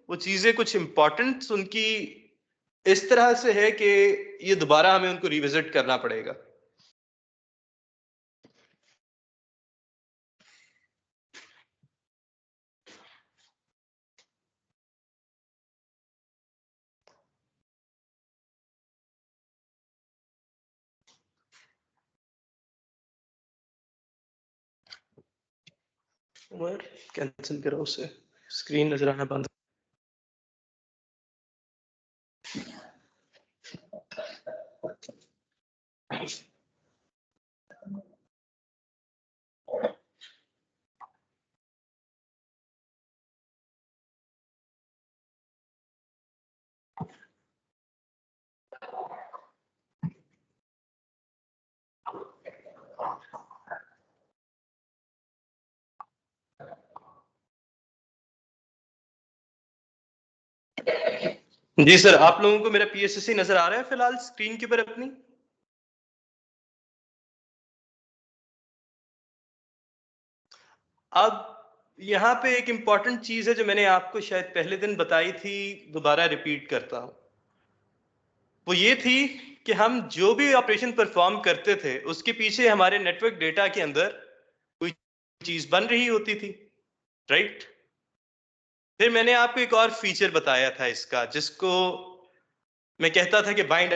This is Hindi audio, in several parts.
वो चीजें कुछ इंपॉर्टेंट उनकी इस तरह से है कि ये दोबारा हमें उनको रिविजिट करना पड़ेगा। कैंसिल करो उसे, स्क्रीन नजर आना बंद। जी सर, आप लोगों को मेरा पीएसएससी नजर आ रहा है फिलहाल स्क्रीन के ऊपर अपनी? अब यहाँ पे एक इंपॉर्टेंट चीज है जो मैंने आपको शायद पहले दिन बताई थी, दोबारा रिपीट करता हूं। वो ये थी कि हम जो भी ऑपरेशन परफॉर्म करते थे उसके पीछे हमारे नेटवर्क डेटा के अंदर कोई चीज बन रही होती थी, राइट? फिर मैंने आपको एक और फीचर बताया था इसका, जिसको मैं कहता था कि बाइंड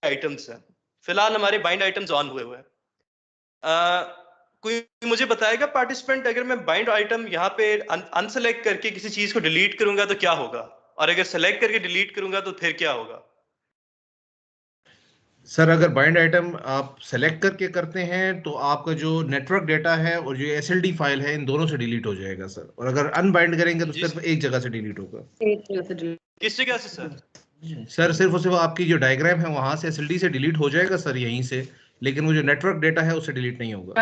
आइटम्स है। फिलहाल हमारे बाइंड आइटम्स ऑन हुए हुए हैं। कोई मुझे बताएगा पार्टिसिपेंट, अगर मैं बाइंड आइटम यहाँ पे अनसेलेक्ट करके किसी चीज को डिलीट करूंगा तो क्या होगा, और अगर सेलेक्ट करके डिलीट करूंगा तो फिर क्या होगा? सर अगर बाइंड आइटम आप सेलेक्ट करके करते हैं तो आपका जो नेटवर्क डेटा है और जो एसएलडी फाइल है इन दोनों से डिलीट हो जाएगा सर, और अगर अनबाइंड करेंगे तो सिर्फ एक जगह से डिलीट होगा। किस जगह से सर? सर सिर्फ और सिर्फ आपकी जो डायग्राम है वहां से एसएलडी से डिलीट हो जाएगा सर, यहीं से, लेकिन वो जो नेटवर्क डेटा है उससे डिलीट नहीं होगा।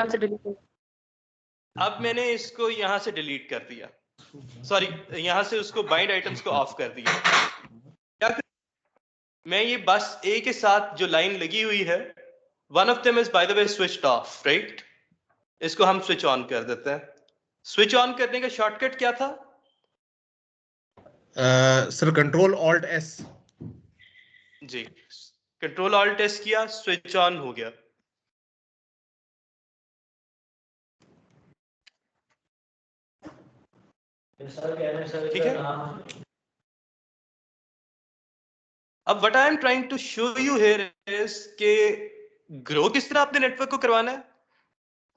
अब मैंने इसको यहां से डिलीट कर दिया, सॉरी यहां से उसको बाइंड आइटम्स को ऑफ कर दिया। क्या मैं ये बस ए के साथ जो लाइन लगी हुई है, one of them is by the way switched off, right? इसको हम स्विच ऑन कर देते हैं। स्विच ऑन करने का शॉर्टकट क्या था? Sir control alt S. जी, कंट्रोल ऑल्ट एस किया, स्विच ऑन हो गया। ठीक है। अब what I am trying to show you here is के ग्रो किस तरह अपने नेटवर्क को करवाना है,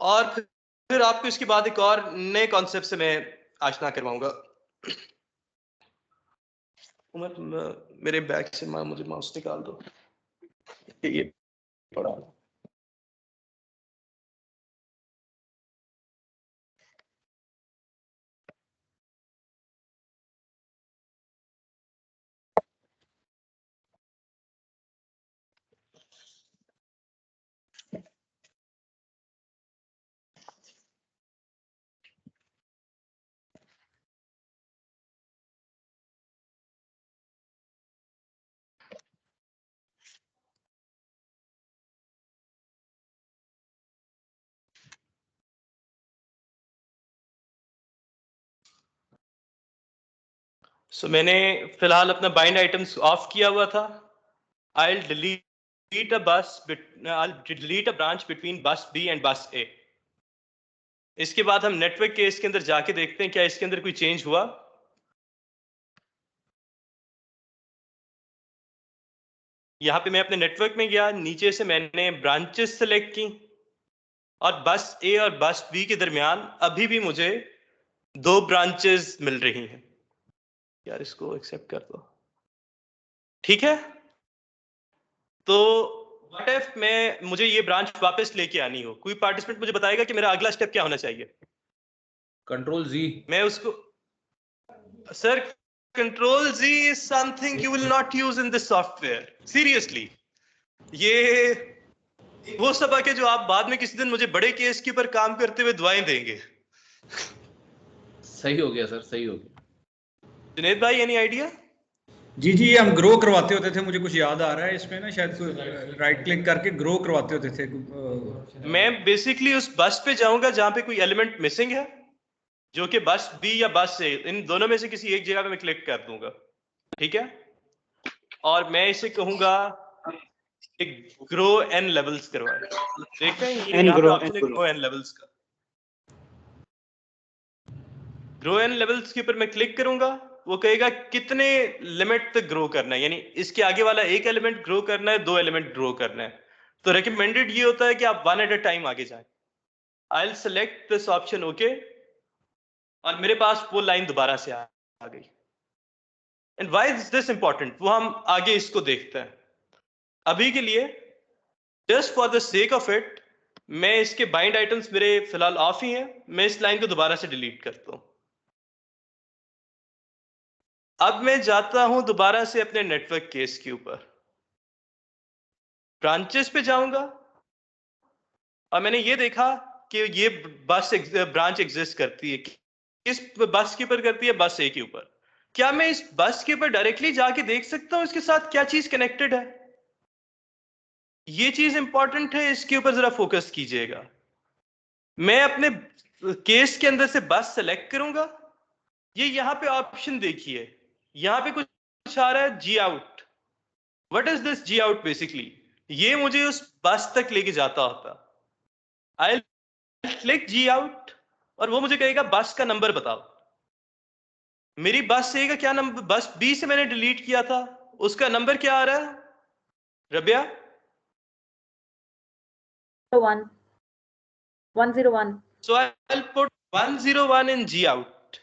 और फिर आपको इसके बाद एक और नए कॉन्सेप्ट से मैं आशना करवाऊंगा। मेरे बैग से मुझे माउस निकाल दो, ये पड़ा। सो मैंने फिलहाल अपना बाइंड आइटम्स ऑफ किया हुआ था। I'll delete a branch between bus B and bus A. इसके बाद हम नेटवर्क के इसके अंदर जाके देखते हैं क्या इसके अंदर कोई चेंज हुआ। यहाँ पे मैं अपने नेटवर्क में गया, नीचे से मैंने ब्रांचेस सेलेक्ट की, और बस ए और बस बी के दरमियान अभी भी मुझे 2 ब्रांचेस मिल रही हैं। यार इसको एक्सेप्ट कर दो, ठीक है? तो व्हाट इफ मुझे ये ब्रांच वापस लेके आनी हो, कोई पार्टिसिपेंट मुझे बताएगा कि मेरा अगला स्टेप क्या होना चाहिए? Control G. मैं उसको sir, control G is something you will not use in this software, seriously. ये वो सब आके जो आप बाद में किसी दिन मुझे बड़े केस के ऊपर काम करते हुए दुआएं देंगे। सही हो गया सर, सही हो गया। जुनेद भाई एनी आइडिया? जी जी, हम ग्रो करवाते होते थे, मुझे कुछ याद आ रहा है इसमें ना, शायद राइट क्लिक करके ग्रो करवाते होते थे। मैं बेसिकली उस बस पे जाऊंगा जहां पे कोई एलिमेंट मिसिंग है, जो कि बस बी या बस ए, इन दोनों में से किसी एक जगह पे मैं क्लिक कर दूंगा, ठीक है, और मैं इसे कहूंगा एक ग्रो एन लेवल्स करवाए। देखते हैं ये यहाँ पे ऑप्शन है ग्रो एन लेवल्स का। ग्रो एन लेवल्स के ऊपर मैं क्लिक करूंगा, वो कहेगा कितने लिमिट तक ग्रो करना है, यानी इसके आगे वाला एक एलिमेंट ग्रो करना है, 2 एलिमेंट ग्रो करना है। तो रिकमेंडेड ये होता है कि आप 1 एट अ टाइम आगे जाएं। I will select this option okay, और मेरे पास वो लाइन दोबारा से आ गई। And why is this important, वो हम आगे इसको देखते हैं। अभी के लिए just for the sake of it, मैं इसके बाइंड आइटम्स मेरे फिलहाल ऑफ ही हैं, मैं इस लाइन को दोबारा से डिलीट करता हूं। अब मैं जाता हूं दोबारा से अपने नेटवर्क केस के ऊपर, ब्रांचेस पे जाऊंगा, और मैंने ये देखा कि ये बस ब्रांच एग्जिस्ट करती है। किस बस के ऊपर करती है? बस ए के ऊपर। क्या मैं इस बस के ऊपर डायरेक्टली जाके देख सकता हूं इसके साथ क्या चीज कनेक्टेड है? ये चीज इंपॉर्टेंट है, इसके ऊपर जरा फोकस कीजिएगा। मैं अपने केस के अंदर से बस सेलेक्ट करूंगा, ये यहां पे ऑप्शन देखिए, यहां पे कुछ आ रहा है G out. What is this G out? Basically ये मुझे उस बस तक लेके जाता होता। आई क्लिक जी आउट, और वो मुझे कहेगा बस का नंबर बताओ। मेरी बस ए का क्या नंबर, बस बी से मैंने डिलीट किया था, उसका नंबर क्या आ रहा है Rabia? 101. So I'll put 101 in G out.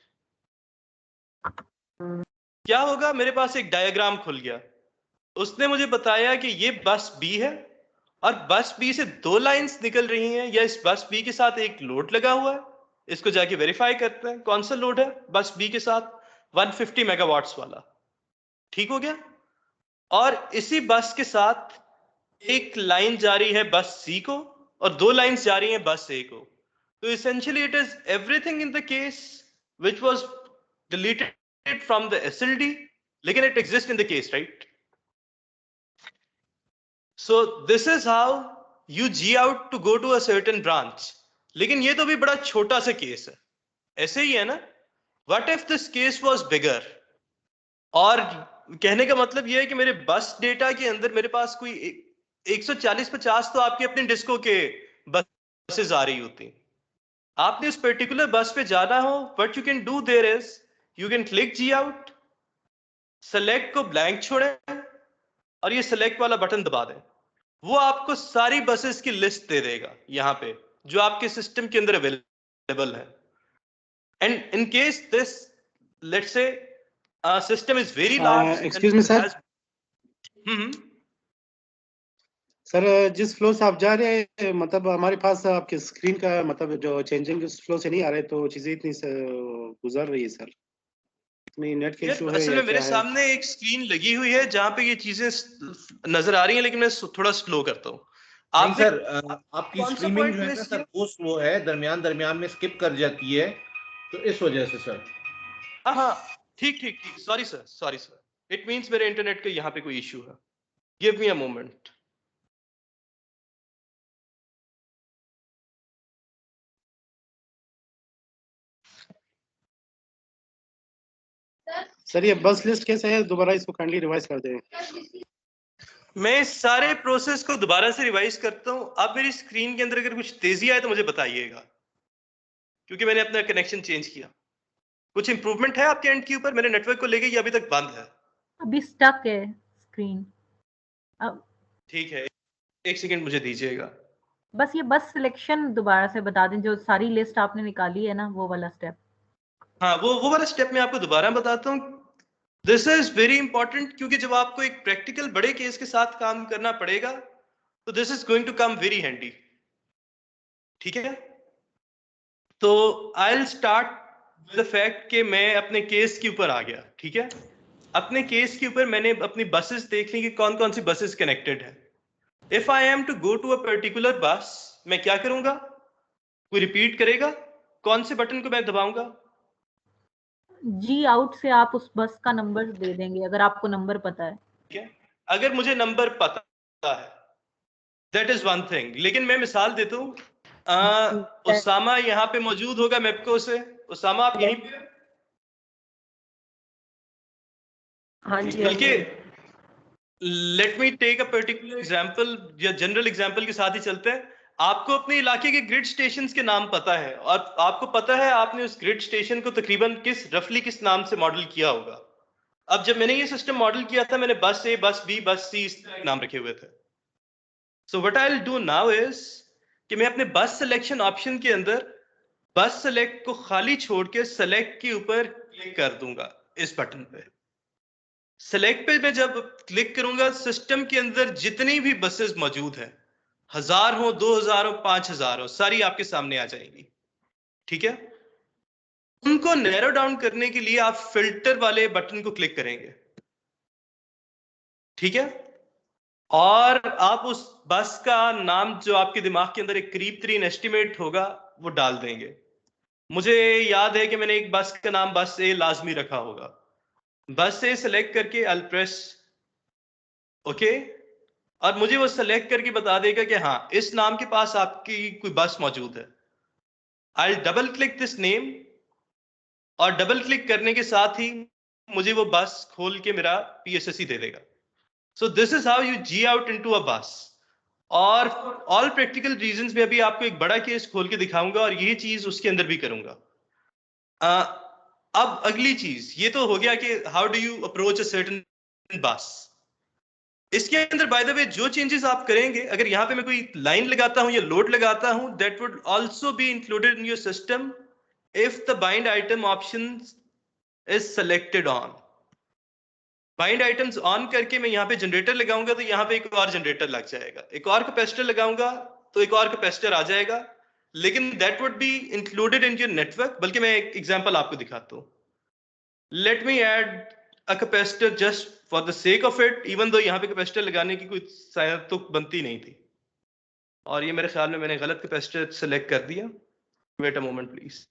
क्या होगा? मेरे पास एक डायग्राम खुल गया, उसने मुझे बताया कि ये बस बी है, और बस बी से 2 लाइंस निकल रही हैं, या इस बस बी के साथ एक लोड लगा हुआ है। इसको जाके वेरीफाई करते हैं कौन सा लोड है बस बी के साथ, 150 मेगावाट्स वाला। ठीक हो गया। और इसी बस के साथ एक लाइन जा रही है बस सी को, और 2 लाइंस जा रही हैं बस ए को। तो essentially it is everything in the case which was deleted from the SLD, लेकिन it exists in the case, right? So this is how you G out to go to a certain branch. लेकिन ये तो भी बड़ा छोटा सा केस है, ऐसे ही है ना? What if this case was bigger? और कहने का मतलब ये है कि मेरे बस डेटा के अंदर मेरे पास कोई 140-50 तो आपके अपने डिस्को के बसेस आ रही होती। आपने उस पर्टिकुलर बस पे जाना हो, what you can do there is you can click G out, select को ब्लैंक छोड़ें, और ये सेलेक्ट वाला बटन दबा दें। वो आपको सारी बसेस की लिस्ट दे देगा यहाँ पे, जो आपके सिस्टम के अंदर अवेलेबल है। And in case this let's say system is very large. Excuse me sir, sir जिस फ्लो से आप जा रहे हैं, मतलब हमारे पास आपके स्क्रीन का मतलब जो चेंजिंग उस फ्लो से नहीं आ रहे, तो चीजें इतनी गुजर रही है सर। इतनी नेट के इशू है असल या में मेरे क्या है? सामने एक स्क्रीन लगी हुई है जहां पे ये चीजें नजर आ रही हैं, लेकिन मैं थोड़ा स्लो करता हूँ। आप सर आपकी कौन सा स्ट्रीमिंग point जो है ना miss सर वो स्लो है, दरमियान में स्किप कर जाती है, तो इस वजह से सर। हाँ ठीक, सॉरी सर, इट मींस मेरे इंटरनेट का यहाँ पे कोई इशू है। Give me a moment. Sir ये बस लिस्ट कैसे है, दोबारा इसको काइंडली रिवाइज कर दें। मैं सारे प्रोसेस को दोबारा से रिवाइज करता हूं। अब मेरी स्क्रीन के अंदर अगर कुछ तेजी आए तो मुझे बताइएगा, क्योंकि मैंने अपना कनेक्शन चेंज किया। कुछ इंप्रूवमेंट है आपके एंड के ऊपर मेरे नेटवर्क को लेके, या अभी तक बंद है? अभी स्टक है स्क्रीन। अब ठीक है, एक सेकंड मुझे दीजिएगा। बस ये बस सिलेक्शन दोबारा से बता दें, जो सारी लिस्ट आपने निकाली है ना, वो वाला स्टेप। हाँ, वो वाला स्टेप मैं आपको दोबारा बताता हूँ। दिस इज वेरी इंपॉर्टेंट, क्योंकि जब आपको एक प्रैक्टिकल बड़े केस के साथ काम करना पड़ेगा तो this is going to come very handy. ठीक है, तो I will start the fact कि मैं अपने केस के ऊपर आ गया। ठीक है, अपने केस के ऊपर मैंने अपनी बसेस देख ली कि कौन कौन सी बसेस कनेक्टेड है। If I am to go to a particular bus, मैं क्या करूंगा? कोई रिपीट करेगा? कौन से बटन को मैं दबाऊंगा? जी आउट से आप उस बस का नंबर दे देंगे, अगर आपको नंबर पता है। ठीक है, अगर मुझे नंबर पता है दैट इज वन थिंग, लेकिन मैं मिसाल देता हूँ, उसामा यहाँ पे मौजूद होगा मेपको से, उसामा आप यहीं पे? हाँ जी, बल्कि let me take a particular example, या जनरल एग्जांपल के साथ ही चलते हैं। आपको अपने इलाके के ग्रिड स्टेशंस के नाम पता है, और आपको पता है आपने उस ग्रिड स्टेशन को तकरीबन रफली किस नाम से मॉडल किया होगा। अब जब मैंने ये सिस्टम मॉडल किया था, मैंने बस ए, बस बी, बस सी इस तरह नाम रखे हुए थे। So what I will do now is कि मैं अपने बस सिलेक्शन ऑप्शन के अंदर बस सेलेक्ट को खाली छोड़ के सेलेक्ट के ऊपर क्लिक कर दूंगा इस बटन पे। सेलेक्ट पे मैं जब क्लिक करूंगा, सिस्टम के अंदर जितनी भी बसेस मौजूद हैं, 1000 हो, 2000 हो, 5000 हो, सारी आपके सामने आ जाएंगी। ठीक है, उनको नैरो डाउन करने के लिए आप फिल्टर वाले बटन को क्लिक करेंगे। ठीक है, और आप उस बस का नाम जो आपके दिमाग के अंदर एक करीब तरीन एस्टिमेट होगा वो डाल देंगे। मुझे याद है कि मैंने एक बस का नाम बस ए लाजमी रखा होगा। बस से सेलेक्ट करके आई प्रेस ओके, और मुझे वो सेलेक्ट करके बता देगा कि हाँ, इस नाम के पास आपकी कोई बस मौजूद है। I double click this name, और डबल क्लिक करने के साथ ही मुझे वो बस खोल के मेरा PSSE दे देगा। So this is how you G out into a bus. और ऑल प्रैक्टिकल रीजंस में अभी आपको एक बड़ा केस खोल के दिखाऊंगा, और यही चीज उसके अंदर भी करूंगा। अब अगली चीज ये तो हो गया कि how do you approach a certain बस। इसके अंदर बाय द वे जो चेंजेस आप करेंगे, अगर यहां पे मैं कोई लाइन लगाता हूं या लोड लगाता हूं, that would also be included in your system if the bind item option is selected on. Bind items on करके मैं यहाँ पे जनरेटर लगाऊंगा तो यहाँ पे एक और जनरेटर लग जाएगा, एक और कैपेसिटर लगाऊंगा तो एक और कैपेसिटर आ जाएगा, लेकिन that would be included in your network. बल्कि मैं एक एग्जांपल आपको दिखाता हूँ। Let me add a capacitor just for the sake of it, even though यहाँ पे कैपेसिटर लगाने की कोई शायद तो बनती नहीं थी, और ये मेरे ख्याल में मैंने गलत कैपेसिटर सेलेक्ट कर दिया। Wait a moment please.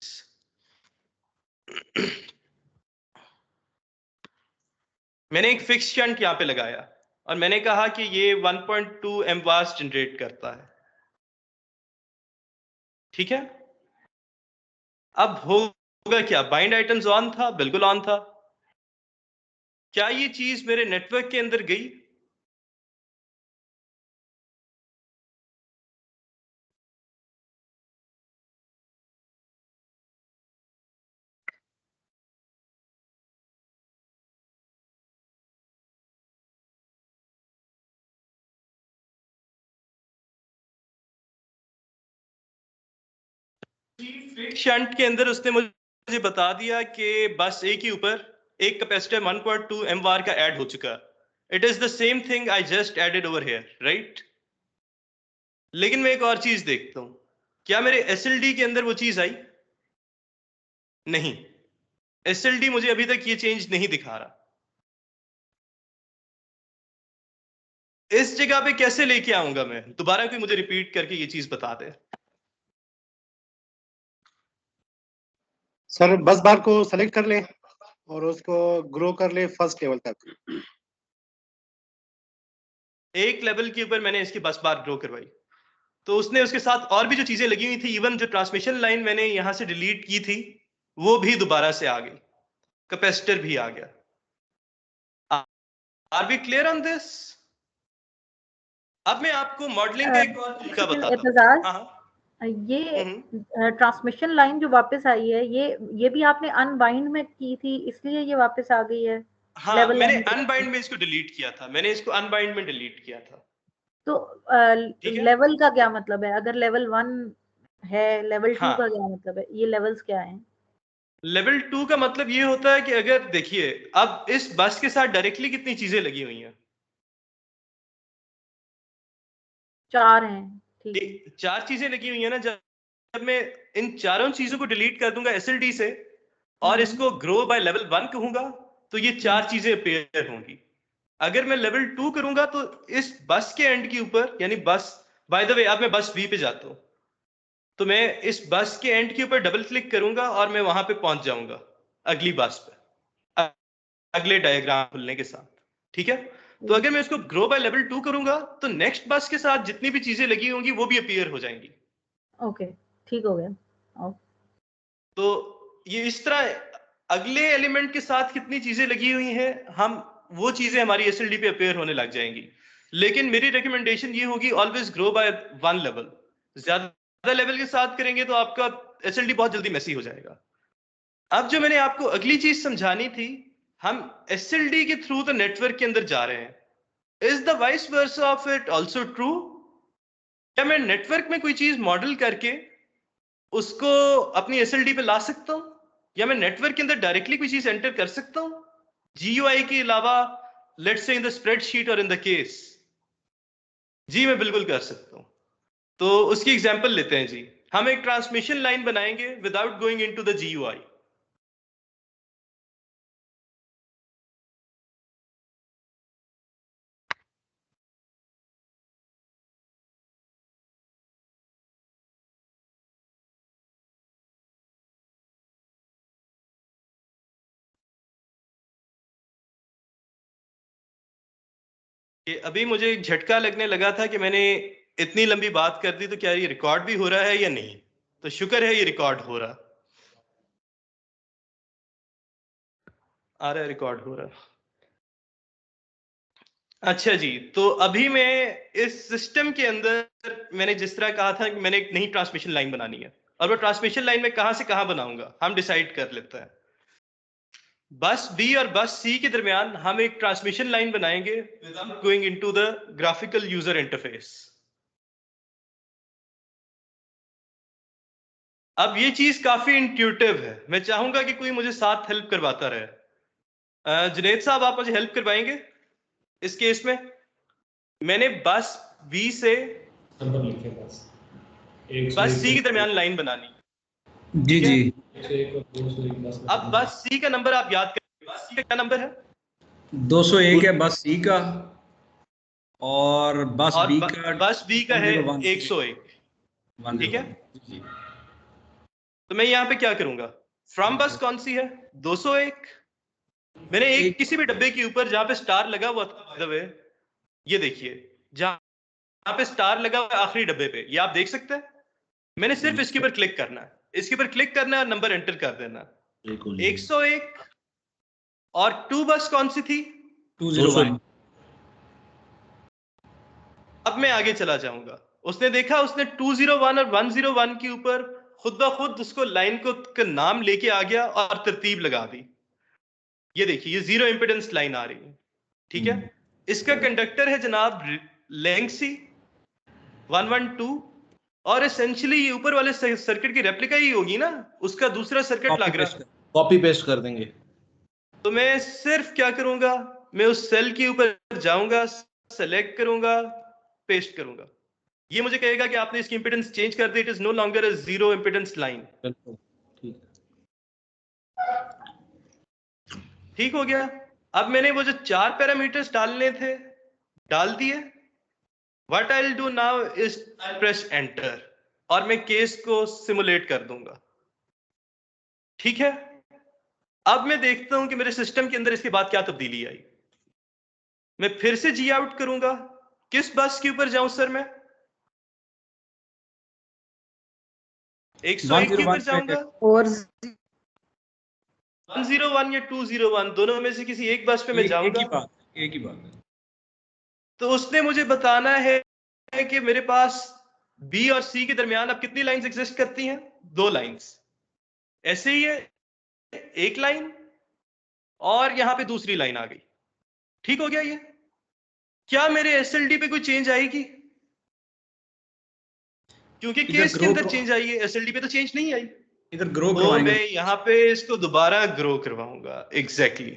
मैंने एक फिक्स शंट यहाँ पे लगाया और मैंने कहा कि ये 1.2 mVAR जनरेट करता है। ठीक है, अब होगा क्या? बाइंड आइटम्स ऑन था, बिल्कुल ऑन था। क्या ये चीज मेरे नेटवर्क के अंदर गई? शंट के अंदर उसने मुझे बता दिया कि बस ए के ऊपर एक कैपेसिटर 1.2 mVAR का ऐड हो चुका। It is the same thing I just added over here, right? लेकिन मैं एक और चीज देखता हूं, क्या मेरे SLD के अंदर वो चीज आई? नहीं, SLD मुझे अभी तक ये चेंज नहीं दिखा रहा। इस जगह पे कैसे लेके आऊंगा मैं? दोबारा कोई मुझे रिपीट करके ये चीज बता दे। सर बस बार को सेलेक्ट कर ले और उसको ग्रो कर ले फर्स्ट लेवल तक। एक लेवल के ऊपर मैंने इसकी बस बार ग्रो करवाई, तो उसने उसके साथ और भी जो चीजें लगी हुई थी, इवन जो ट्रांसमिशन लाइन मैंने यहां से डिलीट की थी वो भी दोबारा से आ गई, कैपेसिटर भी आ गया। Are we clear on this? अब मैं आपको मॉडलिंग का एक और तरीका बताता हूं। हाँ, ये ट्रांसमिशन लाइन जो वापस आई है, ये भी आपने अनबाइंड में की थी, इसलिए ये वापस आ गई है। हाँ, मैंने अनबाइंड में इसको डिलीट किया था, मैंने इसको अनबाइंड में डिलीट किया था। तो लेवल का क्या मतलब है? अगर लेवल 1 है, लेवल 2 का क्या मतलब है? ये लेवल्स क्या हैं? लेवल 2 का मतलब ये होता है कि अगर देखिए, अब इस बस के साथ डायरेक्टली कितनी चीजें लगी हुई हैं? 4 हैं। ठीक है, 4 चीजें लगी हुई है ना। जब मैं इन चारों चीजों को डिलीट कर दूंगा SLD से और इसको ग्रो बाय लेवल 1 कहूंगा तो ये 4 चीजें अपीयर होंगी। अगर मैं लेवल 2 करूंगा तो इस बस के एंड के ऊपर, यानी बस, बाय द वे अब मैं बस B पे जाता हूं तो मैं इस बस के एंड के ऊपर डबल क्लिक करूंगा और मैं वहां पे पहुंच जाऊंगा अगली बस पे, अगले डायग्राम खुलने के साथ। ठीक है, तो अगर मैं इसको ग्रो बाय लेवल 2 करूंगा तो नेक्स्ट बस के साथ जितनी भी चीजें लगी होंगी वो भी अपीयर हो जाएंगी। ओके, ठीक हो गया। तो ये इस तरह अगले एलिमेंट के साथ कितनी चीजें लगी हुई हैं, हम वो चीजें हमारी एसएलडी पे अपेयर होने लग जाएंगी। लेकिन मेरी रिकमेंडेशन ये होगी, always grow by one level. ज्यादा लेवल के साथ करेंगे तो आपका एसएलडी बहुत जल्दी मेसी हो जाएगा। अब जो मैंने आपको अगली चीज समझानी थी, हम एसएलडी के थ्रू द नेटवर्क के अंदर जा रहे हैं। Is the vice versa of it also true? क्या मैं नेटवर्क में कोई चीज मॉडल करके उसको अपनी एसएलडी पे ला सकता हूं, या मैं नेटवर्क के अंदर डायरेक्टली कोई चीज एंटर कर सकता हूं जीयूआई के अलावा, let's say in the spreadsheet और इन द केस? जी मैं बिल्कुल कर सकता हूं। तो उसकी एग्जांपल लेते हैं जी। हम एक ट्रांसमिशन लाइन बनाएंगे without going into the GUI. कि अभी मुझे एक झटका लगने लगा था कि मैंने इतनी लंबी बात कर दी, तो क्या ये रिकॉर्ड भी हो रहा है या नहीं? तो शुक्र है ये रिकॉर्ड हो रहा, आ रहा है, रिकॉर्ड हो रहा। अच्छा जी, तो अभी मैं इस सिस्टम के अंदर मैंने जिस तरह कहा था कि मैंने एक नई ट्रांसमिशन लाइन बनानी है, और वो ट्रांसमिशन लाइन में कहां से कहां बनाऊंगा हम डिसाइड कर लेते हैं। बस बी और बस सी के दरमियान हम एक ट्रांसमिशन लाइन बनाएंगे without going into the graphical user interface. अब ये चीज काफी इंट्यूटिव है, मैं चाहूंगा कि कोई मुझे साथ हेल्प करवाता रहे। जुनेद साहब, आप मुझे हेल्प करवाएंगे इस केस में? मैंने बस बी से बस सी के दरमियान लाइन बनानी। जी जी। अब बस सी का नंबर आप याद करें, बस सी का क्या नंबर है? 201 है बस सी का, और बस और बी का बस बी का है 101। 101। ठीक है, तो मैं यहाँ पे क्या करूंगा? फ्रॉम बस कौन सी है? 201। मैंने एक किसी भी डब्बे के ऊपर जहां पे स्टार लगा हुआ था, बाय द वे, ये देखिए जहां पे स्टार लगा हुआ है आखिरी डब्बे पे, ये आप देख सकते हैं। मैंने सिर्फ इसके ऊपर क्लिक करना है, इसके ऊपर क्लिक करना है और नंबर एंटर कर देना। 101। और टू बस कौन सी थी? 201। अब मैं आगे चला जाऊंगा। उसने देखा, उसने 201 और 101 के ऊपर खुद ब खुद उसको लाइन को का नाम लेके आ गया और तरतीब लगा दी। ये देखिए, ये जीरो इंपेडेंस लाइन आ रही है। ठीक है, इसका कंडक्टर है जनाब लेंगसी 112, और एसेंशियली ये ऊपर वाले सर्किट की रेप्लिका ही होगी ना, उसका दूसरा सर्किट लग रहा है। कॉपी पेस्ट कर देंगे। तो मैं सिर्फ क्या करूंगा, मैं उस सेल के ऊपर जाऊंगा, सेलेक्ट करूंगा, पेस्ट करूंगा। ये मुझे कहेगा कि आपने इसकी इंपेडेंस चेंज कर दी, it is no longer a zero impedance line. ठीक हो गया। अब मैंने वो जो 4 पैरामीटर्स डालने थे डाल दिए। What I will do now is press enter, और मैं केस को सिमुलेट कर दूंगा। ठीक है, अब मैं देखता हूं कि मेरे सिस्टम के अंदर इसके बाद क्या तब्दीली आई। मैं फिर से जी आउट करूंगा। किस बस के ऊपर जाऊं सर? मैं 101 के ऊपर जाऊंगा, और 101 या 201, दोनों में से किसी एक बस पे मैं जाऊंगा। एक ही बात है। तो उसने मुझे बताना है कि मेरे पास बी और सी के दरमियान अब कितनी लाइंस एग्जिस्ट करती हैं? 2 लाइंस। ऐसे ही है, एक लाइन और यहां पे दूसरी लाइन आ गई। ठीक हो गया ये? क्या मेरे एसएलडी पे कोई चेंज आएगी? क्योंकि केस के अंदर चेंज आई है, एसएलडी पे तो चेंज नहीं आई। इधर ग्रो तो मैं यहां पे इसको दोबारा ग्रो करवाऊंगा। एग्जैक्टली।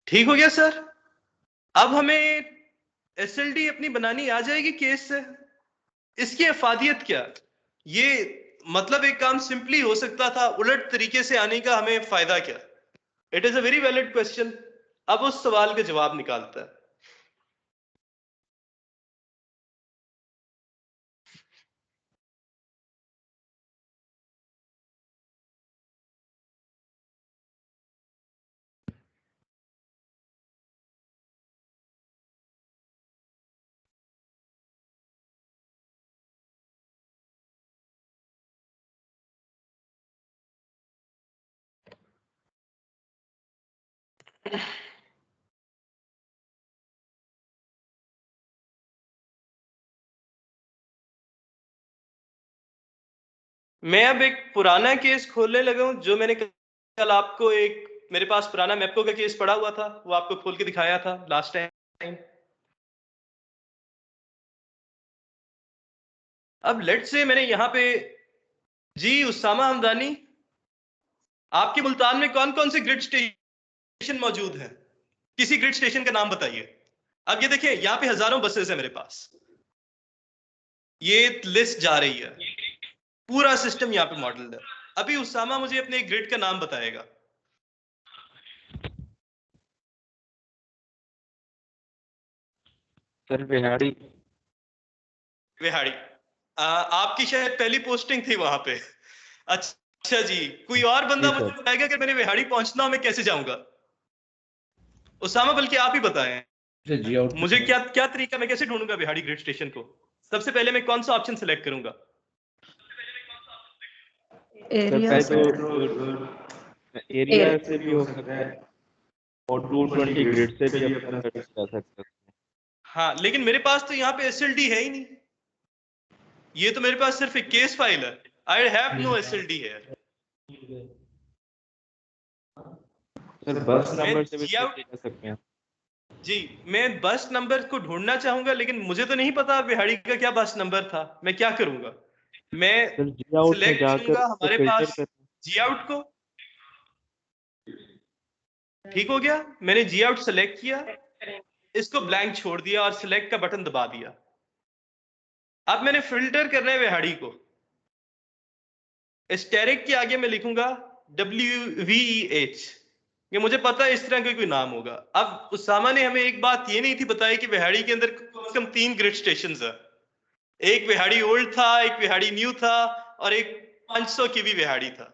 ठीक हो गया सर? अब हमें एसएलडी अपनी बनानी आ जाएगी केस से। इसकी अफादियत क्या? ये मतलब एक काम सिंपली हो सकता था, उलट तरीके से आने का हमें फायदा क्या? It is a very valid question. अब उस सवाल का जवाब निकालता है। मैं अब एक पुराना केस खोलने लगा हूं, जो मैंने कल आपको एक मेरे पास पुराना मैप्को का केस पड़ा हुआ था, वो आपको खोल के दिखाया था लास्ट टाइम। अब लेट से मैंने यहाँ पे जी उसामा हमदानी, आपके मुल्तान में कौन कौन से ग्रिड स्टेशन मौजूद हैं? किसी ग्रिड स्टेशन का नाम बताइए। अब ये देखिए, यहाँ पे हजारों बसेस है मेरे पास, ये लिस्ट जा रही है, पूरा सिस्टम यहाँ पे मॉडल है। अभी उसामा मुझे अपने ग्रिड का नाम बताएगा। सर विहाड़ी। विहाड़ी, आपकी शायद पहली पोस्टिंग थी वहां पे। अच्छा जी, कोई और बंदा मुझे बताएगा कि मैंने विहाड़ी पहुंचना मैं कैसे जाऊंगा? उसामा, बल्कि आप ही बताएं मुझे क्या क्या तरीका, मैं कैसे ढूंढूंगा विहाड़ी ग्रिड स्टेशन को? सबसे पहले मैं कौन सा ऑप्शन सिलेक्ट करूंगा? एरिया से भी हो सकता है और 220 ग्रिड से भी अपना सर्च कर सकते हैं। हाँ, लेकिन मेरे पास तो यहाँ पे एसएलडी है ही नहीं, ये तो मेरे पास सिर्फ एक केस फाइल है। I have no SLD here. Sir bus number से भी सर्च कर सकते हैं। जी, मैं बस नंबर को ढूंढना चाहूंगा, लेकिन मुझे तो नहीं पता विहाड़ी का क्या बस नंबर था। मैं क्या करूंगा? मैं सिलेक्ट करूंगा हमारे पास जी आउट को। ठीक हो गया, मैंने जी आउट सेलेक्ट किया, इसको ब्लैंक छोड़ दिया और सिलेक्ट का बटन दबा दिया। अब मैंने फिल्टर करना है विहाड़ी को। एस्टेरिक के आगे मैं लिखूंगा WVEH, ये मुझे पता है इस तरह का कोई नाम होगा। अब उसामा ने हमें एक बात ये नहीं थी बताई कि विहाड़ी के अंदर कम से कम 3 ग्रिड स्टेशन है। एक विहाड़ी ओल्ड था, एक विहाड़ी न्यू था, और एक 500 केवी विहाड़ी था।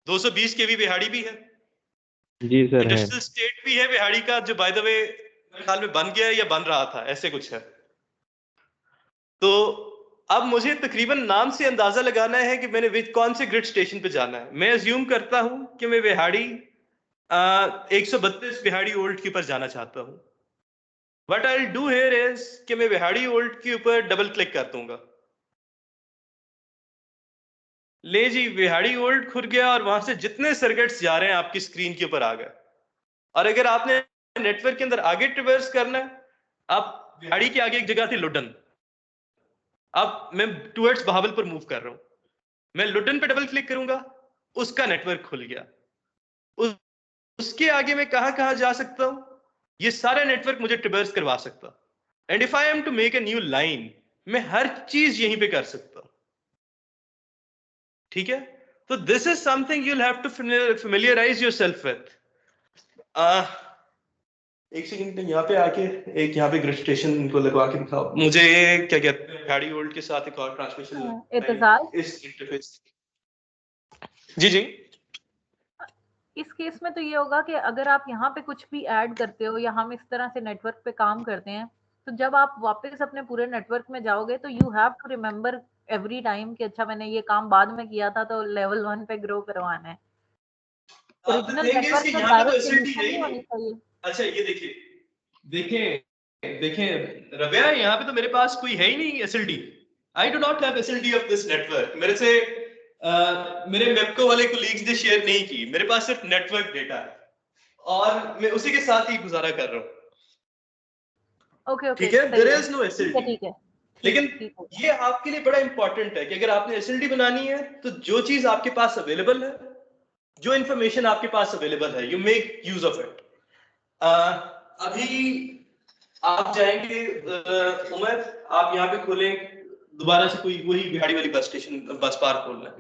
220 केवी विहाड़ी भी है, जी सर, इंडस्ट्रियल स्टेट भी है विहाड़ी का, जो बाय द वे साल में बन गया या बन रहा था, ऐसे कुछ है। तो अब मुझे तकरीबन नाम से अंदाजा लगाना है कि मैंने कौन से ग्रिड स्टेशन पे जाना है। मैं अज्यूम करता हूं कि मैं विहाड़ी 132 विहाड़ी ओल्ड के ऊपर जाना चाहता हूं। What I will do here is कि मैं विहाड़ी ओल्ड के ऊपर डबल क्लिक कर दूंगा। ले जी, विहाड़ी ओल्ड खुल गया और वहां से जितने सर्किट्स जा रहे हैं आपकी स्क्रीन के ऊपर आ गए। और अगर आपने नेटवर्क के अंदर आगे ट्रिवर्स करना है, आप विहाड़ी के आगे एक जगह थी लुडन, अब मैं टुवर्ड्स बहावलपुर मूव कर रहा हूं, मैं लुडन पे डबल क्लिक करूंगा, उसका नेटवर्क खुल गया। उसके आगे मैं कहां जा सकता हूं? ये सारा नेटवर्क मुझे ट्रिवर्स करवा सकता। And if I am to make a new line, मैं हर चीज यहीं पे कर सकता हूं। ठीक है, तो this is something you will have to familiarise yourself with. एक सेकंड, यहाँ पे आके एक यहाँ पे ग्रिड स्टेशन को लगवा के दिखाओ मुझे। क्या कहते हैं, विहाड़ी ओल्ड के साथ एक और ट्रांसमिशन इस इंटरफेस। जी जी, इस केस में तो ये होगा कि अगर आप यहाँ पे कुछ भी ऐड करते हो या हम इस तरह से नेटवर्क पे काम करते हैं, तो जब आप वापस अपने पूरे नेटवर्क में जाओगे तो you have to remember every time कि अच्छा मैंने ये काम बाद में किया था, तो लेवल 1 पे ग्रो करवाना है। ओरिजिनल नेटवर्क में डायरेक्ट कनेक्शन नहीं होनी चाहिए। अच्छा ये देखिए रबिया, यहाँ पे तो मेरे पास कोई है ही नहीं SLD. I do not have SLD of this network. मेरे से मेरे मैप्को वाले कोलीग्स ने शेयर नहीं की, मेरे पास सिर्फ नेटवर्क डेटा है और मैं उसी के साथ ही गुजारा कर रहा हूँ। ओके, ठीक है, देयर इज नो एसएलडी। ठीक है, लेकिन ये आपके लिए बड़ा इंपॉर्टेंट है कि अगर आपने एसएलडी बनानी है तो जो चीज आपके पास अवेलेबल है, जो इंफॉर्मेशन आपके पास अवेलेबल है, you make use of it. अभी आप जाएंगे उमर, आप यहाँ पे खोलें दोबारा से कोई वही बिहाड़ी वाली बस स्टेशन, बस पार्क खोलना है।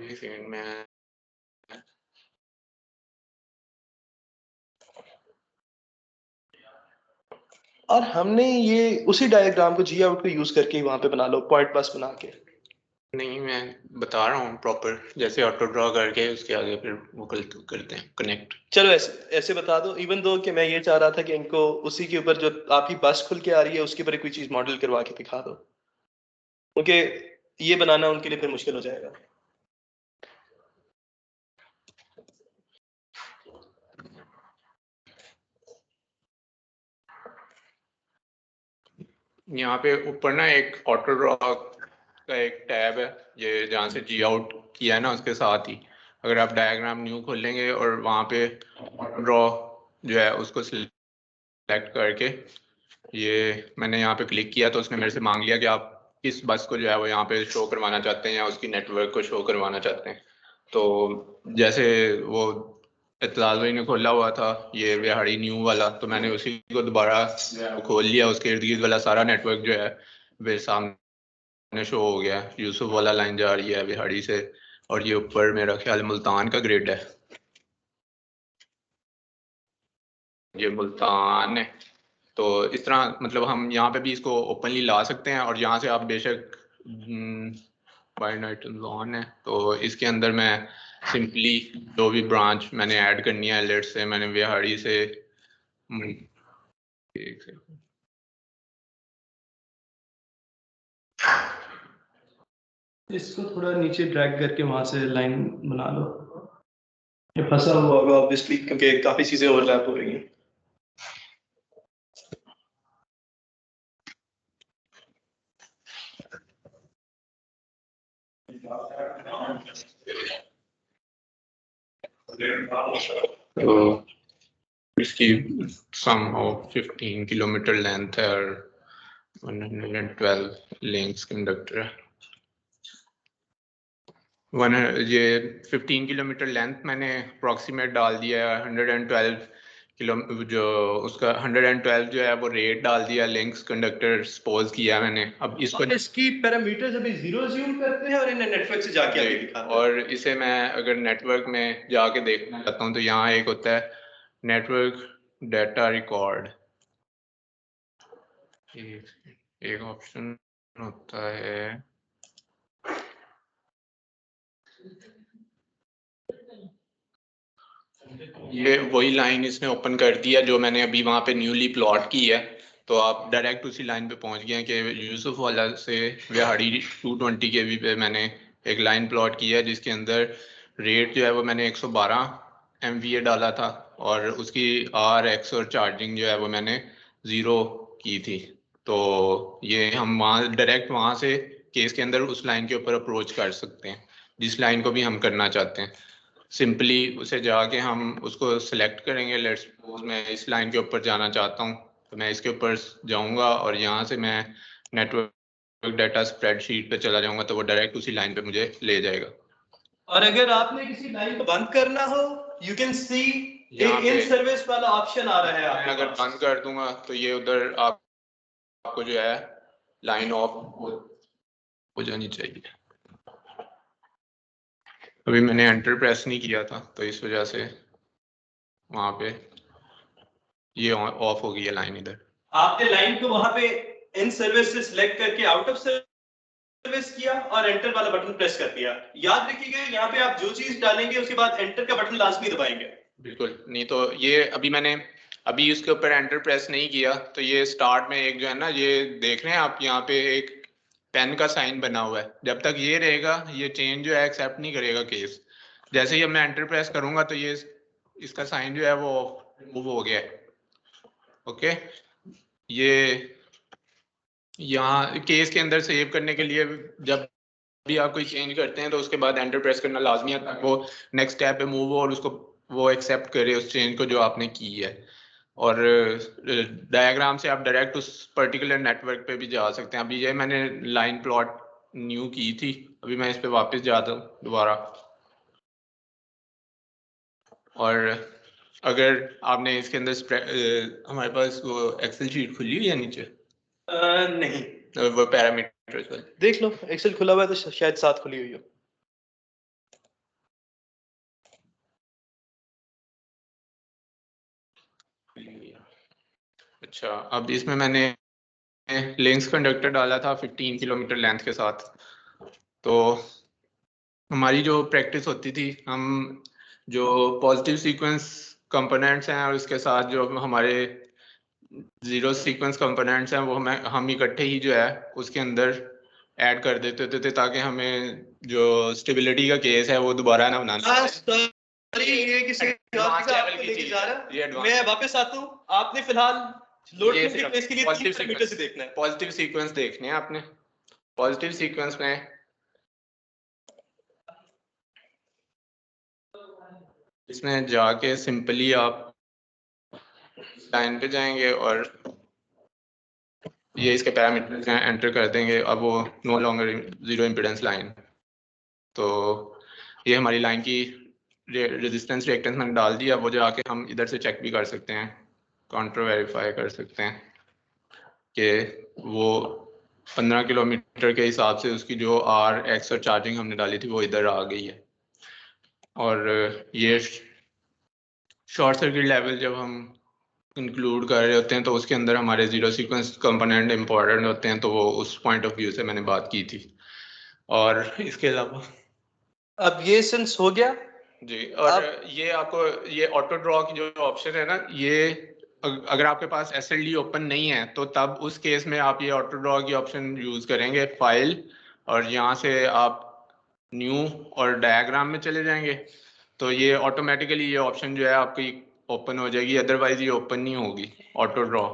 और हमने ये उसी डायग्राम को जी आउट को यूज करके वहां पे बना लो, पॉइंट बस बना के। नहीं, मैं बता रहा हूँ प्रॉपर, जैसे ऑटो ड्रॉ करके उसके आगे फिर वो करते हैं कनेक्ट। चलो ऐसे बता दो, इवन दो कि मैं ये चाह रहा था कि इनको उसी के ऊपर जो आपकी बस खुल के आ रही है उसके ऊपर कोई चीज मॉडल करवा के दिखा दो, क्योंकि ये बनाना उनके लिए फिर मुश्किल हो जाएगा। यहाँ पे ऊपर ना एक ऑटो ड्रॉ का एक टैब है, ये जहाँ से जी आउट किया है ना उसके साथ ही अगर आप डायग्राम न्यू खोलेंगे और वहाँ पे ऑटो ड्रॉ जो है उसको सिलेक्ट करके ये मैंने यहाँ पे क्लिक किया तो उसने मेरे से मांग लिया कि आप किस बस को जो है वो यहाँ पे शो करवाना चाहते हैं या उसकी नेटवर्क को शो करवाना चाहते हैं। तो जैसे वो इत्तलाल भाई ने खोला हुआ था ये विहाड़ी न्यू वाला, तो मैंने उसी को दोबारा खोल लिया, उसके इर्द गिर्द वाला सारा नेटवर्क जो है वे सामने शो हो गया। यूसुफ वाला लाइन जा रही है विहाड़ी से और ये ऊपर मेरा ख्याल मुल्तान का ग्रिड है, ये मुल्तान है। तो इस तरह मतलब हम यहाँ पे भी इसको ओपनली ला सकते हैं और यहाँ से आप बेशक बाइनाइट ऑन है तो इसके अंदर मैं सिंपली जो भी ब्रांच मैंने ऐड करनी है लेट से मैंने विहाड़ी से इसको थोड़ा नीचे ड्रैग करके वहां से लाइन बना लो, ये फंसा हुआ होगा ऑब्वियसली क्योंकि काफी चीजें ओवरलैप हो रही हैं। तो इसकी somehow 15 किलोमीटर लेंथ है और 112 लिंक्स कंडक्टर है। ये 15 किलोमीटर लेंथ मैंने अप्रॉक्सीमेट डाल दिया है, 112 किलो जो उसका 112 जो है वो रेट डाल दिया, लिंक्स कंडक्टर सपोज किया मैंने। अब इसको इसकी पैरामीटर्स अभी 0 अज्यूम करते हैं और इन्हें नेटवर्क से जाके आगे दिखाते हैं। और इसे मैं अगर नेटवर्क में जाके देखना चाहता हूँ तो यहाँ एक होता है नेटवर्क डाटा रिकॉर्ड, एक ऑप्शन होता है ये वही लाइन इसने ओपन कर दिया जो मैंने अभी वहां पे न्यूली प्लॉट की है। तो आप डायरेक्ट उसी लाइन पे पहुंच गए कि यूसुफ वाला से विहाड़ी 220 kV पे मैंने एक लाइन प्लॉट की है जिसके अंदर रेट जो है वो मैंने 112 MVA डाला था और उसकी RX और चार्जिंग जो है वो मैंने 0 की थी। तो ये हम वहाँ डायरेक्ट वहाँ से केस के अंदर उस लाइन के ऊपर अप्रोच कर सकते हैं जिस लाइन को भी हम करना चाहते हैं। सिंपली उसे जाके हम उसको सिलेक्ट करेंगे। लेट्स सपोज मैं इस लाइन के ऊपर जाना चाहता हूँ तो मैं इसके ऊपर जाऊंगा और यहाँ से मैं नेटवर्क डाटा स्प्रेडशीट पे चला जाऊंगा तो वो डायरेक्ट उसी लाइन पे मुझे ले जाएगा। और अगर आपने किसी लाइन को बंद करना हो you can see in service वाला ऑप्शन आ रहा है। मैं अगर बंद कर दूंगा तो ये उधर आपको जो है लाइन ऑफ हो जानी चाहिए। अभी मैंने एंटर प्रेस नहीं किया था तो इस वजह से वहां पे ये ऑफ हो गई है लाइन। इधर आपने लाइन को वहां पे इन सर्विस से सिलेक्ट करके आउट ऑफ सर्विस किया और एंटर वाला बटन प्रेस कर दिया। याद रखिएगा यहाँ पे आप जो चीज डालेंगे उसके बाद एंटर का बटन लाजमी दबाएंगे। बिल्कुल, नहीं तो ये अभी इसके ऊपर एंटर प्रेस नहीं किया तो ये स्टार्ट में एक जो है ना ये देख रहे हैं आप यहाँ पे एक पेन का साइन बना हुआ है। जब तक ये रहेगा ये चेंज जो है एक्सेप्ट नहीं करेगा केस। जैसे ही मैं एंटर प्रेस करूंगा तो ये इसका साइन जो है वो मूव हो गया है। ओके, ये यहाँ केस के अंदर सेव करने के लिए जब भी आप कोई चेंज करते हैं तो उसके बाद एंटर प्रेस करना लाजमी है ताकि वो नेक्स्ट स्टेप पे मूव हो और उसको वो एक्सेप्ट करे उस चेंज को जो आपने की है। और डायग्राम से आप डायरेक्ट उस पर्टिकुलर नेटवर्क पे भी जा सकते हैं। अभी ये मैंने लाइन प्लॉट न्यू की थी, अभी मैं इस पे वापस जाता हूँ दोबारा। और अगर आपने इसके अंदर हमारे पास वो एक्सेल शीट खुली हुई है नीचे नहीं, वो पैरामीटर्स देख लो एक्सेल खुला हुआ है तो शायद साथ खुली हुई हो। अच्छा, अब इसमें मैंने लिंक्स कंडक्टर डाला था 15 किलोमीटर लेंथ के साथ। तो हमारी जो प्रैक्टिस होती थी हम जो पॉजिटिव सीक्वेंस कंपोनेंट्स हैं और उसके साथ जो हमारे जीरो सीक्वेंस कंपोनेंट्स हैं वो हम इकट्ठे ही जो है उसके अंदर ऐड कर देते थे ताकि हमें जो स्टेबिलिटी का केस है वो दोबारा ना बनाना ये किसी और लेके जा रहा है। मैं वापस आता हूँ, आपने फिलहाल लोड ये के केस के लिए 3 पैरामीटर से देखना है। पॉजिटिव सीक्वेंस देखने हैं आपने। पॉजिटिव सीक्वेंस में इसमें जाके सिंपली आप लाइन पे जाएंगे और ये इसके पैरामीटर्स हैं, एंटर कर देंगे। अब वो no longer zero impedance line, तो ये हमारी लाइन की रेजिस्टेंस रिएक्टेंस मैंने डाल दिया। वो जाके हम इधर से चेक भी कर सकते हैं, काउंटर वेरीफाई कर सकते हैं कि वो 15 किलोमीटर के हिसाब से उसकी जो आर एक्स और चार्जिंग हमने डाली थी वो इधर आ गई है। और ये शॉर्ट सर्किट लेवल जब हम इंक्लूड कर रहे होते हैं तो उसके अंदर हमारे जीरो सीक्वेंस कंपोनेंट इंपॉर्टेंट होते हैं, तो वो उस पॉइंट ऑफ व्यू से मैंने बात की थी। और इसके अलावा अब ये सेंस हो गया जी। और ये आपको ये ऑटो ड्रॉ की जो ऑप्शन है ना, ये अगर आपके पास SLD ओपन नहीं है तो तब उस केस में आप ये ऑटो ड्रॉ की ऑप्शन यूज करेंगे, फाइल, और यहाँ से आप न्यू और डायग्राम में चले जाएंगे तो ये ऑटोमेटिकली ये ऑप्शन जो है आपकी ओपन हो जाएगी, अदरवाइज ये ओपन नहीं होगी ऑटो ड्रॉ।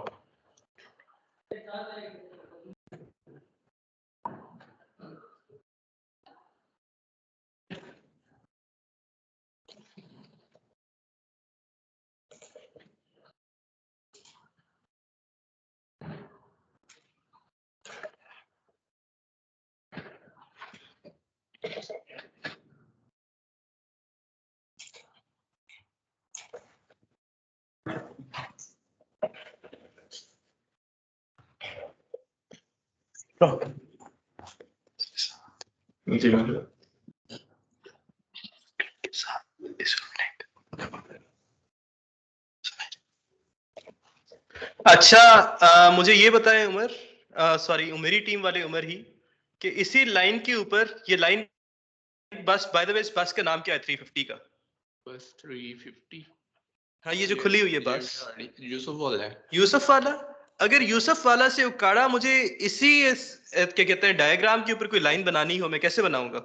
अच्छा, मुझे ये बताएं उमर, सॉरी मेरी टीम वाले उमर ही, कि इसी लाइन के ऊपर ये लाइन बस, बाय द वे इस बस का नाम क्या है 350 का? बस 350। हाँ, ये जो खुली हुई है बस यूसुफ वाला है। यूसुफ वाला? अगर यूसुफ वाला से उकाड़ा मुझे इसी क्या कहते हैं डायग्राम के ऊपर कोई लाइन बनानी हो, मैं कैसे बनाऊंगा?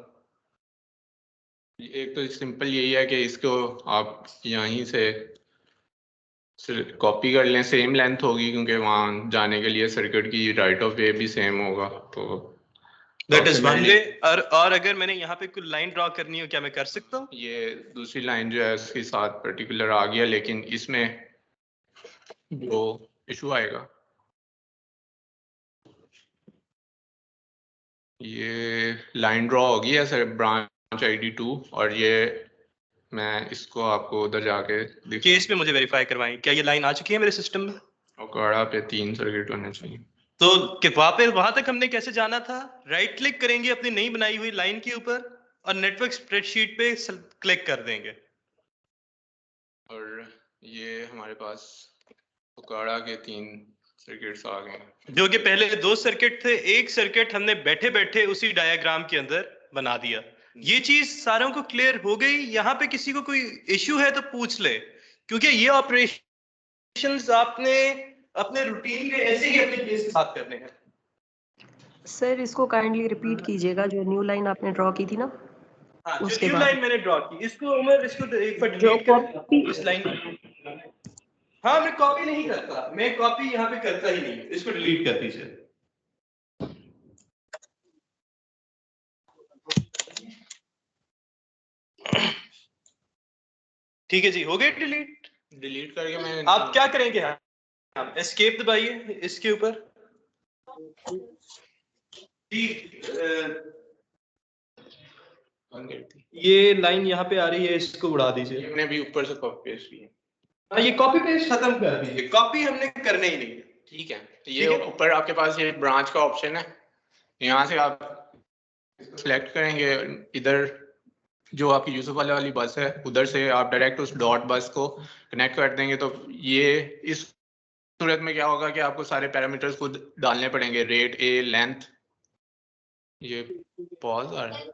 एक तो सिंपल यही है कि इसको आप यहीं से कॉपी कर लें, सेम लेंथ होगी क्योंकि वहां जाने के लिए सर्किट की राइट ऑफ वे भी सेम होगा, तो दैट इज वन वे। और अगर मैंने यहाँ पे कोई लाइन ड्रॉ करनी हो क्या मैं कर सकता हूँ? ये दूसरी लाइन जो है उसके साथ पर्टिकुलर आ गया, लेकिन इसमें जो इशू आएगा ये लाइन ड्रॉ होगी है सर, ब्रांच ID 2, और ये मैं इसको आपको उधर जाके केस में मुझे वेरीफाई करवाएं, क्या ये लाइन आ चुकी है मेरे सिस्टम में? उकाड़ा पे 3 सर्किट होने चाहिए। तो वहां तक हमने कैसे जाना था? राइट क्लिक करेंगे अपनी नई बनाई हुई लाइन के ऊपर और नेटवर्क स्प्रेडशीट पे क्लिक कर देंगे, और ये हमारे पास उकाड़ा के 3 सर्किट्स आ गए, जो कि पहले 2 सर्किट थे। एक सर्किट हमने बैठे बैठे उसी डायग्राम के अंदर बना दिया। ये चीज सारों को क्लियर हो गई? यहाँ पे किसी को कोई इश्यू है तो पूछ ले, क्योंकि ये ऑपरेशंस आपने अपने रूटीन में ऐसे ही अपने केस के साथ करने हैं। सर इसको काइंडली रिपीट कीजिएगा, जो न्यू लाइन आपने ड्रॉ की थी ना। हाँ, उसके जो न्यू बाद लाइन मैंने ड्रॉ की, इसको उमर इसको एक बार जो डिलीट कर इस लाइन। हाँ, मैं कॉपी नहीं करता, मैं कॉपी यहाँ पे करता ही नहीं, इसको डिलीट कर दीजिए। ठीक है जी, हो गए डिलीट करके मैं आप क्या करेंगे? आप एस्केप दबाइए इसके ऊपर। ये लाइन यहाँ पे आ रही है, इसको उड़ा दीजिए। हमने भी ऊपर से कॉपी पेस्ट की है। हाँ, ये कॉपी पेस्ट खत्म कर दीजिए, कॉपी हमने करना ही नहीं। ठीक है, ये ऊपर आपके पास ये ब्रांच का ऑप्शन है, यहाँ से आप सिलेक्ट करेंगे, इधर जो आपकी यूसुफ वाली बस है उधर से आप डायरेक्ट उस डॉट बस को कनेक्ट कर देंगे। तो ये इस सूरत में क्या होगा कि आपको सारे पैरामीटर्स को डालने पड़ेंगे, रेट, ए, लेंथ। ये पॉज आ रहा है,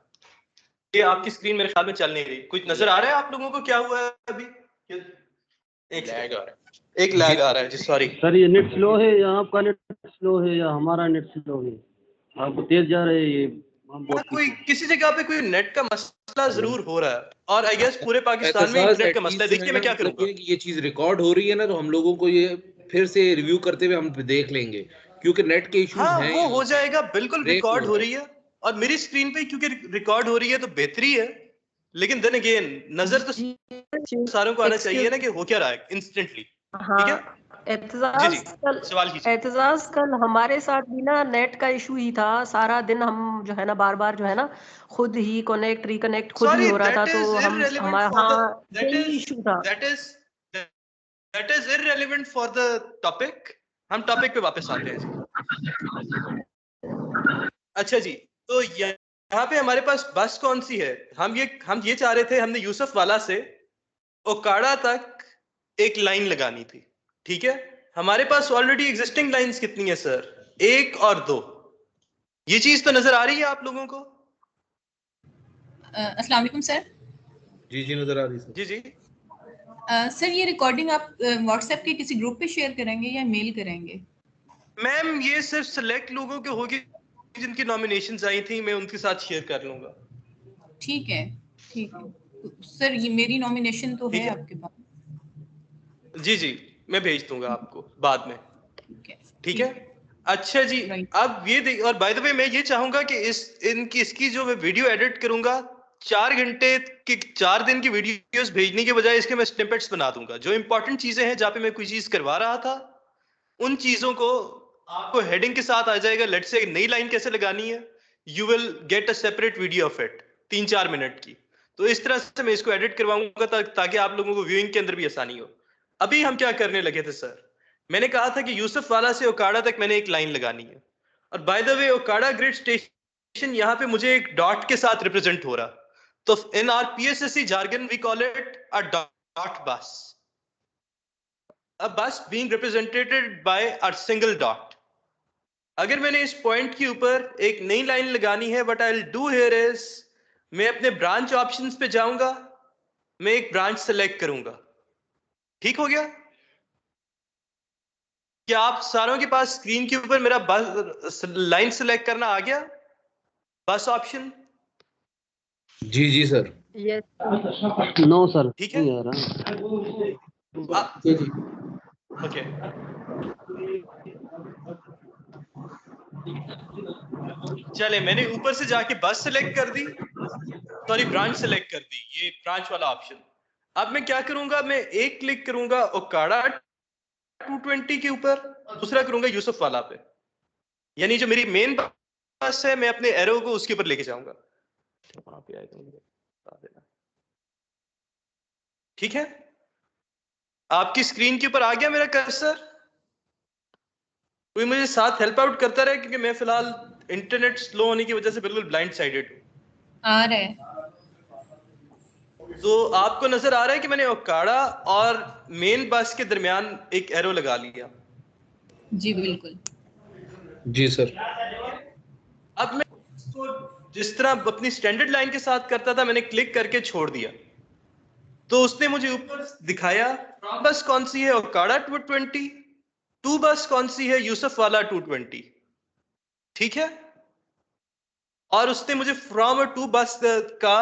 ये आपकी स्क्रीन मेरे ख्याल में चल नहीं रही। कुछ नजर आ रहा है आप लोगों को क्या हुआ है अभी? एक लैग आ रहा है, एक लैग आ रहा है जी, सॉरी सर। ये नेट स्लो है या आपका नेट स्लो है या हमारा नेट स्लो है? आपको तेज जा रहे हैं ये? कोई किसी जगह पे कोई नेट का मसला जरूर हो रहा है, और आई गेस पूरे पाकिस्तान में नेट का मसला है। देखिए मैं क्या करूंगा, ये चीज रिकॉर्ड हो रही है ना, तो हम लोगों को ये फिर से रिव्यू करते हुए हम देख लेंगे, क्योंकि नेट के इश्यूज हाँ, हैं। वो हो जाएगा, बिल्कुल ब्रेक रिकॉर्ड हो हो रहा रही है और मेरी स्क्रीन पे क्योंकि रिकॉर्ड हो रही है तो बेहतरी है, लेकिन देन अगेन नजर तो सारों को आना चाहिए ना कि हो क्या रहा है इंस्टेंटली। ठीक है हाँ, जी, सवाल कीजिए। एतजाज कल हमारे साथ भी ना नेट का इशू ही था। सारा दिन हम जो है ना बार बार जो है ना खुद ही कनेक्ट रिकनेक्ट खुद ही सॉरी, हो रहा था, दैट तो इज हम इररिलेवेंट हमारा फॉर द हाँ यही इशू था। That is irrelevant for the topic. हम टॉपिक पे वापस आते हैं जी। अच्छा जी, तो यहाँ पे हमारे पास बस कौन सी है? हम ये चाह रहे थे, हमने यूसुफ वाला से ओकाड़ा तक एक लाइन लगानी थी। ठीक है, हमारे पास ऑलरेडी एग्जिस्टिंग लाइंस कितनी है सर? 1 और 2। ये चीज तो नजर आ रही है आप लोगों को? अस्सलाम वालेकुम सर। जी जी नजर आ रही है। जी जी सर, ये रिकॉर्डिंग आप व्हाट्सएप के किसी ग्रुप पे शेयर करेंगे या मेल करेंगे? मैम, ये सिर्फ सिलेक्ट लोगों के होगी जिनकी नॉमिनेशंस आई थी, मैं उनके साथ शेयर कर लूंगा। ठीक है, ठीक है। तो सर, ये मेरी नॉमिनेशन तो है आपके पास? जी जी, मैं भेज दूंगा आपको बाद में। ठीक है, अच्छा जी। अब ये देख, और बाय द वे मैं ये चाहूंगा कि इसकी जो मैं वीडियो एडिट करूंगा, 4 घंटे की 4 दिन की वीडियोस भेजने के बजाय इसके मैं स्निपेट्स बना दूंगा। जो इंपॉर्टेंट चीजें हैं, जहां पे मैं कोई चीज करवा रहा था, उन चीजों को आपको हेडिंग के साथ आ जाएगा। लेट्स से नई लाइन कैसे लगानी है, you will get a separate video of it, 3-4 minute की। तो इस तरह से मैं इसको एडिट करवाऊंगा ताकि आप लोगों को व्यूइंग के अंदर भी आसानी हो। अभी हम क्या करने लगे थे सर? मैंने कहा था कि यूसुफ वाला से ओकाड़ा तक मैंने एक लाइन लगानी है, और bye the way Okara grid station यहाँ पे मुझे एक डॉट के साथ रिप्रेजेंट हो रहा। तो इन are PSSC jargon we call it a dot bus, a bus being represented by a single dot. अगर मैंने इस पॉइंट के ऊपर एक नई लाइन लगानी है, what I will do here is, मैं अपने ब्रांच ऑप्शंस पे जाऊंगा, मैं एक ब्रांच सेलेक्ट करूंगा। ठीक हो गया? क्या आप सारों के पास स्क्रीन के ऊपर मेरा बस लाइन सेलेक्ट करना आ गया, बस ऑप्शन? जी जी सर। यस नो सर, ठीक है, नहीं आ रहा। ओके। चले, मैंने ऊपर से जाके बस सेलेक्ट कर दी, सॉरी ब्रांच सेलेक्ट कर दी, ये ब्रांच वाला ऑप्शन। अब मैं क्या करूंगा, मैं एक क्लिक करूंगा ओकाड़ा 220 के ऊपर, दूसरा करूंगा यूसुफ वाला पे। यानी जो मेरी मेन बस है, मैं अपने एरो को उसके ऊपर लेके जाऊंगा। वहां पे आएगा, मुझे बता देना। ठीक है, आपकी स्क्रीन के ऊपर आ गया मेरा कर्सर? कोई मुझे साथ हेल्प आउट करता रहे, क्योंकि मैं फिलहाल इंटरनेट स्लो होने की वजह से बिल्कुल ब्लाइंड साइडेड हूँ। आ रहे हैं। तो आपको नजर आ रहा है कि मैंने ओकाड़ा और मेन बस के दरमियान एक एरो लगा लिया? जी बिल्कुल। जी सर। अब मैं इसको जिस तरह अपनी स्टैंडर्ड लाइन के साथ करता था, मैंने क्लिक करके छोड़ दिया, तो उसने मुझे ऊपर दिखाया बस कौन सी है, ओकाड़ा 220, टू बस कौन सी है, यूसुफ वाला 220। ठीक है, और उसने मुझे फ्रॉम टू बस का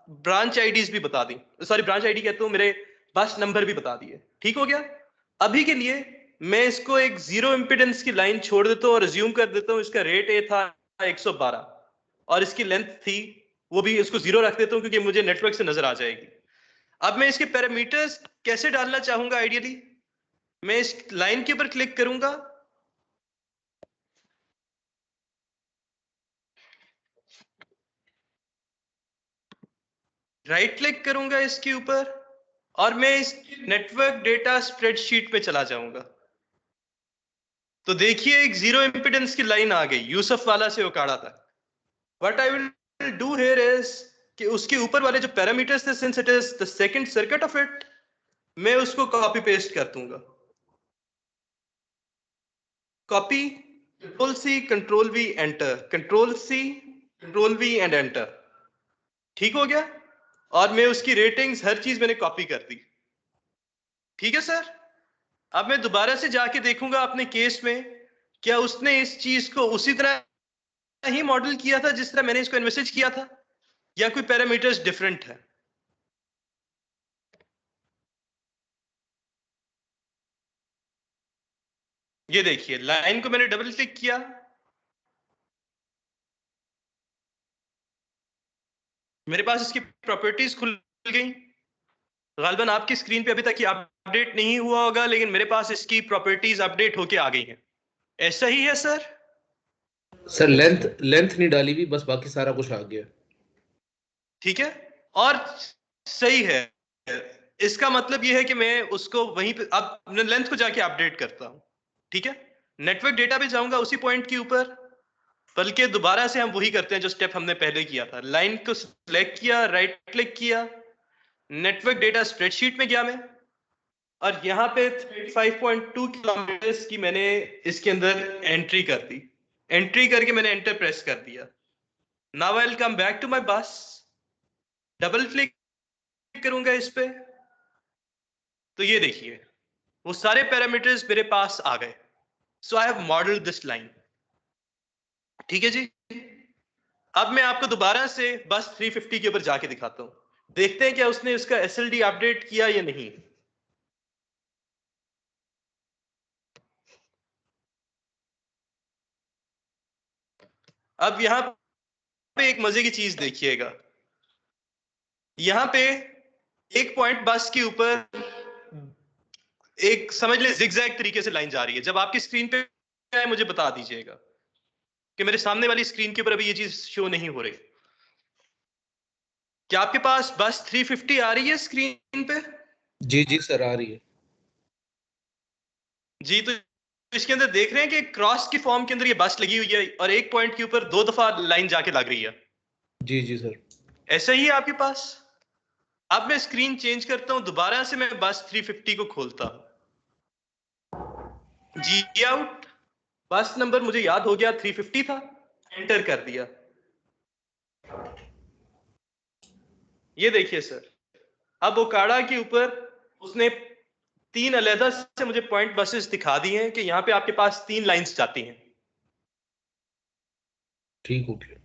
ब्रांच आईडीज भी बता दी, सॉरी ब्रांच आईडी कहता हूं, मेरे बस नंबर भी बता दिए। ठीक हो गया? अभी के लिए मैं इसको एक 0 इंपीडेंस की लाइन छोड़ देता हूं और रिज्यूम कर देता हूं। इसका रेट ए था 112 और इसकी लेंथ थी, वो भी इसको 0 रख देता हूं क्योंकि मुझे नेटवर्क से नजर आ जाएगी। अब मैं इसके पैरामीटर्स कैसे डालना चाहूंगा आइडियली, मैं इस लाइन के ऊपर क्लिक करूंगा, राइट क्लिक करूंगा इसके ऊपर, और मैं इस नेटवर्क डेटा स्प्रेडशीट पे चला जाऊंगा। तो देखिए एक 0 इंपीडेंस की लाइन आ गई यूसुफ वाला से ओकाड़ा तक। What I will do here is कि उसके ऊपर वाले जो पैरामीटर्स थे, since it is the second circuit of it, मैं उसको कॉपी पेस्ट कर दूंगा। Copy, control C, control V, enter, control C, control V and enter. ठीक हो गया? और मैं उसकी रेटिंग्स हर चीज मैंने कॉपी कर दी। ठीक है सर? अब मैं दोबारा से जाके देखूंगा अपने केस में, क्या उसने इस चीज को उसी तरह ही मॉडल किया था जिस तरह मैंने इसको एनविसेज किया था, या कोई पैरामीटर्स डिफरेंट है? ये देखिए लाइन को मैंने डबल क्लिक किया, मेरे पास इसकी प्रॉपर्टीज खुल गई। गालिबन आपकी स्क्रीन पे अभी तक ये अपडेट नहीं हुआ होगा, लेकिन मेरे पास इसकी प्रॉपर्टीज अपडेट होके आ गई हैं। ऐसा ही है सर? सर लेंथ नहीं डाली भी, बस बाकी सारा कुछ आ गया। ठीक है, और सही है। इसका मतलब ये है कि मैं उसको वहीं पे अब लेंथ को जाके अपडेट करता हूं। ठीक है, नेटवर्क डेटा पे जाऊंगा उसी पॉइंट के ऊपर, बल्कि दोबारा से हम वही करते हैं जो स्टेप हमने पहले किया था। लाइन को सिलेक्ट किया, राइट क्लिक किया, नेटवर्क डेटा स्प्रेडशीट में गया मैं, और यहाँ पे 35.2 किलोमीटर की मैंने इसके अंदर एंट्री कर दी। एंट्री करके मैंने एंटर प्रेस कर दिया। Now I will come back to my bus, double click करूंगा इस पे, तो ये देखिए वो सारे पैरामीटर्स मेरे पास आ गए। So I have modelled this line. ठीक है जी, अब मैं आपको दोबारा से बस 350 के ऊपर जाके दिखाता हूं, देखते हैं क्या उसने उसका एसएलडी अपडेट किया या नहीं। अब यहां पे एक मजे की चीज देखिएगा, यहां पे एक पॉइंट बस के ऊपर एक समझ ले जिगजैग तरीके से लाइन जा रही है। जब आपकी स्क्रीन पे आए मुझे बता दीजिएगा कि मेरे सामने वाली स्क्रीन के ऊपर अभी ये चीज शो नहीं हो रही। क्या आपके पास बस 350 आ रही है स्क्रीन पे? जी जी सर आ रही है जी, तो इसके अंदर देख रहे हैं कि क्रॉस की फॉर्म के अंदर ये बस लगी हुई है और एक पॉइंट के ऊपर 2 दफा लाइन जाके लग रही है। जी जी सर ऐसा ही है आपके पास। अब मैं स्क्रीन चेंज करता हूं, दोबारा से मैं बस 350 को खोलता हूं, जी आउट, बस नंबर मुझे याद हो गया 350 था, एंटर कर दिया। ये देखिए सर, अब ओकाड़ा के ऊपर उसने 3 अलहदा से मुझे पॉइंट बसेस दिखा दी हैं कि यहां पे आपके पास 3 लाइंस जाती हैं। ठीक हो गया।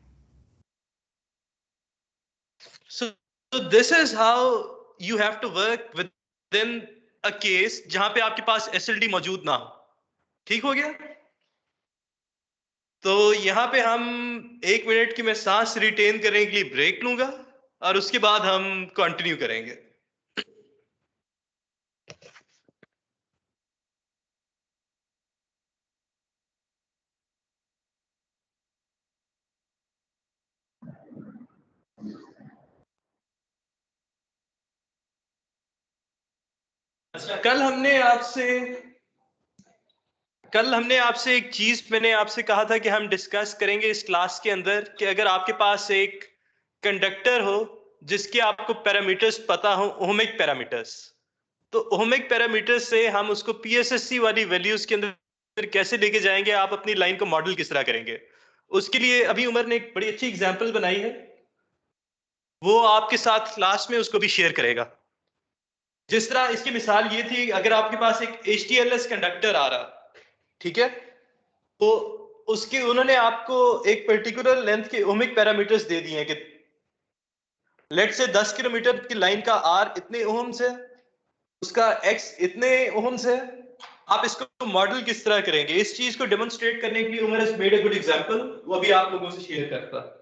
So this is how you have to work within a case जहां पे आपके पास SLD मौजूद ना हो। ठीक हो गया? तो यहां पे हम 1 मिनट की मैं सांस रिटेन करने के लिए ब्रेक लूंगा और उसके बाद हम कंटिन्यू करेंगे। कल हमने आपसे एक चीज मैंने आपसे कहा था कि हम डिस्कस करेंगे इस क्लास के अंदर कि अगर आपके पास एक कंडक्टर हो जिसके आपको पैरामीटर्स पता हो, ओहमिक पैरामीटर्स, तो ओहमिक पैरामीटर्स से हम उसको पीएसएससी वाली वैल्यूज के अंदर कैसे लेके जाएंगे, आप अपनी लाइन को मॉडल किस तरह करेंगे। उसके लिए अभी उमर ने एक बड़ी अच्छी एग्जांपल बनाई है, वो आपके साथ क्लास में उसको भी शेयर करेगा। जिस तरह इसकी मिसाल ये थी, अगर आपके पास एक HTLS कंडक्टर आ रहा, ठीक है, तो उसके उन्होंने आपको एक पर्टिकुलर लेंथ के ओमिक पैरामीटर्स दे दिए हैं कि लेट से 10 किलोमीटर की लाइन का R इतने ओम्स है, उसका X इतने ओम्स है। आप इसको मॉडल किस तरह करेंगे, इस चीज को डेमोन्स्ट्रेट करने के लिए Umar has made a good example, वो भी आप लोगों से शेयर करता।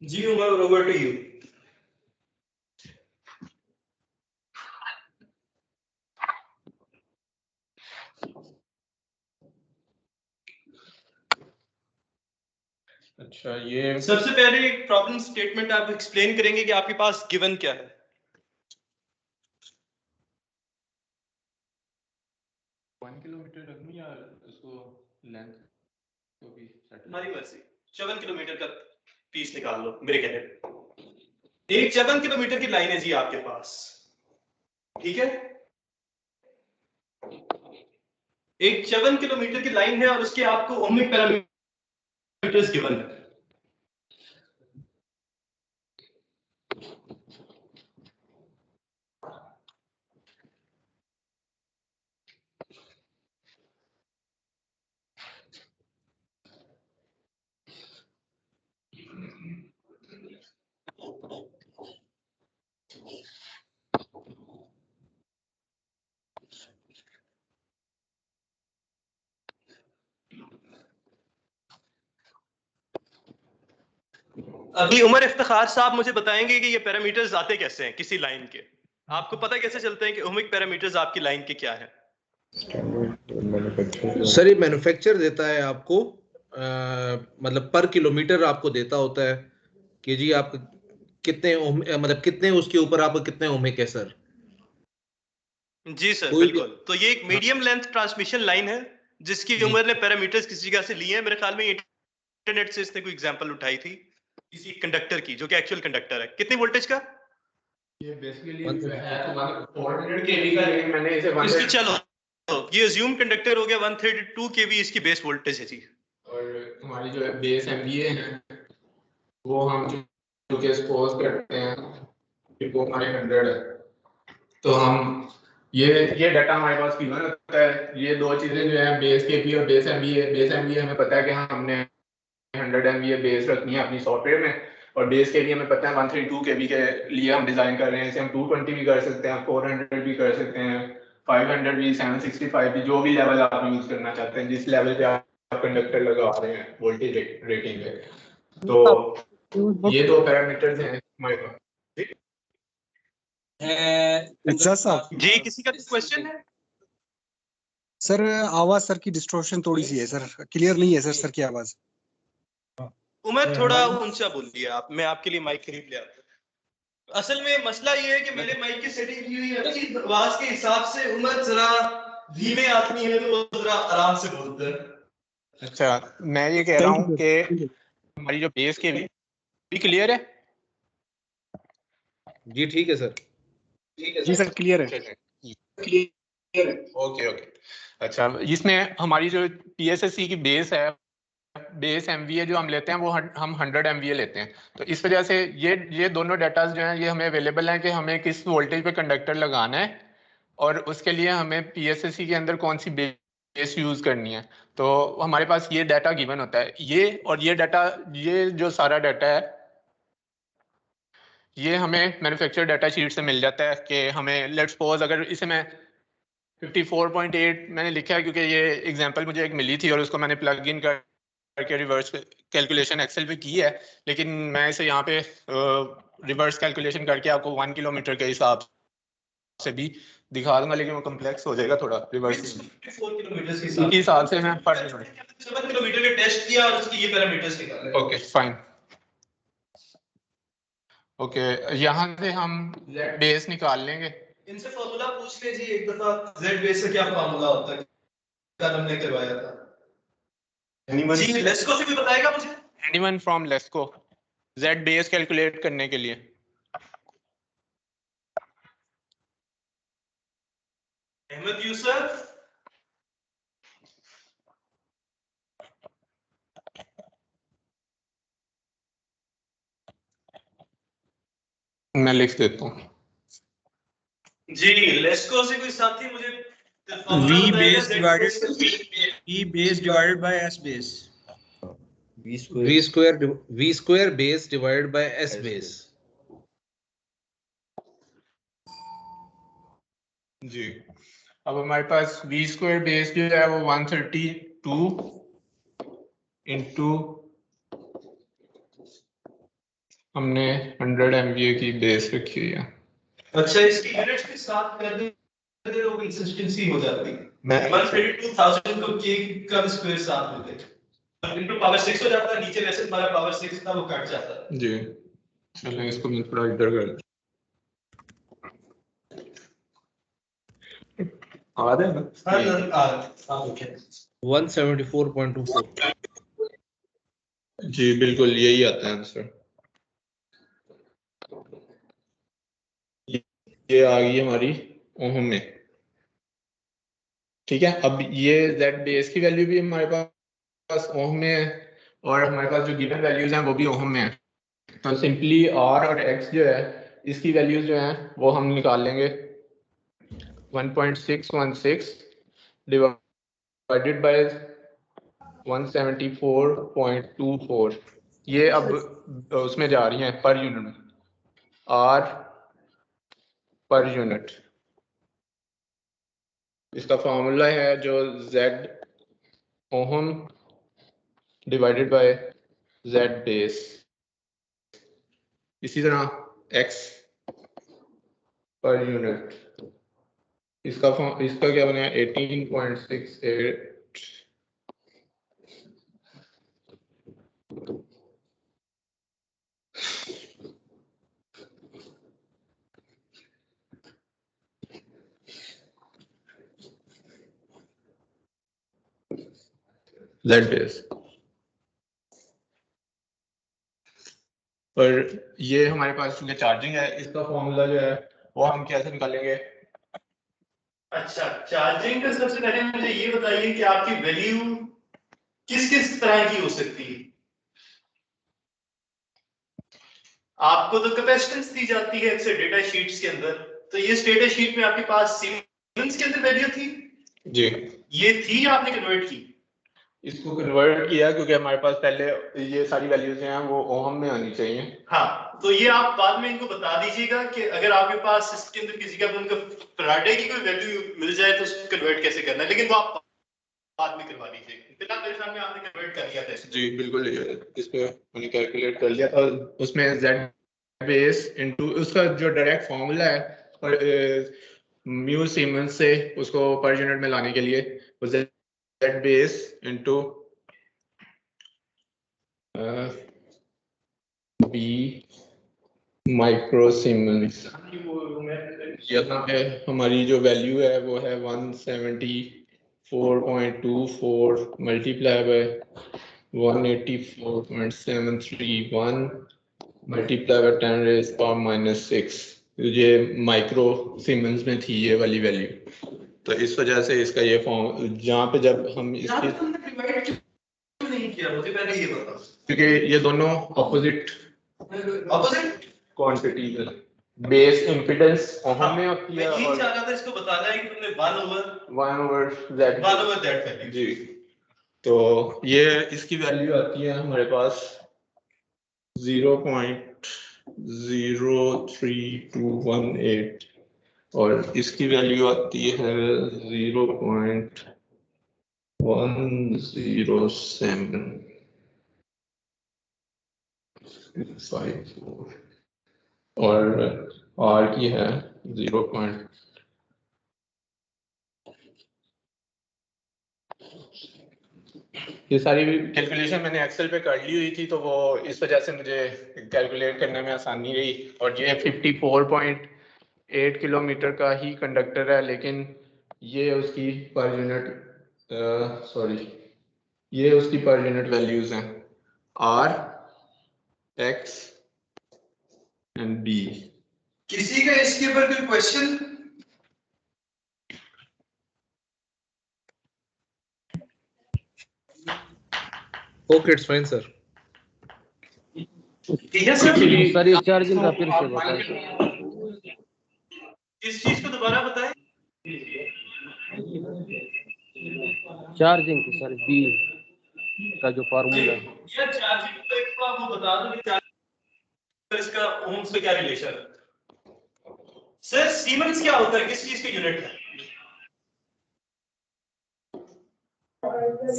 जी उमर, ओवर टू यू। अच्छा, ये सबसे पहले एक प्रॉब्लम स्टेटमेंट आप एक्सप्लेन करेंगे कि आपके पास गिवन क्या है। 1 किलोमीटर रखूं या उसको लेंथ को भी सेट? तुम्हारी मर्जी, 54 किलोमीटर का पीस निकाल लो मेरे कहने पे। एक 54 किलोमीटर की लाइन है जी आपके पास, ठीक है, एक 54 किलोमीटर की लाइन है और उसके आपको ओमिक पैरामीटर्स गिवन है। अभी उमर इफ्तिखार साहब मुझे बताएंगे कि ये पैरामीटर्स आते कैसे हैं किसी लाइन के, आपको पता कैसे चलते हैं कि ओमिक पैरामीटर्स आपकी लाइन के क्या है? सर ये मैन्युफैक्चर देता है आपको, मतलब पर किलोमीटर आपको देता होता है कि जी आप कितने मतलब कितने उसके ऊपर आप कितने ओमिक है सर। जी सर कोई भी- बिल्कुल। तो ये एक मीडियम लेंथ ट्रांसमिशन लाइन है जिसकी जी। उमर ने पैरामीटर्स किसी जगह से लिए हैं। मेरे ख्याल में इंटरनेट से इसने कोई एग्जांपल उठाई थी किसी कंडक्टर की जो कि एक्चुअल कंडक्टर है। कितनी वोल्टेज का? ये बेसिकली है तो 400 केवी का, लेकिन मैंने इसे 100 इसकी चलो ये अज्यूम कंडक्टर हो गया 132 केवी इसकी बेस वोल्टेज है जी। और हमारी जो बेस एमवीए है वो हम जो के सपोज करते हैं कि वो हमारे 100 है, तो हम ये डाटा हमारे पास गिवन होता है। ये दो चीजें जो है बेस केपी और बेस एमवीए हमें पता है कि हमने 100 एमवीए बेस रखनी है अपनी सॉफ्टवेयर में, और बेस के लिए हमें पता है 132 केबी के लिए हम डिजाइन कर रहे हैं। इसे हम 220 भी कर सकते हैं, 400 भी कर सकते हैं, 500 भी, 765 भी, जो भी लेवल आप यूज करना चाहते हैं, जिस लेवल पे आप कंडक्टर लगा रहे हैं वोल्टेज रेटिंग पे। तो ये दो पैरामीटर्स हैं हमारे पास। एग्जास्ट साहब जी किसी का क्वेश्चन है? सर आवाज सर की डिस्टॉर्शन थोड़ी सी है सर, क्लियर नहीं है सर की आवाज। उमर थोड़ा ऊंचा बोलिए आप, मैं आपके लिए माइक खरीद ले आता हूं। असल में मसला ये है कि मैंने माइक की सेटिंग की हुई है अपनी आवाज के हिसाब से। उमर जरा धीमे आदमी है तो वो जरा आराम से बोलते हैं। अच्छा, मैं ये कह रहा हूँ कि हमारी जो बेस के भी क्लियर है। जी ठीक है सर। जी सर क्लियर है। क्लियर है, ओके ओके। अच्छा, इसमें हमारी जो पीएसएससी की बेस है, बेस एमवीए जो हम लेते हैं वो हम 100 एमवीए लेते हैं। तो इस वजह से ये दोनों डाटा जो हैं ये हमें अवेलेबल हैं कि हमें किस वोल्टेज पे कंडक्टर लगाना है और उसके लिए हमें पीएसएससी के अंदर कौन सी बेस यूज करनी है। तो हमारे पास ये डाटा गिवन होता है। ये और ये डाटा, ये जो सारा डाटा है ये हमें मैन्युफैक्चर डाटा शीट से मिल जाता है कि हमें लेट्स सपोज, अगर इसे मैं 54.8 मैंने लिखा है क्योंकि ये एग्जांपल मुझे एक मिली थी और उसको मैंने प्लग इन करके रिवर्स कैलकुलेशन एक्सेल पे की है, लेकिन मैं इसे यहाँ पे रिवर्स कैलकुलेशन करके आपको 1 किलोमीटर के हिसाब से भी दिखा दूंगा, लेकिन वो कॉम्प्लेक्स हो जाएगा थोड़ा। रिवर्स 4 किलोमीटर के के हिसाब से मैं 7 किलोमीटर के टेस्ट किया और उसकी ये पैरामीटर्स निकाले। Okay fine. ओके, यहाँ से हम बेस निकाल लेंगे। इनसे फॉर्मूला पूछ ले जी एक दफा, z बेस से क्या फॉर्मूला होता है, कल हमने करवाया था। जी लेस्को से भी बताएगा मुझे? Anyone from LESCO z base calculate करने के लिए। अहमद यूसुफ। मैं लिख देता हूँ। जी लेस्को से कोई साथी मुझे V base divided by S base. V square base divided by S base। जी, अब हमारे पास v स्क्वायर बेस जो है वो 132 इंटू हमने 100 MVA की बेस रखी हुई है। अच्छा, इसकी यूनिट्स के साथ कर दे तो कंसिस्टेंसी हो जाती है। मैं 132,000 को k का स्क्वायर साथ में दे इनटू पावर 6 हो जाता है। नीचे वैसे हमारा पावर 6 था वो कट जाता है। जी चलिए इसको मैं थोड़ा इधर कर आ रहा है ना। 174.24। जी बिल्कुल यही आता है आंसर। ये आ गई हमारी ओम में। ठीक है, अब ये z बेस की वैल्यू भी हमारे पास ओम में है और हमारे पास जो गिवन वैल्यूज हैं वो भी ओम में है। तो सिंपली r और x जो है इसकी वैल्यूज जो हैं वो हम निकाल लेंगे। 1.616 डिवाइडेड बाय 174.24, ये अब उसमें जा रही हैं पर यूनिट, r पर यूनिट। इसका फॉर्मूला है जो z ohm divided by z base. इसी तरह x पर यूनिट, इसका क्या बना 18.68 Z बेस। पर ये हमारे पास जो चार्जिंग है, इसका फॉर्मूला जो है वो हम कैसे निकालेंगे? अच्छा, चार्जिंग का सबसे पहले मुझे ये बताइए कि आपकी वैल्यू किस किस तरह की हो सकती है। आपको तो कैपेसिटेंस दी जाती है अक्सर डेटा शीट्स के अंदर, तो ये डेटा शीट में आपके पास सीमेंस के अंदर वैल्यू थी जी, ये थी या आपने कन्वर्ट की? इसको कन्वर्ट किया क्योंकि हमारे पास पहले ये सारी वैल्यूज हैं वो ओम में आनी चाहिए। हाँ, तो ये आप बाद में इनको बता दीजिएगा कि अगर आपके पास इसके अंदर किसी का उनका फैराडे की कोई वैल्यू मिल जाए तो उसको कन्वर्ट कैसे करना है, लेकिन वो आप बाद में करवा लीजिएगा। फिलहाल मेरे सामने आपने कन्वर्ट कर लिया था। जी बिल्कुल, इस पे मैंने कैलकुलेट कर लिया था। उसमें Z बेस इनटू उसका जो डायरेक्ट फॉर्मूला है और म्यू सीमेंस से उसको पर यूनिट में लाने के लिए वो Z base into B micro siemens. यहाँ पे हमारी जो वैल्यू है वो है 174.24 multiply by 184.731 multiply by 10 rays power -6। ये माइक्रो सीमेंस में थी ये वाली वैल्यू, तो इस वजह से इसका ये फॉर्म जहाँ पे जब हम इसकी नहीं किया, मुझे पहले ये बताओ। क्योंकि ये दोनों ऑपोजिट क्वांटिटीज है। बेस इंपेडेंस ओम में होती है मैं ये और चाह रहा था इसको बताना है कि तुमने 1/z वैल्यू जी, तो ये इसकी वैल्यू आती है हमारे पास 0.03218 और इसकी वैल्यू आती है 0.10754 और R की है 0. ये सारी कैलकुलेशन मैंने एक्सेल पे कर ली हुई थी, तो वो इस वजह से मुझे कैलकुलेट करने में आसानी रही। और ये 54.8 किलोमीटर का ही कंडक्टर है, लेकिन ये उसकी पर यूनिट ये उसकी पर यूनिट वैल्यूज हैं R, X एंड B। किसी का इसके ऊपर कोई question? Okay, it's fine sir. ठीक है सर। सर ये चार्जिंग का फिर से बताएं। इस चीज को दोबारा बताएं। चार्जिंग की सर बी का जो फार्मूला है। ये चार्जिंग को एक बार आपको बता दूं कि इसका ओम्स से क्या रिलेशन है। सर सीमेंस क्या होता है, किस चीज की यूनिट है?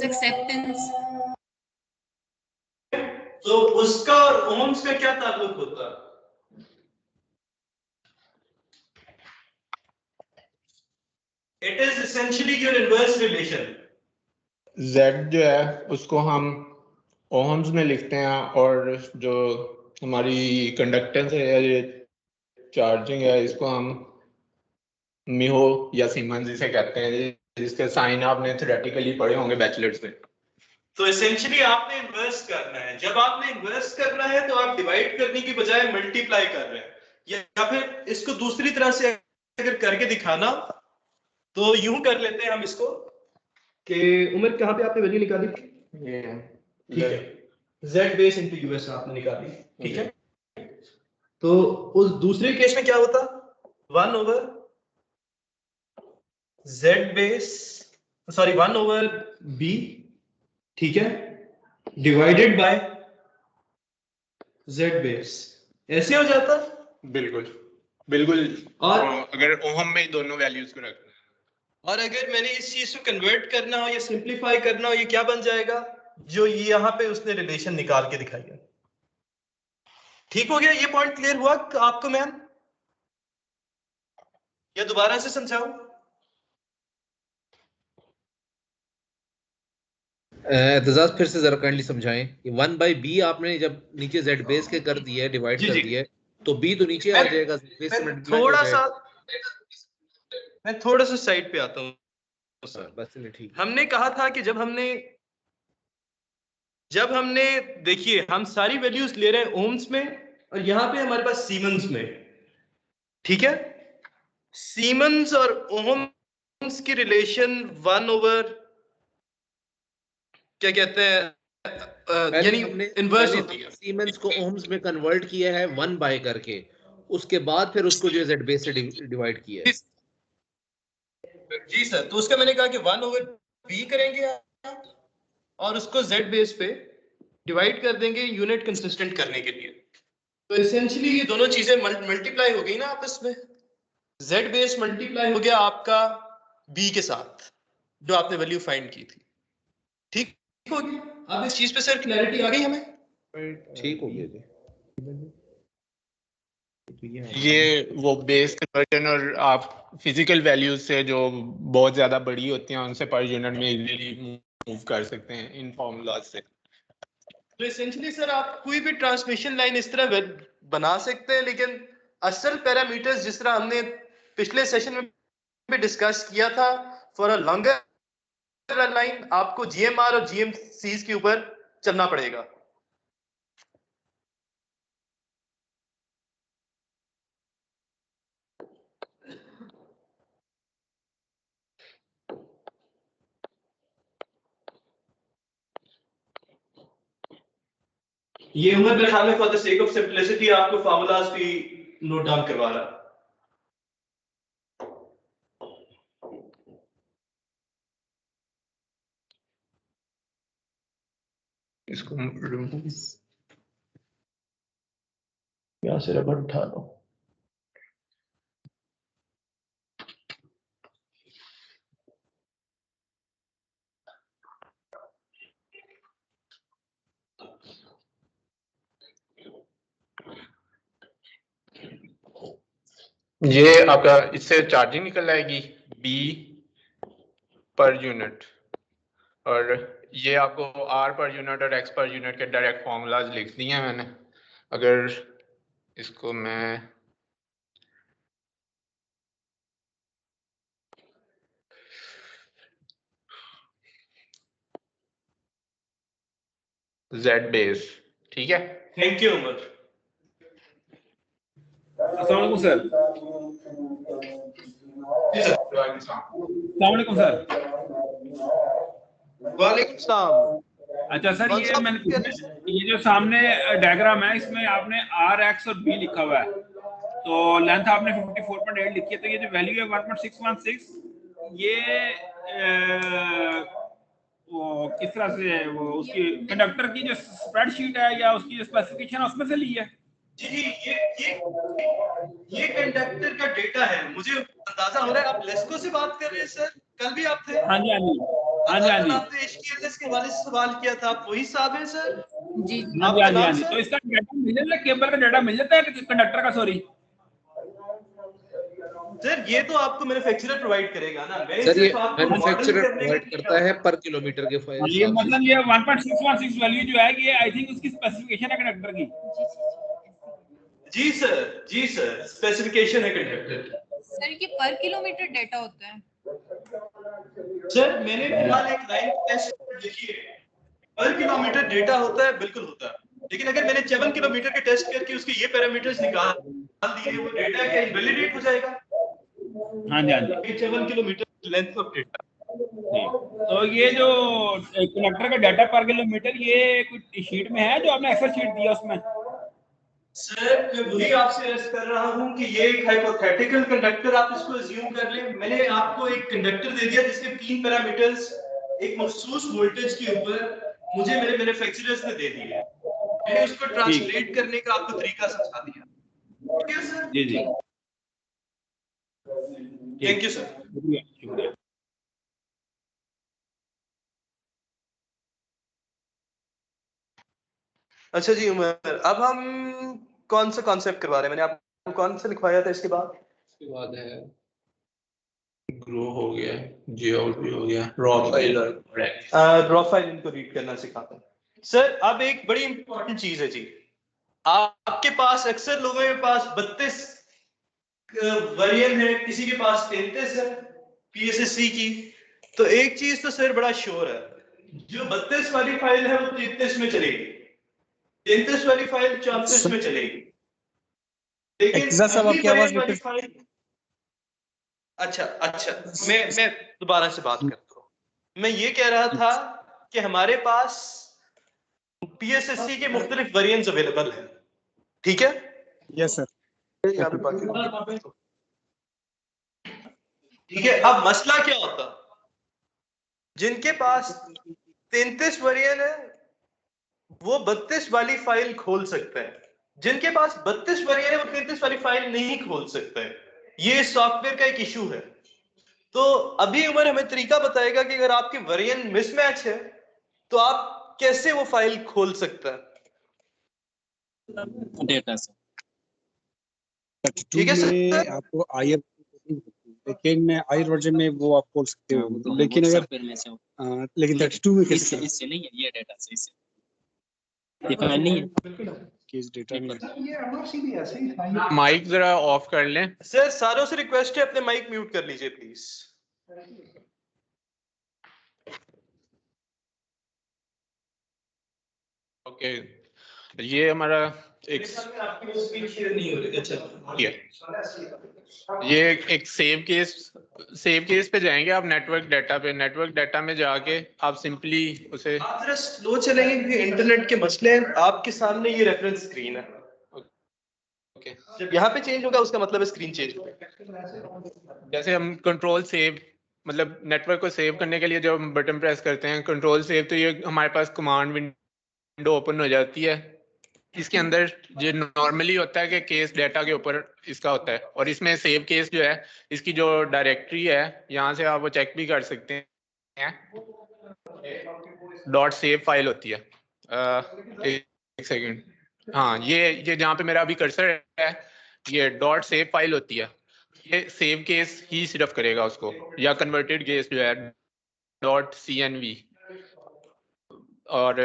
एक्सेप्टेंस। तो उसका और ओम्स का क्या ताल्लुक होता है? It is essentially your inverse relation. Z जो है उसको हम ओम्स में लिखते हैं और जो हमारी कंडक्टेंस है या ये चार्जिंग है इसको हम मिहो या सीमेंस जिसे कहते हैं, जिसके साइन आपने थ्योरेटिकली पढ़े होंगे बैचलर्स में। तो एसेंशियली आपने इन्वर्स करना है। जब आपने इन्वर्स करना है तो आप डिवाइड करने की बजाय मल्टीप्लाई कर रहे हैं, या फिर इसको दूसरी तरह से अगर करके दिखाना तो यूं कर लेते हैं हम इसको कि उमर कहां पे आपने वैल्यू निकाली थी? ठीक है, z बेस इनटू यूएस आपने निकाली, ठीक है। तो उस दूसरे केस में क्या होता? 1 over z base, sorry 1 over b, ठीक है, डिवाइडेड बाय z बेस। ऐसे हो जाता? बिल्कुल बिल्कुल। और अगर ओम में दोनों वैल्यूज को रखना है और अगर मैंने इस चीज को कन्वर्ट करना हो या सिंपलीफाई करना हो, ये क्या बन जाएगा जो ये यहाँ पे उसने रिलेशन निकाल के दिखाई है? ठीक हो गया? ये पॉइंट क्लियर हुआ आपको मैम, या दोबारा से समझाऊं? एतजाज फिर से जरा काइंडली समझाएं कि 1/b आपने जब नीचे z बेस के कर दिया है, डिवाइड कर दिया है, तो b तो नीचे आ जाएगा, बेस से मल्टीप्लाई हो जाएगा। मैं थोड़ा सा साइड पे आता हूँ। बस ठीक। हमने कहा था कि जब हमने देखिए हम सारी वैल्यूज ले रहे हैं ओम्स में, और यहां पे हमारे पास सीमेंस में, ठीक है? सीमेंस और ओम्स की रिलेशन 1/, क्या कहते हैं, यानी इनवर्स होती है। सीमेंस को ओम्स में कन्वर्ट किया है 1/, करके, उसके बाद फिर उसको जो है z बेस से डिवाइड किया है। जी सर, तो उसका मैंने कहा कि 1/b करेंगे और उसको z बेस पे डिवाइड कर देंगे यूनिट कंसिस्टेंट करने के लिए। तो एसेंशियली ये दोनों चीजें मल्टीप्लाई हो गई ना आपस में, z बेस मल्टीप्लाई हो गया आपका b के साथ जो आपने वैल्यू फाइंड की थी। ठीक हो गया? अब इस चीज पे सर क्लैरिटी आ गई हमें? ठीक हो गया जी। ये वो बेस कन्वर्जन और आप फिजिकल वैल्यूज से जो बहुत ज्यादा बड़ी होती हैं उनसे पर यूनिट में इजीली मूव कर सकते हैं इन फॉर्मूलाज से। तो एसेंशियली सर आप कोई भी ट्रांसमिशन लाइन इस तरह बना सकते हैं, लेकिन असल पैरामीटर्स जिस तरह हमने पिछले सेशन में भी डिस्कस किया था, फॉर अ लॉन्गर लाइन आपको जीएमआर और जीएमसीज के ऊपर चलना पड़ेगा। ये उम्र मेरे ख्याल में for the sake of simplicity आपको फार्मूलाज भी नोट डाउन करवा रहा है। इसको रिमूव यहां से रबड़ उठा लो। ये आपका इससे चार्जिंग निकल आएगी b पर यूनिट, और ये आपको r पर यूनिट और x पर यूनिट के डायरेक्ट फॉर्मूलाज लिख दिए हैं मैंने। अगर इसको मैं z बेस, ठीक है? Thank you Umar. अस्सलाम वालेकुम सर। अस्सलाम वालेकुम सर। वालेकुम सलाम। अच्छा सर, ये जो सामने डायग्राम है इसमें आपने r, x और b लिखा हुआ है, तो लेंथ आपने 54.8 लिखी है, तो ये जो वैल्यू है 1.616 ये वो किस तरह से वो उसकी कंडक्टर की जो स्प्रेडशीट है या उसकी जो स्पेसिफिकेशन है उसमें से ली है? जी ये कंडक्टर का डेटा है, मुझे अंदाजा हो रहा है आप लेस्को से बात कर रहे हैं सर। कल भी आप थे। हाँ जी हाँ जी हाँ जी हाँ जी। आपने HTLS के हवाले से सवाल किया था, आप वही साहब हैं सर? जी हाँ जी हाँ जी हाँ जी। तो इसका डाटा मिल जाता है, केबल का डाटा मिल जाता है कंडक्टर का, सॉरी सर ये तो आपको मैन्युफैक्चरर प्रोवाइड करेगा ना, मैं सर ये सिर्फ आपको मॉडल मैन्युफैक्चरर करने प्रोवाइड के लिए करता है पर किलोमीटर के ये मतलब ये 1.616 वैल्यू जो है ये आई थिंक उसकी स्पेसिफिकेशन है कंडक्टर की। जी सर स्पेसिफिकेशन है कंडक्टर। सर ये पर किलोमीटर डेटा होता है? सर मैंने फिलहाल एक लाइन टेस्ट देखी है, पर किलोमीटर डेटा होता है, बिल्कुल होता है, लेकिन अगर मैंने 7 किलोमीटर के टेस्ट करके उसके ये पैरामीटर्स निकाल दिए, वो डेटा क्या इनवैलिडेट हो जाएगा? हाँ जी हाँ जी। 7 किलोमीटर लेंथ ऑफ डेटा। तो ये जो कंडक्टर का डाटा पर किलोमीटर ये कुछ शीट में है जो आपने एक्सेल शीट दिया उसमें? सर मैं वही आपसे अर्ज कर रहा हूं कि ये एक हाइपोथेटिकल कंडक्टर आप इसको अज्यूम कर लें। मैंने आपको एक कंडक्टर दे दिया जिसके 3 पैरामीटर्स एक मखसूस वोल्टेज के ऊपर मुझे मेरे मैन्युफैक्चरर्स ने दे दिए, मैंने उसको ट्रांसलेट करने का आपको तरीका समझा दिया। ठीक है सर? जी जी थैंक यू सर। शुक्रिया। अच्छा जी उमर, अब हम कौन सा कॉन्सेप्ट करवा रहे हैं? मैंने आपको कौन सा लिखवाया था इसके बाद? इसके बाद है ग्रो हो गया, जीआउट भी हो गया, रॉ फाइल और रॉ फाइल इनको रीड करना सिखाता हूं। सर अब एक बड़ी इंपॉर्टेंट चीज है जी, आपके पास अक्सर लोगों के पास 32 वेरिएंट है, किसी के पास 33 है पीएसएससी की। तो एक चीज तो सर बड़ा श्योर है, जो 32 वाली फाइल है वो 33 में चलेगी, 33 वाली फाइल 34 में चलेगी, लेकिन अगली वेरिएंट वाली फाइल। अच्छा मैं दोबारा से बात करता हूँ। मैं ये कह रहा था कि हमारे पास पीएसएससी के मुख्तलिफ वेरिएंट्स अवेलेबल हैं, ठीक है? Yes sir. ठीक है, अब मसला क्या होता, जिनके पास 33 वेरिएंट है वो 32 वाली फाइल खोल सकते हैं, जिनके पास 32 वेरिएंट है वो 33 वाली फाइल नहीं खोल सकते हैं। ये सॉफ्टवेयर का एक इशू है। तो अभी उमर हमें तरीका बताएगा कि अगर आपकी वेरिएंट मिसमैच है तो आप कैसे वो फाइल खोल सकते हैं। डेटा से ठीक है सर, आपको आयर, लेकिन आयर वर्जन में वो आप खोल सकते हो, लेकिन अगर लेकिन 32 में कैसे? इससे नहीं है, ये डेटा से, इससे ये फाइल नहीं है, केस डेटा में। माइक जरा ऑफ कर लें सर। सारों से रिक्वेस्ट है अपने माइक म्यूट कर लीजिए प्लीज। ओके, ये हमारा एक ये एक सेव केस पे जाएंगे आप, नेटवर्क डाटा पे। नेटवर्क डाटा में जाके आप सिंपली उसे, आप जरा स्लो चलेंगे क्योंकि इंटरनेट के मसले हैं। आपके सामने ये रेफरेंस स्क्रीन है, ओके। जब यहाँ पे चेंज होगा उसका मतलब है स्क्रीन चेंज होगा। जैसे हम कंट्रोल सेव, मतलब नेटवर्क को सेव करने के लिए जब हम बटन प्रेस करते हैं कंट्रोल सेव, तो ये हमारे पास कमांड विंडो ओपन हो जाती है। इसके अंदर जो नॉर्मली होता है कि केस डाटा के ऊपर इसका होता है, और इसमें सेव केस जो है इसकी जो डायरेक्टरी है यहाँ से आप वो चेक भी कर सकते हैं। .save फाइल होती है। एक सेकंड, हाँ ये जहाँ पे मेरा अभी कर्सर है ये .save फाइल होती है। ये सेव केस ही सिर्फ करेगा उसको, या कन्वर्टेड केस जो है .cnv। और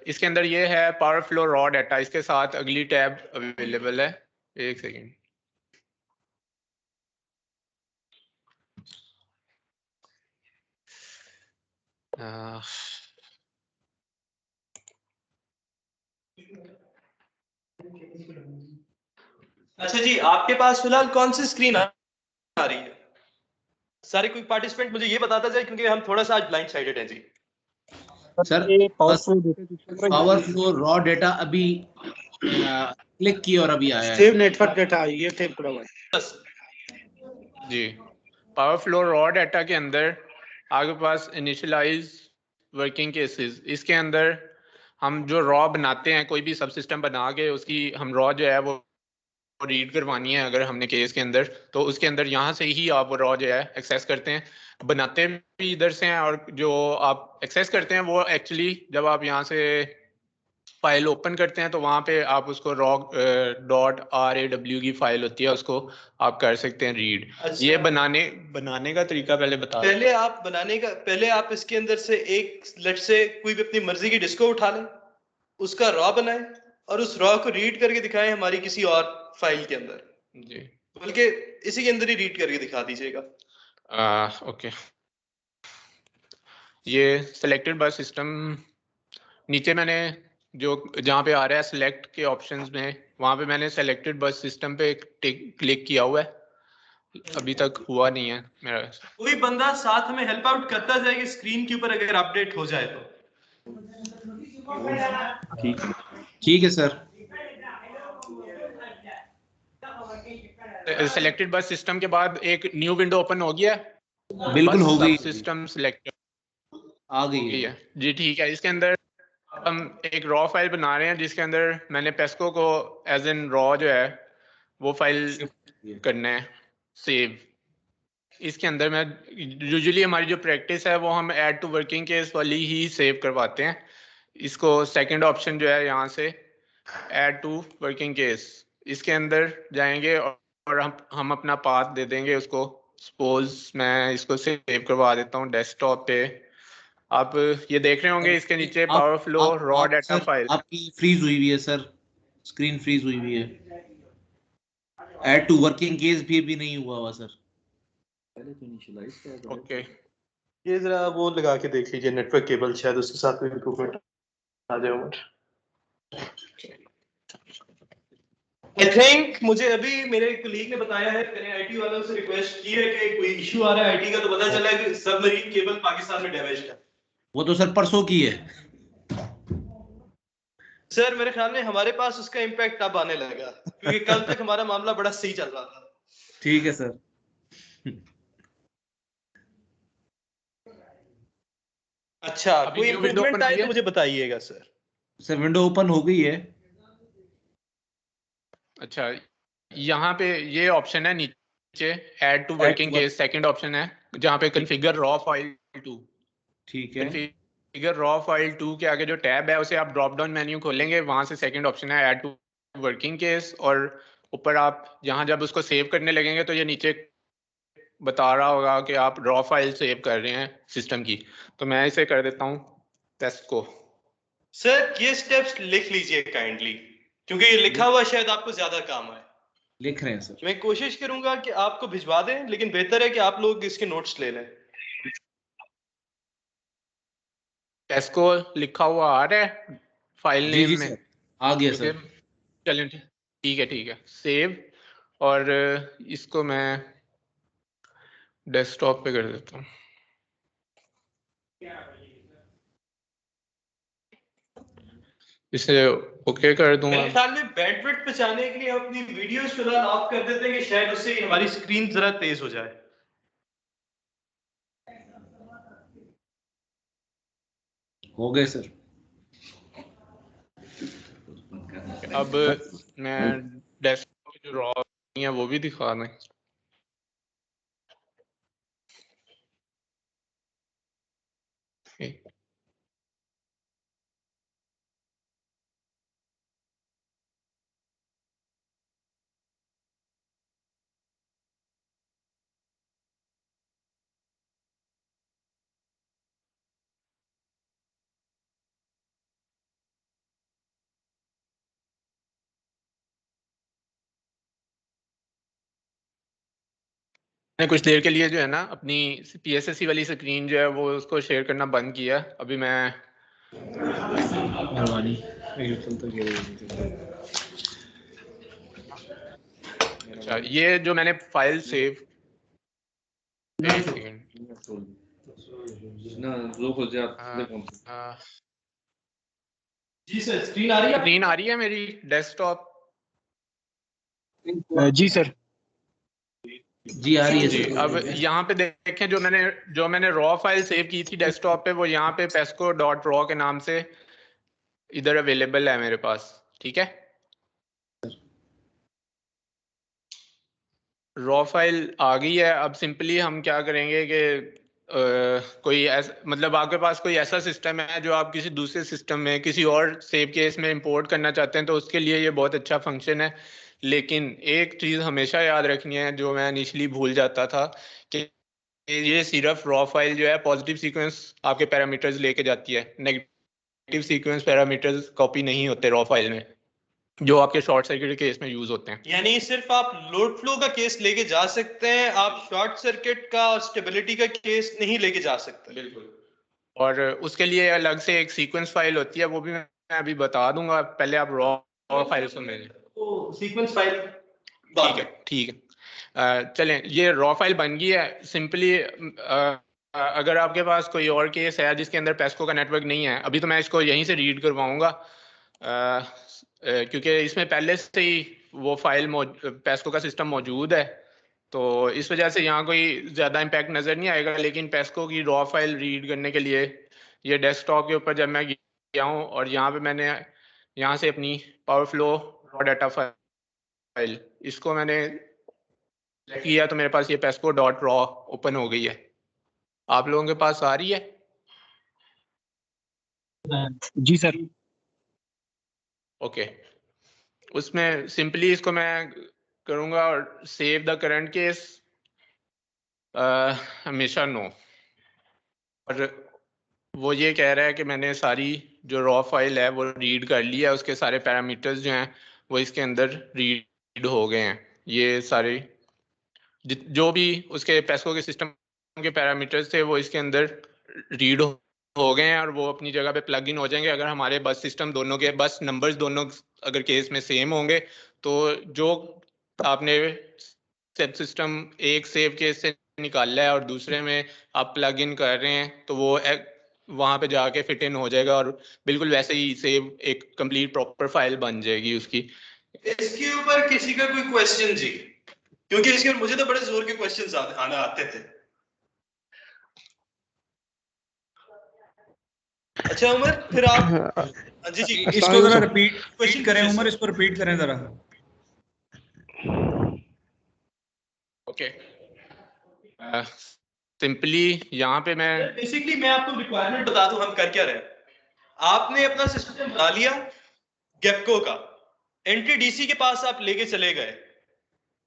इसके अंदर ये है पावर फ्लो रॉ डाटा, इसके साथ अगली टैब अवेलेबल है। एक सेकेंड, अच्छा जी, आपके पास फिलहाल कौन सी स्क्रीन आ रही है? सारे कोई पार्टिसिपेंट मुझे ये बताता जाए क्योंकि हम थोड़ा सा आज ब्लाइंड साइडेड हैं जी। Sir power flow raw data अभी क्लिक किया और अभी आया है। सेव नेटवर्क डेटा ये थे पूरा हुआ जी। पावर फ्लो रॉ डाटा के अंदर आपके पास इनिशियलाइज वर्किंग केसेस, इसके अंदर हम जो रॉ बनाते हैं, कोई भी सब सिस्टम बना के उसकी हम रॉ जो है वो रीड करवानी है अगर हमने केस के अंदर, तो उसके अंदर यहाँ से ही आप वो रॉ जो है एक्सेस करते हैं। बनाते भी इधर से हैं, और जो आप एक्सेस करते हैं वो एक्चुअली जब आप यहाँ से फाइल ओपन करते हैं तो वहाँ पे आप उसको .raw की फाइल होती है, उसको आप कर सकते हैं रीड। अच्छा। ये बनाने का तरीका पहले बता दें। पहले आप इसके अंदर से एक लेट से कोई भी अपनी मर्जी की डिस्को उठा लें, उसका रॉ बनाएं और उस रॉ को रीड करके दिखाएं हमारी किसी और फाइल के अंदर जी, बल्कि इसी के अंदर ही रीड करके दिखा दीजिएगा। ओके, ये सिलेक्टेड बाय सिस्टम, नीचे मैंने जो जहाँ पे आ रहा है सिलेक्ट के ऑप्शंस में, वहाँ पे मैंने सिलेक्टेड बस सिस्टम पे क्लिक किया हुआ है, अभी तक हुआ नहीं है मेरा। कोई बंदा साथ में हेल्प आउट करता जाए कि स्क्रीन के ऊपर अगर अपडेट हो जाए तो। ठीक है सर। सिलेक्टेड बस सिस्टम के बाद एक न्यू विंडो ओपन हो गया। बिल्कुल हो गई, सिस्टम सिलेक्टेड आ गई है जी। ठीक है, इसके अंदर हम एक रॉ फाइल बना रहे हैं जिसके अंदर मैंने पेस्को को एज एन रॉ जो है वो फाइल करना है सेव। इसके अंदर मैं यूजुअली हमारी जो प्रैक्टिस है वो हम ऐड टू वर्किंग केस वाली ही सेव करवाते हैं। इसको सेकंड ऑप्शन जो है यहाँ से ऐड टू वर्किंग केस, इसके अंदर जाएंगे और हम अपना पाथ दे देंगे उसको। सपोज मैं इसको सेव करवा देता हूँ डेस्कटॉप पे। आप ये देख रहे होंगे इसके नीचे power flow raw data file. आपकी फ्रीज हुई हुई है सर, स्क्रीन फ्रीज हुई हुई है। ऐड टू वर्किंग केस भी नहीं हुआ सर। ओके, ये जरा वो लगा के देख लीजिए नेटवर्क केबल, शायद उसके साथ कोई इंप्रूवमेंट आ जाए। आई थिंक मुझे अभी मेरे कलीग ने बताया है, मैंने आईटी वालों से रिक्वेस्ट की है कि कोई इशू आ रहा है आईटी का, तो पता चला है कि सबमरीन केबल पाकिस्तान में डैमेज है। वो तो सर परसों की है सर मेरे ख्याल में हमारे पास उसका इम्पैक्ट अब आने लगा, क्योंकि कल तक हमारा मामला बड़ा सही चल रहा था। ठीक है सर। अच्छा, कोई इम्प्रूवमेंट आए तो मुझे बताइएगा सर। सर विंडो ओपन हो गई है। अच्छा, यहाँ पे ये ऑप्शन है नीचे add to working case, second option है जहाँ पे कॉन्फ़िगर रॉ फाइल टू। ठीक है, कॉन्फ़िगर रॉ फाइल टू के आगे जो टैब है उसे आप ड्रॉप डाउन मेन्यू खोलेंगे, वहां से सेकंड ऑप्शन है ऐड टू वर्किंग केस, और ऊपर आप यहाँ जब उसको सेव करने लगेंगे तो ये नीचे बता रहा होगा कि आप रॉ फाइल सेव कर रहे हैं सिस्टम की। तो मैं इसे कर देता हूँ टेस्ट को। सर ये स्टेप्स लिख लीजिए काइंडली, क्योंकि ये लिखा हुआ शायद आपको ज्यादा काम आए। लिख रहे हैं सर। मैं कोशिश करूंगा कि आपको भिजवा दें, लेकिन बेहतर है कि आप लोग इसके नोट्स ले लें। टेस्ट को लिखा हुआ आ रहा है फाइल नेम में? सर आ गया सर। चलें ठीक है सेव, और इसको मैं डेस्कटॉप पे कर देता हूँ। इसे ओके कर दूंगा। मेरे ख्याल में बैंडविड्थ बचाने के लिए अपनी वीडियोस फिलहाल ऑफ कर देते हैं कि शायद उससे हमारी स्क्रीन जरा तेज हो जाए। हो गए सर। अब मैं डेस्कटॉप पे जो रॉ है वो भी दिखा दें। मैंने कुछ देर के लिए जो है ना अपनी PSSC वाली स्क्रीन जो है वो उसको शेयर करना बंद किया। अभी मैं अच्छा, ये जो मैंने फाइल सेव जी सर, स्क्रीन आ रही है? स्क्रीन आ रही है मेरी डेस्कटॉप? जी सर। जी आ रही है जी। सर। अब यहाँ पे देखें जो मैंने रॉ फाइल सेव की थी डेस्कटॉप पे, वो यहाँ पे pesco.raw के नाम से इधर अवेलेबल है मेरे पास। ठीक है, रॉ फाइल आ गई है। अब सिंपली हम क्या करेंगे कि मतलब आपके पास कोई ऐसा सिस्टम है जो आप किसी दूसरे सिस्टम में किसी और सेव केस में इंपोर्ट करना चाहते हैं, तो उसके लिए ये बहुत अच्छा फंक्शन है। लेकिन एक चीज़ हमेशा याद रखनी है जो मैं इनिशियली भूल जाता था, कि ये सिर्फ रॉ फाइल जो है पॉजिटिव सीक्वेंस आपके पैरामीटर्स लेके जाती है, नेगेटिव सीक्वेंस पैरामीटर्स कॉपी नहीं होते रॉ फाइल में, जो आपके शॉर्ट सर्किट केस में यूज होते हैं। यानी सिर्फ आप लोड फ्लो का केस लेके जा सकते हैं, आप शॉर्ट सर्किट का और स्टेबिलिटी का केस नहीं लेके जा सकते। बिल्कुल। और उसके लिए अलग से एक सीक्वेंस फाइल होती है, वो भी मैं अभी बता दूंगा, पहले आप रॉ फाइल सुन तो सीक्वेंस फाइल ठीक है। चलें, ये रॉ फाइल बन गई है। सिंपली अगर आपके पास कोई और केस है जिसके अंदर पेस्को का नेटवर्क नहीं है, अभी तो मैं इसको यहीं से रीड करवाऊंगा क्योंकि इसमें पहले से ही वो फाइल पेस्को का सिस्टम मौजूद है, तो इस वजह से यहाँ कोई ज़्यादा इम्पैक्ट नज़र नहीं आएगा। लेकिन पेस्को की रॉ फाइल रीड करने के लिए ये डेस्कटॉप के ऊपर जब मैं गया हूँ और यहाँ पे मैंने यहाँ से अपनी power flow raw data file इसको मैंने किया, तो मेरे पास ये pesco.raw ओपन हो गई है। आप लोगों के पास आ रही है? जी सर। ओके, उसमें सिंपली इसको मैं करूँगा और सेव द करंट केस हमेशा नो, और वो ये कह रहा है कि मैंने सारी जो रॉ फाइल है वो रीड कर लिया, उसके सारे पैरामीटर्स जो हैं वो इसके अंदर रीड हो गए हैं। ये सारे जो भी उसके पैसों के सिस्टम के पैरामीटर्स थे वो इसके अंदर रीड हो गए हैं और वो अपनी जगह पे प्लग इन हो जाएंगे। अगर हमारे बस सिस्टम दोनों के बस नंबर्स दोनों अगर केस में सेम होंगे तो जो आपने सब सिस्टम एक सेव केस से निकाला है और दूसरे में आप प्लग इन कर रहे हैं तो वो वहां पे जाके फिट इन हो जाएगा और बिल्कुल वैसे ही सेव एक कंप्लीट प्रॉपर फाइल बन जाएगी उसकी। इसके ऊपर किसी का कोई क्वेश्चन जी? क्योंकि इसके ऊपर मुझे तो बड़े जोर के क्वेश्चंस आते थे। अच्छा उमर, फिर आप जी जी इसको जरा रिपीट करें उमर, इसको रिपीट करें जरा। ओके, सिंपली यहाँ पे मैं बेसिकली मैं आपको रिक्वायरमेंट बता दूं हम कर क्या रहे हैं। आपने अपना सिस्टम बना लिया गेपको का, एनटीडीसी के पास आप लेके चले गए,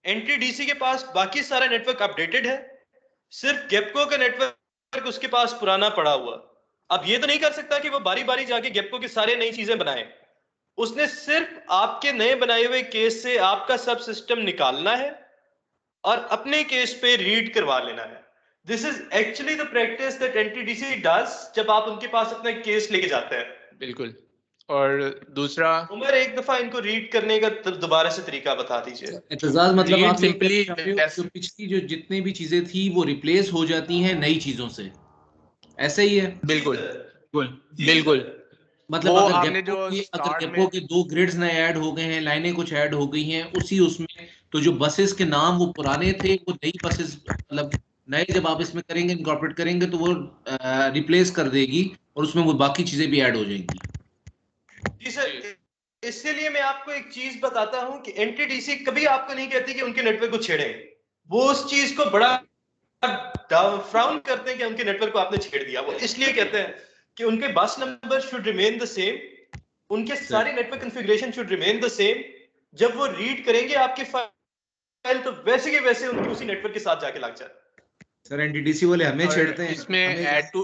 एनटीडीसी के पास बाकी सारा नेटवर्क अपडेटेड है, सिर्फ गेपको का नेटवर्क उसके पास पुराना पड़ा हुआ। अब ये तो नहीं कर सकता कि वो बारी बारी जाके गेपको के सारे नई चीजें बनाए। उसने सिर्फ आपके नए बनाए हुए केस से आपका सब सिस्टम निकालना है और अपने केस पे रीड करवा लेना है। This is actually the practice that NTDC does जब आप उनके पास अपना केस लेके जाते हैं। बिल्कुल। और दूसरा उमर, एक दफा इनको रीड करने का दोबारा से तरीका बता दीजिए। एतजाज मतलब आप सिंपली जो पिछली जो जितनी भी चीजें थी वो रिप्लेस हो जाती हैं नई चीजों से, ऐसा ही है? बिल्कुल बिल्कुल। मतलब अगर गेपो के 2 ग्रिड्स नए ऐड हो गए हैं, लाइनें कुछ ऐड हो गई हैं उसी उसमें, तो जो बसेस के नाम वो पुराने थे वो नई बसेस मतलब नए जब आप इसमें करेंगे इनकॉर्पोरेट करेंगे तो वो रिप्लेस कर देगी और उसमें वो बाकी चीजें भी ऐड हो जाएंगी। जी सर, इसलिए मैं आपको एक चीज बताता हूं कि एनटीडीसी कभी आपको नहीं कहती कि उनके नेटवर्क को छेड़ें। वो उस चीज को बड़ा फ्राउन करते हैं कि उनके नेटवर्क को आपने छेड़ दिया। वो इसलिए कहते हैं कि उनके बस number should remain the same, उनके सारे network configuration should remain the same. जब वो रीड करेंगे आपकी फाइल तो वैसे के वैसे उनकी उसी नेटवर्क के साथ जाके लग जाए। सर एनटीडीसी वाले हमें छेड़ते हैं इसमें ऐड टू।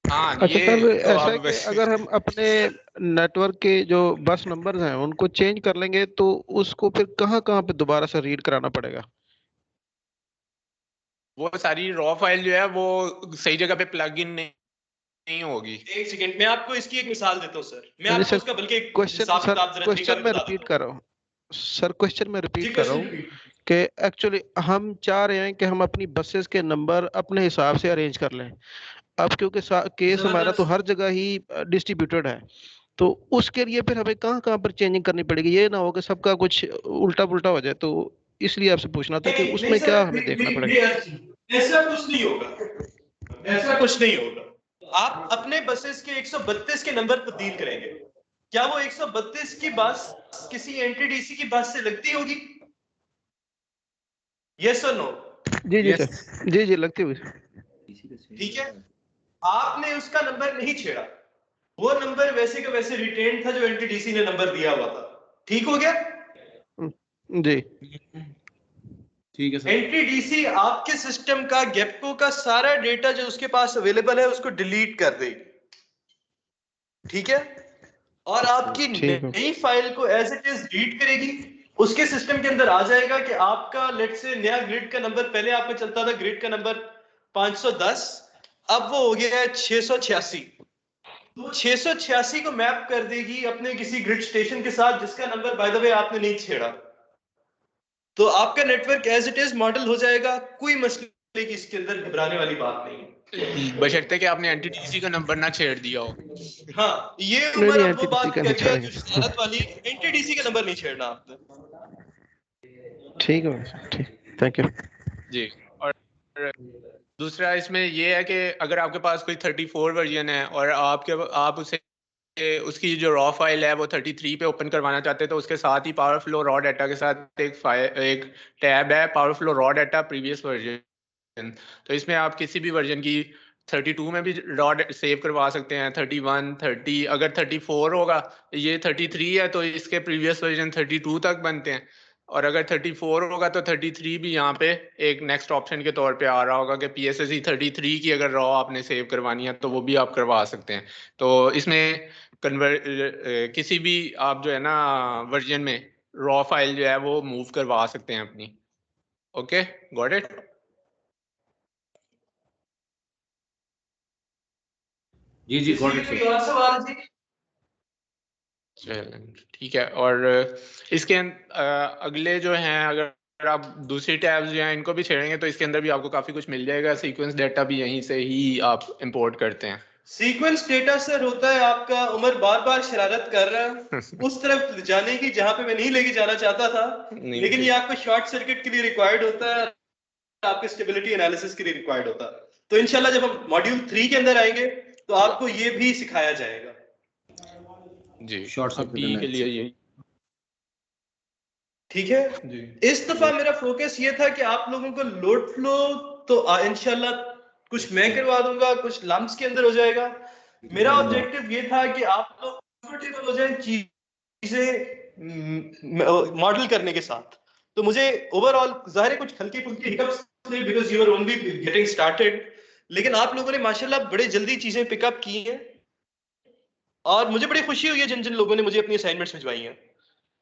अच्छा सर, ऐसा है कि अगर हम अपने नेटवर्क के जो बस नंबर्स हैं उनको चेंज कर लेंगे तो उसको फिर कहाँ पे दोबारा से रीड कराना पड़ेगा? वो सारी रॉ फाइल जो है वो सही जगह पे प्लग इन नहीं होगी। एक सेकंड, मैं आपको इसकी एक मिसाल देता हूँ सर। मैं आपको उसका बल्कि क्वेश्चन मैं रिपीट कर रहा हूँ सर, क्वेश्चन मैं रिपीट कर रहा हूँ कि एक्चुअली हम चाह रहे हैं कि हम अपनी बसेस के नंबर अपने हिसाब से अरेंज कर लें। अब क्योंकि केस हमारा तो हर जगह ही डिस्ट्रीब्यूटेड है, तो उसके लिए फिर हमें कहाँ पर चेंजिंग करनी पड़ेगी? ये ना हो कि सबका कुछ उल्टा पुल्टा हो जाए। तो इसलिए आपसे पूछना था कि उसमें क्या हमें देखना पड़ेगा। ऐसा कुछ नहीं होगा, ऐसा कुछ नहीं होगा। आप अपने बसेस के 132 के नंबर पर डील करेंगे। क्या वो 132 की बस किसी एनटीडीसी की बस से लगती होगी? यस और नो? जी सर, जी लगती हुई। ठीक है, आपने उसका नंबर नहीं छेड़ा, वो नंबर वैसे का वैसे रिटेन था जो एनटीडीसी ने नंबर दिया हुआ था। ठीक हो गया? जी ठीक है सर। एनटीडीसी आपके सिस्टम का गेपको का सारा डेटा जो उसके पास अवेलेबल है उसको डिलीट कर देगी। ठीक है, और आपकी नई फाइल को एज इट इज रीड करेगी। उसके सिस्टम के अंदर आ जाएगा कि आपका लेट से नया ग्रिड का नंबर, पहले आपका चलता था ग्रिड का नंबर 510, अब वो हो गया है 686। तो 686 को मैप कर देगी अपने किसी ग्रिड स्टेशन के साथ जिसका नंबर बाय द वे आपने नहीं छेड़ा। तो आपका network as it is model हो जाएगा। कोई मसले की इसके अंदर घबराने वाली बात नहीं है, बशर्ते कि आपने एनटीडीसी का नंबर ना छेड़ दिया हो। हाँ, ये उम्र अब वो बात कर गया जो शरारत वाली, एनटीडीसी का नंबर नहीं छेड़ना आपने। ठीक है, ठीक, थैंक यू जी। और दूसरा इसमें ये है कि अगर आपके पास कोई 34 वर्जन है और आप उसे उसकी जो रॉ फाइल है वो 33 पे ओपन करवाना चाहते हैं तो उसके साथ ही पावर फ्लो रॉ डाटा के साथ एक टैब है power flow raw data previous version. तो इसमें आप किसी भी वर्जन की 32 में भी रॉ सेव करवा सकते हैं, 31, 30, अगर 34 होगा, ये 33 है तो इसके प्रीवियस वर्जन 32 तक बनते हैं, और अगर 34 होगा तो 33 भी यहाँ पे एक नेक्स्ट ऑप्शन के तौर पे आ रहा होगा कि PSSE 33 की अगर रॉ आपने सेव करवानी है तो वो भी आप करवा सकते हैं। तो इसमें किसी भी आप जो है ना वर्जन में रॉ फाइल जो है वो मूव करवा सकते हैं अपनी। Okay, got it? जी जी गॉट इट कोई और सवाल जी? ठीक है। और इसके अगले जो हैं, अगर आप दूसरी टैब्स जो हैं इनको भी छेड़ेंगे तो इसके अंदर भी आपको काफी कुछ मिल जाएगा। सीक्वेंस डेटा भी यहीं से ही आप इंपोर्ट करते हैं। सीक्वेंस डेटा सर होता है आपका, उमर बार बार शरारत कर रहा है उस तरफ जाने की जहां पे मैं नहीं लेके जाना चाहता था, लेकिन ये आपको शॉर्ट सर्किट के लिए रिक्वायर्ड होता है, आपके स्टेबिलिटी एनालिसिस के लिए रिक्वायर्ड होता है। तो इंशाल्लाह जब हम मॉड्यूल 3 के अंदर आएंगे तो आपको ये भी सिखाया जाएगा। जी, शॉर्ट अभी के लिए यही ठीक है जी। इस दफा मेरा फोकस ये था कि आप लोगों को लोड फ्लो तो इंशाल्लाह कुछ मैं करवा दूंगा, कुछ लम्स के अंदर हो जाएगा। मेरा ऑब्जेक्टिव ये था कि आप लोग कंफर्टेबल हो जाएं चीजें मॉडल करने के साथ। तो मुझे ओवरऑल जाहिर है कुछ हल्की फुल्की हिकअप्स थे because you are only getting started, लेकिन आप लोगों ने माशाल्लाह बड़े जल्दी चीजें पिकअप की हैं और मुझे बड़ी खुशी हुई है जिन जिन लोगों ने मुझे अपनी असाइनमेंट्स भिजवाई हैं।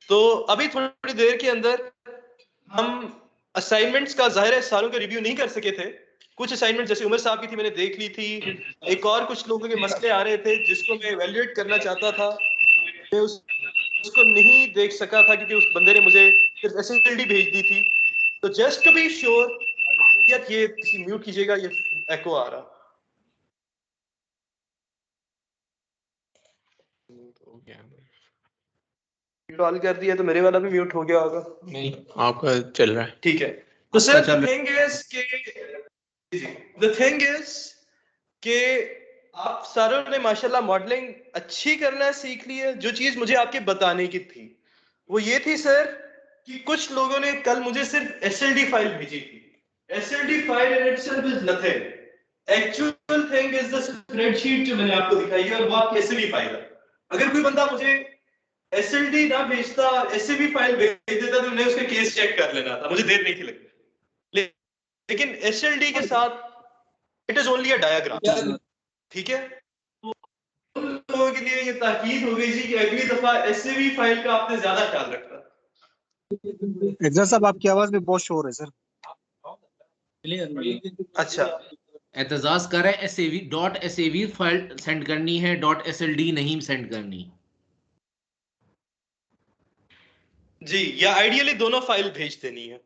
तो अभी थोड़ी देर के अंदर हम असाइनमेंट्स का जाहिर है सारों का रिव्यू नहीं कर सके थे। कुछ असाइनमेंट जैसे उमर साहब की थी मैंने देख ली थी, एक और कुछ लोगों के मसले आ रहे थे जिसको मैं इवैल्यूएट करना चाहता था, मैं उसको नहीं देख सका था क्योंकि उस बंदे ने मुझे सिर्फ एसएलडी भेज दी थी। तो जस्ट टू बी श्योर, ये किसी म्यूट कीजिएगा, ये एको आ रहा। कॉल कर दिया तो मेरे वाला भी म्यूट हो गया होगा। नहीं, आपका चल रहा है। ठीक है। तो सर द थिंग इज कि आप सारों ने माशाल्लाह मॉडलिंग अच्छी करना सीख ली है। जो चीज मुझे आपके बताने की थी वो ये थी सर कि कुछ लोगों ने कल मुझे सिर्फ एसएलडी फाइल भेजी थी। SLD file in itself is nothing, actual thing is the spreadsheet जो मैंने आपको दिखाई है और वो आपकी एसएलडी फाइल है। अगर कोई बंदा मुझे एसएलडी ना भेजता, एसएवी फाइल भेज देता तो मैंने उसका केस चेक कर लेना था, मुझे देर नहीं थी लगती। लेकिन एसएलडी के साथ it is only a diagram. ठीक है, तो उन लोगों के लिए ये ताकीद हो गई थी कि अगली दफा एसएवी फाइल का आपने ज्यादा ख्याल रखना। एग्जाम साहब आपकी आवाज में बहुत शोर है सर। अच्छा, एतजाज कर रहे हैं .sav फाइल सेंड करनी है, .sld नहीं सेंड करनी जी, या आइडियली दोनों फाइल भेज देनी है।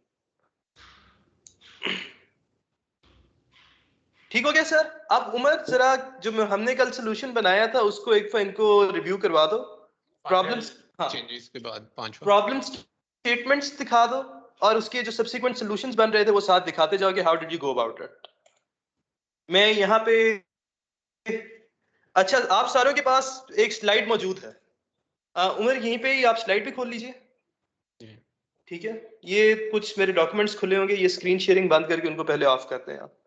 ठीक हो गया सर। अब उमर जरा जो हमने कल सॉल्यूशन बनाया था उसको एक इनको रिव्यू करवा दो। प्रॉब्लम्स चेंजेस के बाद 5 प्रॉब्लम स्टेटमेंट्स दिखा दो और उसके जो सब्सिक्वेंट सॉल्यूशंस बन रहे थे वो साथ दिखाते जाओ कि how did you go about it. मैं यहाँ पे अच्छा, आप सारों के पास एक स्लाइड मौजूद है। उमर यहीं पे ही आप स्लाइड भी खोल लीजिए। ठीक है, ये कुछ मेरे डॉक्यूमेंट्स खुले होंगे, ये स्क्रीन शेयरिंग बंद करके उनको पहले ऑफ करते हैं आप।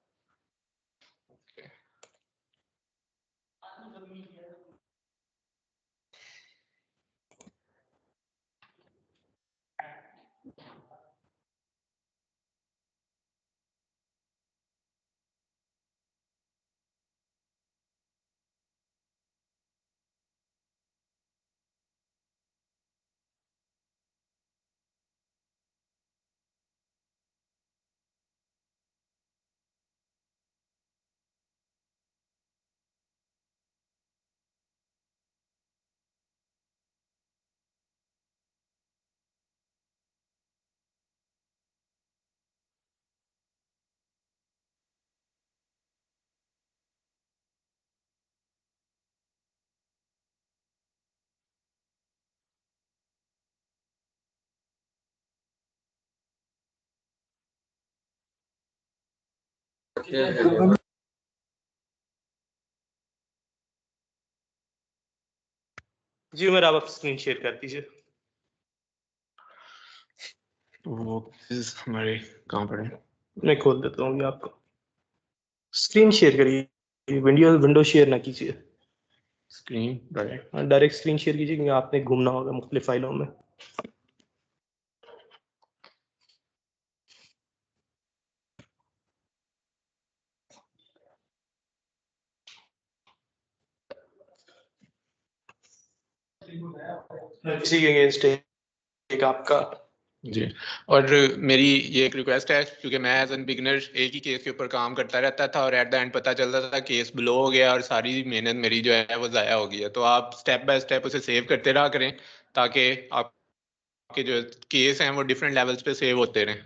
जी उमर आप स्क्रीन शेयर कर दीजिए। वो हमारे कहाँ पर है? मैं खोल देता हूँ आपको, स्क्रीन शेयर करिए विंडो शेयर ना कीजिए, स्क्रीन डायरेक्ट स्क्रीन शेयर कीजिए क्योंकि आपने घूमना होगा मुख्तलिफ फाइलों में। इसी के अगेंस्ट एक आपका जी। और मेरी ये एक रिक्वेस्ट है, क्योंकि मैं एज एन बिगनर एक ही केस के ऊपर काम करता रहता था और एट द एंड पता चलता था केस ब्लो हो गया और सारी मेहनत मेरी जो है वो ज़ाया हो गई है। तो आप स्टेप बाय स्टेप उसे सेव करते रहा करें ताकि आपके जो केस हैं वो डिफरेंट लेवल्स पे सेव होते रहें।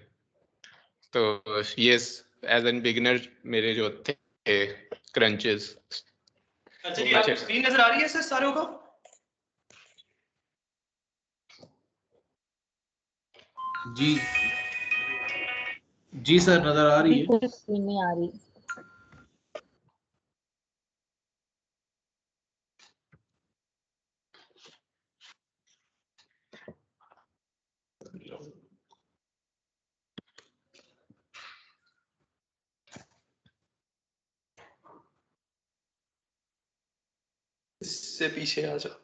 तो ये एज एन बिगनर मेरे जो थे क्रंचेस। अच्छा जी, आपको स्क्रीन नजर आ रही है सर सारों को? जी जी सर, नजर आ रही है। स्क्रीन नहीं आ रही। इससे पीछे आ जाओ।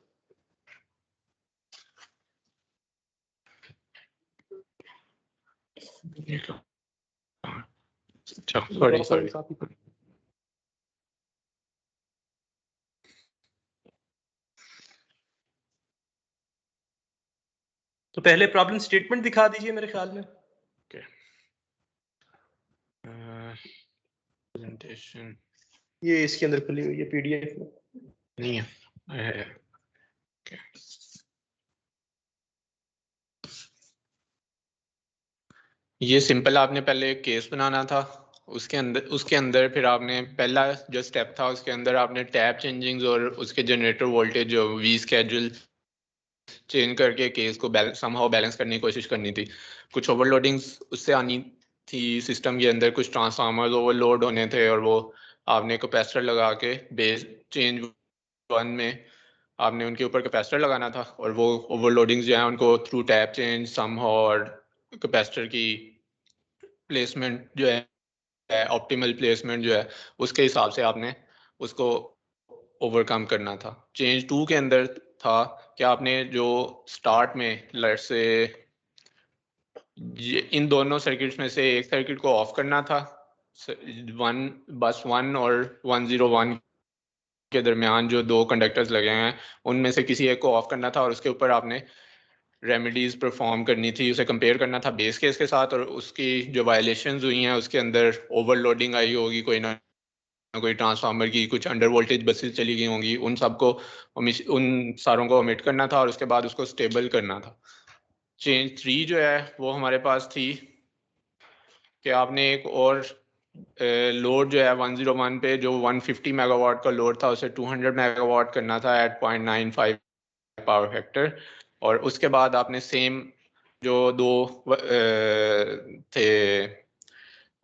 सॉरी। तो पहले प्रॉब्लम स्टेटमेंट दिखा दीजिए मेरे ख्याल में। प्रेजेंटेशन ये इसके अंदर खुली हुई है पीडीएफ में नहीं है। ये सिंपल आपने पहले एक केस बनाना था, उसके अंदर फिर आपने पहला जो स्टेप था उसके अंदर आपने टैप चेंजिंग्स और उसके जनरेटर वोल्टेज जो वी स्केड्यूल चेंज करके केस को समहाउ बैलेंस करने की कोशिश करनी थी। कुछ ओवरलोडिंग्स उससे आनी थी सिस्टम के अंदर, कुछ ट्रांसफार्मर्स ओवरलोड होने थे और वो आपने कैपेसिटर लगा के बेस चेंज 1 में आपने उनके ऊपर कैपेसिटर लगाना था और वो ओवरलोडिंग्स जो है उनको थ्रू टैप चेंज समहाउ और कैपेसिटर की प्लेसमेंट जो है ऑप्टिमल प्लेसमेंट जो है उसके हिसाब से आपने उसको ओवरकम करना था। चेंज 2 के अंदर था कि आपने जो स्टार्ट में लेट्स से इन दोनों सर्किट्स में से एक सर्किट को ऑफ करना था, बस 1 और 101 के दरमियान जो 2 कंडक्टर्स लगे हैं उनमें से किसी एक को ऑफ करना था और उसके ऊपर आपने रेमेडीज परफॉर्म करनी थी, उसे कंपेयर करना था बेस केस के साथ और उसकी जो वायलेशंस हुई हैं उसके अंदर ओवरलोडिंग आई होगी, कोई ना कोई ट्रांसफार्मर की कुछ अंडर वोल्टेज बसेस चली गई होंगी, उन सारों को ओमिट करना था और उसके बाद उसको स्टेबल करना था। चेंज 3 जो है वो हमारे पास थी कि आपने एक और लोड जो है 101 पे जो 150 मेगावाट का लोड था उसे 200 मेगावाट करना था एट 0.95 पावर फैक्टर और उसके बाद आपने सेम जो 2 थे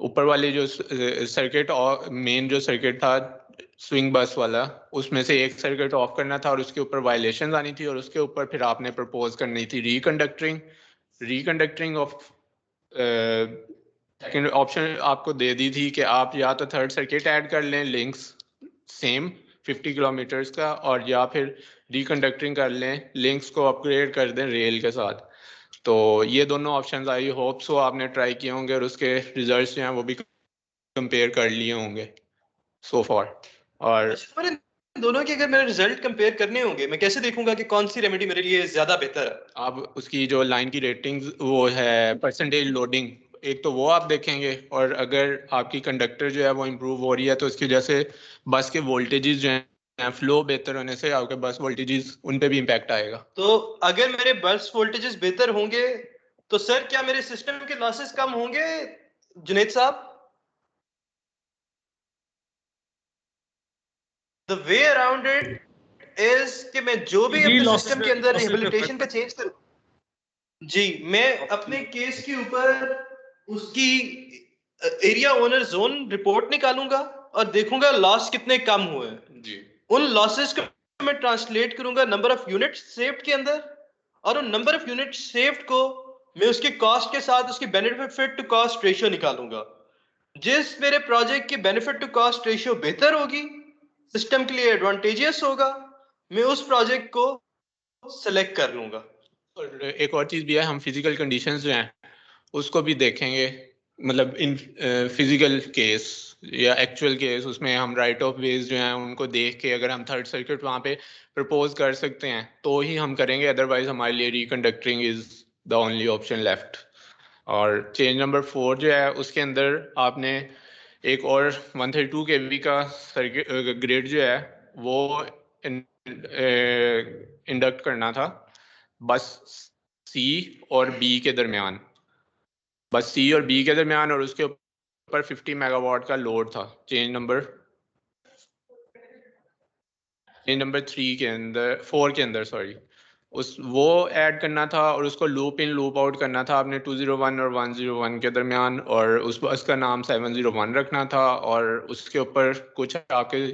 ऊपर वाले जो सर्किट और मेन जो सर्किट था स्विंग बस वाला उसमें से एक सर्किट ऑफ करना था और उसके ऊपर वायलेशन आनी थी और उसके ऊपर फिर आपने प्रपोज करनी थी रिकंडक्टिंग ऑफ सेकंड ऑप्शन आपको दे दी थी कि आप या तो थर्ड सर्किट ऐड कर लें लिंक्स सेम 50 किलोमीटर्स का और या फिर रिकंडक्टिंग कर लें लिंक्स को अपग्रेड कर दें रेल के साथ। तो ये दोनों ऑप्शंस आई होप सो आपने ट्राई किए होंगे और उसके रिजल्ट्स जो हैं वो भी कंपेयर कर लिए होंगे सो फार। और दोनों के अगर मेरे रिजल्ट कंपेयर करने होंगे मैं कैसे देखूंगा कि कौन सी रेमेडी मेरे लिए ज्यादा बेहतर है? आप उसकी जो लाइन की रेटिंग्स वो है परसेंटेज लोडिंग, एक तो वो आप देखेंगे और अगर आपकी कंडक्टर जो है वो इम्प्रूव हो रही है तो उसकी वजह से बस के वोल्टेजेस जो हैं फ्लो बेहतर होने से आपके बस वोल्टेजेस उन पे भी इम्पैक्ट आएगा। तो अगर मेरे बस वोल्टेजेस बेहतर होंगे तो सर क्या मेरे सिस्टम के लॉसेस कम होंगे जुनैद साहब? The way around it is कि मैं जो भी अपने सिस्टम के अंदर रिहेबिलिटेशन का चेंज करूं जी, मैं अपने केस के ऊपर उसकी एरिया ओनर जोन रिपोर्ट निकालूंगा और देखूंगा लॉस कितने कम हुए जी। उन लॉसेस को मैं ट्रांसलेट करूंगा नंबर ऑफ यूनिट सेव्ड के अंदर और उन नंबर ऑफ यूनिट सेव्ड को मैं उसके कॉस्ट के साथ उसकी बेनिफिट टू कॉस्ट रेशियो निकालूंगा। जिस मेरे प्रोजेक्ट की बेनिफिट टू कॉस्ट रेशियो बेहतर होगी सिस्टम के लिए एडवांटेजियस होगा, मैं उस प्रोजेक्ट को सेलेक्ट कर लूंगा। और एक और चीज़ भी है, हम फिजिकल कंडीशंस जो हैं उसको भी देखेंगे, मतलब इन फिजिकल केस या एक्चुअल केस, उसमें हम राइट ऑफ वेज जो हैं उनको देख के अगर हम थर्ड सर्किट वहाँ पे प्रपोज कर सकते हैं तो ही हम करेंगे, अदरवाइज हमारे लिए reconducting is the only option left. और चेंज नंबर 4 जो है उसके अंदर आपने एक और 132 kV का सर्किट ग्रिड जो है वो इंडक्ट करना था बस सी और बी के दरमियान, बस सी और बी के दरमियान, और उसके ऊपर 50 मेगावाट का लोड था। चेंज नंबर 3 के अंदर 4 के अंदर सॉरी, उस वो ऐड करना था और उसको लूप इन लूप आउट करना था आपने 201 और 101 के दरमियान, और उस बस का नाम 701 रखना था, और उसके ऊपर कुछ आपके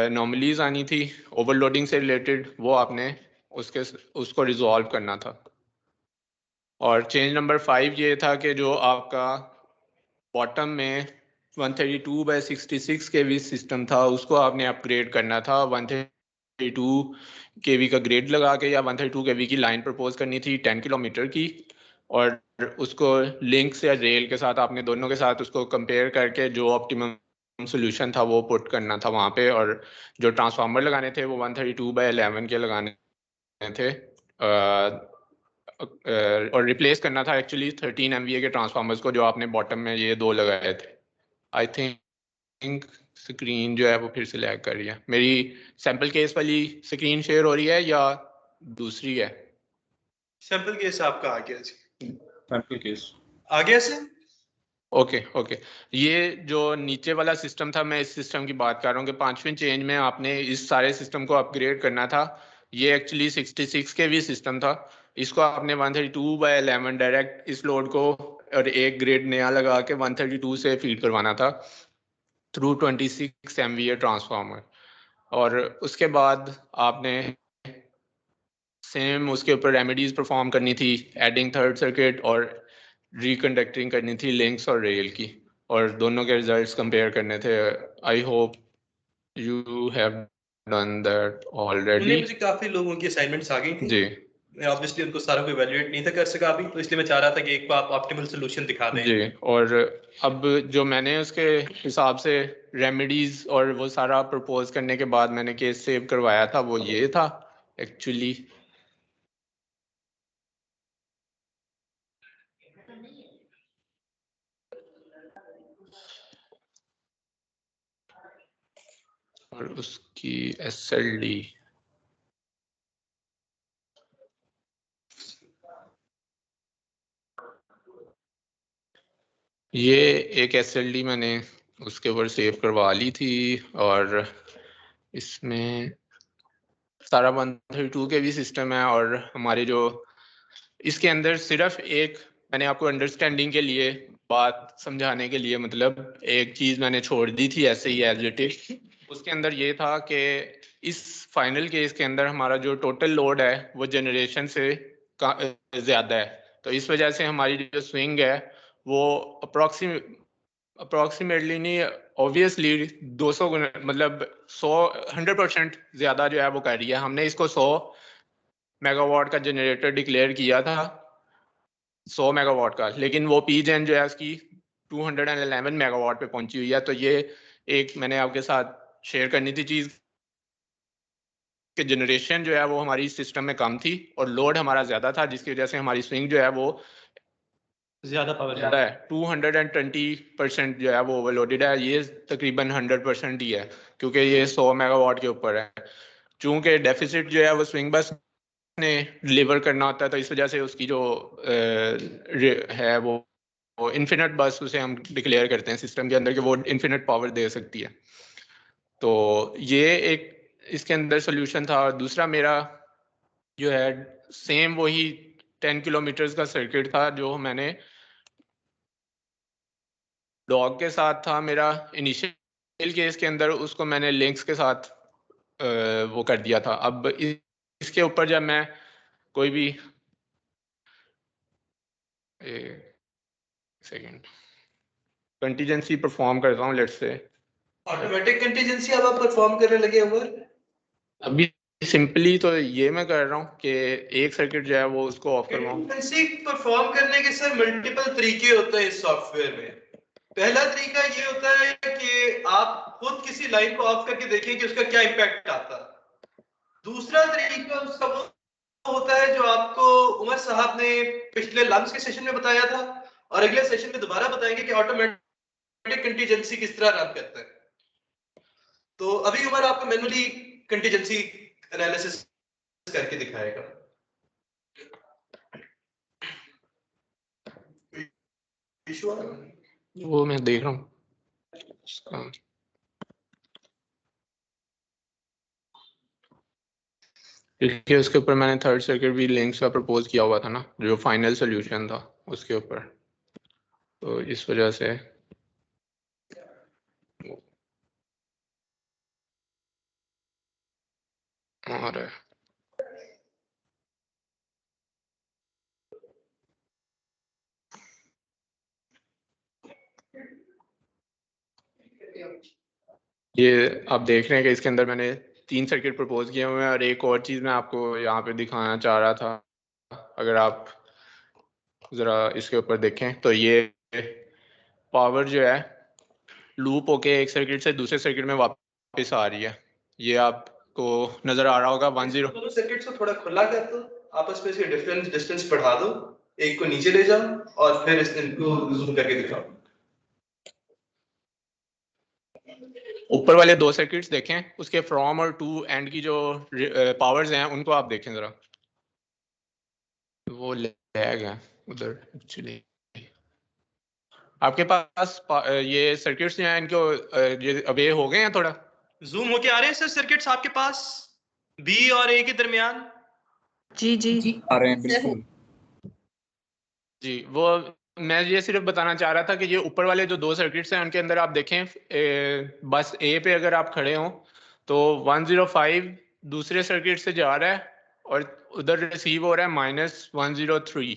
नॉर्मलीज आनी थी ओवरलोडिंग से रिलेटेड, वो आपने उसको रिजॉल्व करना था। और चेंज नंबर 5 ये था कि जो आपका बॉटम में 132/66 kV सिस्टम था उसको आपने अपग्रेड करना था 132 kV का ग्रेड लगा के, या 132 kV की लाइन प्रपोज करनी थी 10 किलोमीटर की, और उसको लिंक्स या रेल के साथ आपने दोनों के साथ उसको कंपेयर करके जो ऑप्टिमम सोल्यूशन था वो पुट करना था वहाँ पे। और जो ट्रांसफार्मर लगाने थे वो 132/11 के लगाने थे, और रिप्लेस करना था एक्चुअली 13 MVA के ट्रांसफार्मर्स को जो आपने बॉटम में ये 2 लगाए थे। आई थिंक स्क्रीन जो है वो फिर से लैग कर रही है। मेरी सैंपल केस वाली स्क्रीन शेयर हो रही है या दूसरी है? सैंपल केस आपका आ गया जी, सैंपल केस आ गया सर। ओके ये जो नीचे वाला सिस्टम था, मैं इस सिस्टम की बात कर रहा हूँ कि 5वें चेंज में आपने इस सारे सिस्टम को अपग्रेड करना था। ये एक्चुअली 66 kV सिस्टम था, इसको आपने 132/11 डायरेक्ट इस लोड को और एक ग्रेड नया लगा के 132 से फीड करवाना था थ्रू 26 MVA ट्रांसफार्मर। और उसके बाद आपने सेम उसके ऊपर रेमेडीज परफॉर्म करनी थी, एडिंग थर्ड सर्किट और रिकंडक्टिंग करनी थी लिंक्स और रेल की, और दोनों के रिजल्ट्स कंपेयर करने थे। I hope you have done that already. मुझे काफी लोगों की असाइनमेंट्स आ गई थी जी, मैं ऑब्वियसली उनको सारा को इवैल्यूएट नहीं था कर सका अभी, तो इसलिए मैं चाह रहा था कि एक को आप ऑप्टिमल सॉल्यूशन दिखा दें। जी, और अब जो मैंने उसके हिसाब से रेमेडीज और वो सारा प्रपोज करने के बाद मैंने केस सेव करवाया था वो ये था एक्चुअली। और उसकी SLD ये एक SLD मैंने उसके ऊपर सेव करवा ली थी, और इसमें सारा 132 kV सिस्टम है। और हमारे जो इसके अंदर सिर्फ एक, मैंने आपको अंडरस्टैंडिंग के लिए बात समझाने के लिए मतलब एक चीज मैंने छोड़ दी थी ऐसे ही एज इट इज। उसके अंदर ये था कि इस फाइनल केस के अंदर हमारा जो टोटल लोड है वो जनरेशन से ज्यादा है, तो इस वजह से हमारी जो स्विंग है वो अप्रोक्सीमेटली नहीं ऑब्वियसली 200 गुना मतलब 100% ज्यादा जो है वो कर रही है। हमने इसको 100 मेगावाट का जनरेटर डिक्लेयर किया था 100 मेगावाट का, लेकिन वो पी जेन जो है उसकी 211 मेगावाट पे पहुंची हुई है। तो ये एक मैंने आपके साथ शेयर करनी थी चीज कि जनरेशन जो है वो हमारी सिस्टम में कम थी और लोड हमारा ज्यादा था, जिसकी वजह से हमारी स्विंग जो है वो ज्यादा पावर है 220% जो है वो ओवरलोडेड है। ये तकरीबन 100% ही है क्योंकि ये 100 मेगावाट के ऊपर है। चूंकि डेफिसिट जो है वो स्विंग बस ने डिलीवर करना होता है, तो इस वजह से उसकी जो है वो इन्फिनिट बस उसे हम डिक्लेयर करते हैं सिस्टम के अंदर कि वो इन्फिनिट पावर दे सकती है। तो ये एक इसके अंदर सोल्यूशन था। और दूसरा मेरा जो है सेम वही 10 किलोमीटर का सर्किट था जो मैंने डॉग के साथ था मेरा इनिशियल केस के अंदर, उसको मैंने लिंक्स के साथ वो कर दिया था। अब इसके ऊपर जब मैं कोई भी सेकेंड कंटीजेंसी परफॉर्म करता हूँ लेट्स से, ऑटोमेटिक कंटीजेंसी अब आप परफॉर्म करने लगे उमर? अभी सिंपली तो ये मैं कर रहा हूँ कि एक सर्किट जो है वो उसको ऑफ करवाऊं। कंटीजेंसी परफॉर्म करने के सर मल्टीपल तरीके होते हैं इस सॉफ्टवेयर में। पहला तरीका ये होता है कि आप खुद किसी लाइन को ऑफ करके देखें कि उसका क्या इम्पैक्ट आता है। दूसरा तरीका उसका वो होता है जो आपको उमर साहब ने पिछले लंच के सेशन में बताया था और अगले सेशन में दोबारा बताएंगे कि ऑटोमेटिक कंटीजेंसी किस तरह रन करता है। तो अभी उमर आपको मैनुअली कंटीजेंसी एनालिसिस करके दिखाएगा। वो मैं देख रहा हूँ। क्योंकि उसके ऊपर मैंने थर्ड सर्किट भी लिंक्स का प्रपोज किया हुआ था ना, जो फाइनल सोल्यूशन था उसके ऊपर, तो इस वजह से और ये आप देख रहे हैं कि इसके अंदर मैंने 3 सर्किट प्रपोज किए हुए हैं। और एक और चीज़ मैं आपको यहाँ पे दिखाना चाह रहा था, अगर आप ज़रा इसके ऊपर देखें तो ये पावर जो है लूप होके एक सर्किट से दूसरे सर्किट में वापस आ रही है। ये आपको नज़र आ रहा होगा 10 दोनों सर्किट्स को थोड़ा खुला कर दो, आपस में इसके डिस्टेंस बढ़ा दो, एक को नीचे ले जाओ और फिर इनको जूम करके दिखाओ। ऊपर वाले 2 सर्किट्स देखें, उसके फ्रॉम और टू एंड की जो पावर्स हैं उनको आप देखें जरा। वो लैग है उधर एक्चुअली। आपके पास ये सर्किट्स जो हैं इनको ये अवे हो गए हैं, थोड़ा जूम होके आ रहे हैं सर सर्किट्स आपके पास बी और ए के दरमियान? जी जी आ रहे हैं बिल्कुल जी। वो मैं ये सिर्फ बताना चाह रहा था कि ये ऊपर वाले जो 2 सर्किट्स हैं उनके अंदर आप देखें बस ए पे अगर आप खड़े हों तो 105 दूसरे सर्किट से जा रहा है और उधर रिसीव हो रहा है -103,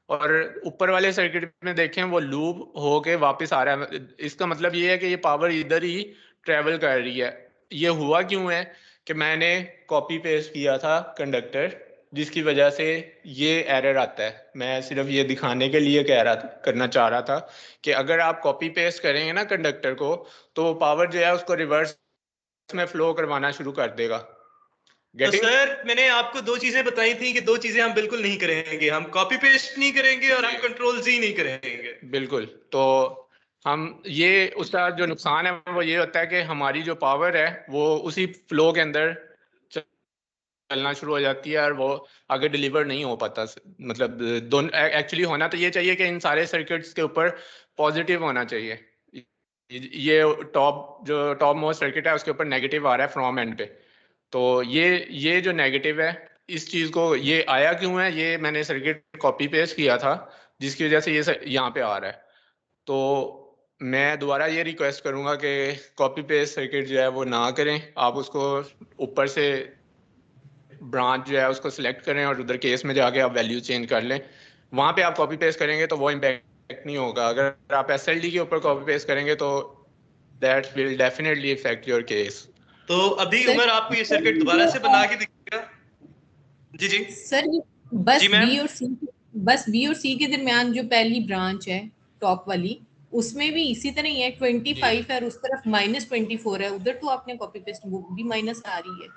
और ऊपर वाले सर्किट में देखें वो लूप होके वापस आ रहा है। इसका मतलब ये है कि ये पावर इधर ही ट्रेवल कर रही है। ये हुआ क्यों है कि मैंने कॉपी पेस्ट किया था कंडक्टर, जिसकी वजह से ये एरर आता है। मैं सिर्फ ये दिखाने के लिए करना चाह रहा था कि अगर आप कॉपी पेस्ट करेंगे ना कंडक्टर को, तो पावर जो है उसको रिवर्स में फ्लो करवाना शुरू कर देगा। तो सर मैंने आपको 2 चीजें बताई थी कि 2 चीजें हम बिल्कुल नहीं करेंगे, हम कॉपी पेस्ट नहीं करेंगे और हम कंट्रोल जी नहीं करेंगे। बिल्कुल। तो हम ये उसका जो नुकसान है वो ये होता है कि हमारी जो पावर है वो उसी फ्लो के अंदर चलना शुरू हो जाती है और वो आगे डिलीवर नहीं हो पाता। मतलब दोनों एक्चुअली होना तो ये चाहिए कि इन सारे सर्किट्स के ऊपर पॉजिटिव होना चाहिए। ये टॉप मोस्ट सर्किट है उसके ऊपर नेगेटिव आ रहा है फ्रॉम एंड पे। तो ये जो नेगेटिव है, इस चीज़ को ये आया क्यों है, ये मैंने सर्किट कॉपी पेस्ट किया था जिसकी वजह से ये यहाँ पे आ रहा है। तो मैं दोबारा ये रिक्वेस्ट करूँगा कि कॉपी पेस्ट सर्किट जो है वो ना करें। आप उसको ऊपर से ब्रांच जो है उसको सिलेक्ट करें और उधर केस में जाके आप वैल्यू चेंज कर लें। वहाँ पे आप कॉपी पेस्ट करेंगे तो वो इम्पैक्ट नहीं होगा। अगर आप SLD के ऊपर कॉपी पेस्ट करेंगे तो that will definitely effect your case. तो अभी उमर आपको ये सर्किट दोबारा से बना के दिखेगा। जी जी सर, बस बी और सी के दरमियान जो पहली ब्रांच है टॉप वाली, उसमें भी इसी तरह ही है 25 है और उस तरफ -24 है। उधर तो आपने कॉपी पेस्ट वो भी माइनस आ रही है।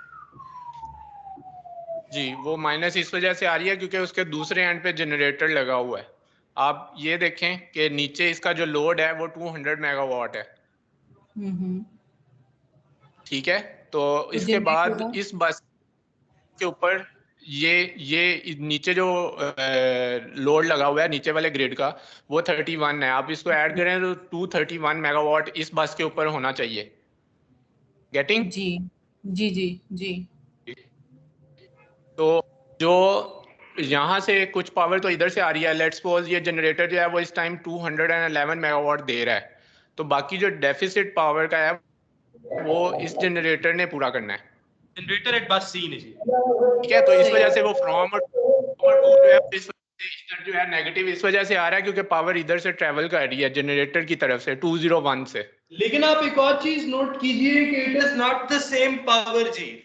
जी, वो माइनस इस वजह से आ रही है क्योंकि उसके दूसरे एंड पे जनरेटर लगा हुआ है। आप ये देखें कि नीचे इसका जो लोड है वो 200 मेगावाट है। ठीक है, तो इसके बाद इस बस के ऊपर ये नीचे जो लोड लगा हुआ है नीचे वाले ग्रिड का, वो 31 है। आप इसको ऐड करें तो 231 मेगावाट इस बस के ऊपर होना चाहिए। गेटिंग? जी जी जी जी। तो जो यहाँ से कुछ पावर तो इधर से आ रही है। लेट्स सपोज ये जनरेटर जो है वो इस टाइम 211 मेगावाट दे रहा है, तो बाकी जो डेफिसिट पावर का है वो इस जनरेटर ने पूरा करना है। जनरेटर एट बस सी ने जी। ठीक है, तो इस वजह से वो फ्रॉम और टू जो है इस जो है नेगेटिव इस वजह से आ रहा है क्योंकि पावर इधर से ट्रेवल कर रही है जनरेटर की तरफ से 201 से। लेकिन आप एक और चीज नोट कीजिए कि it is not the same power जी।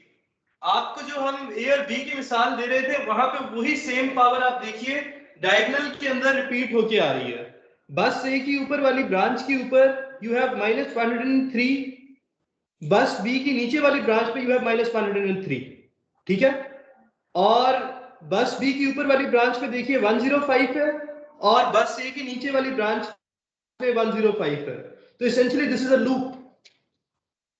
आपको जो हम ए और बी की मिसाल दे रहे थे वहां पे वही सेम पावर आप देखिए डायगोनल के अंदर रिपीट होके आ रही है। बस ए की ऊपर वाली ब्रांच के ऊपर यू हैव -103, बस बी की नीचे वाली ब्रांच पे यू हैव -103, ठीक है। और बस बी की ऊपर वाली ब्रांच पे देखिए 105 है और बस ए की नीचे वाली ब्रांच पे 105 है। तो essentially this is a loop.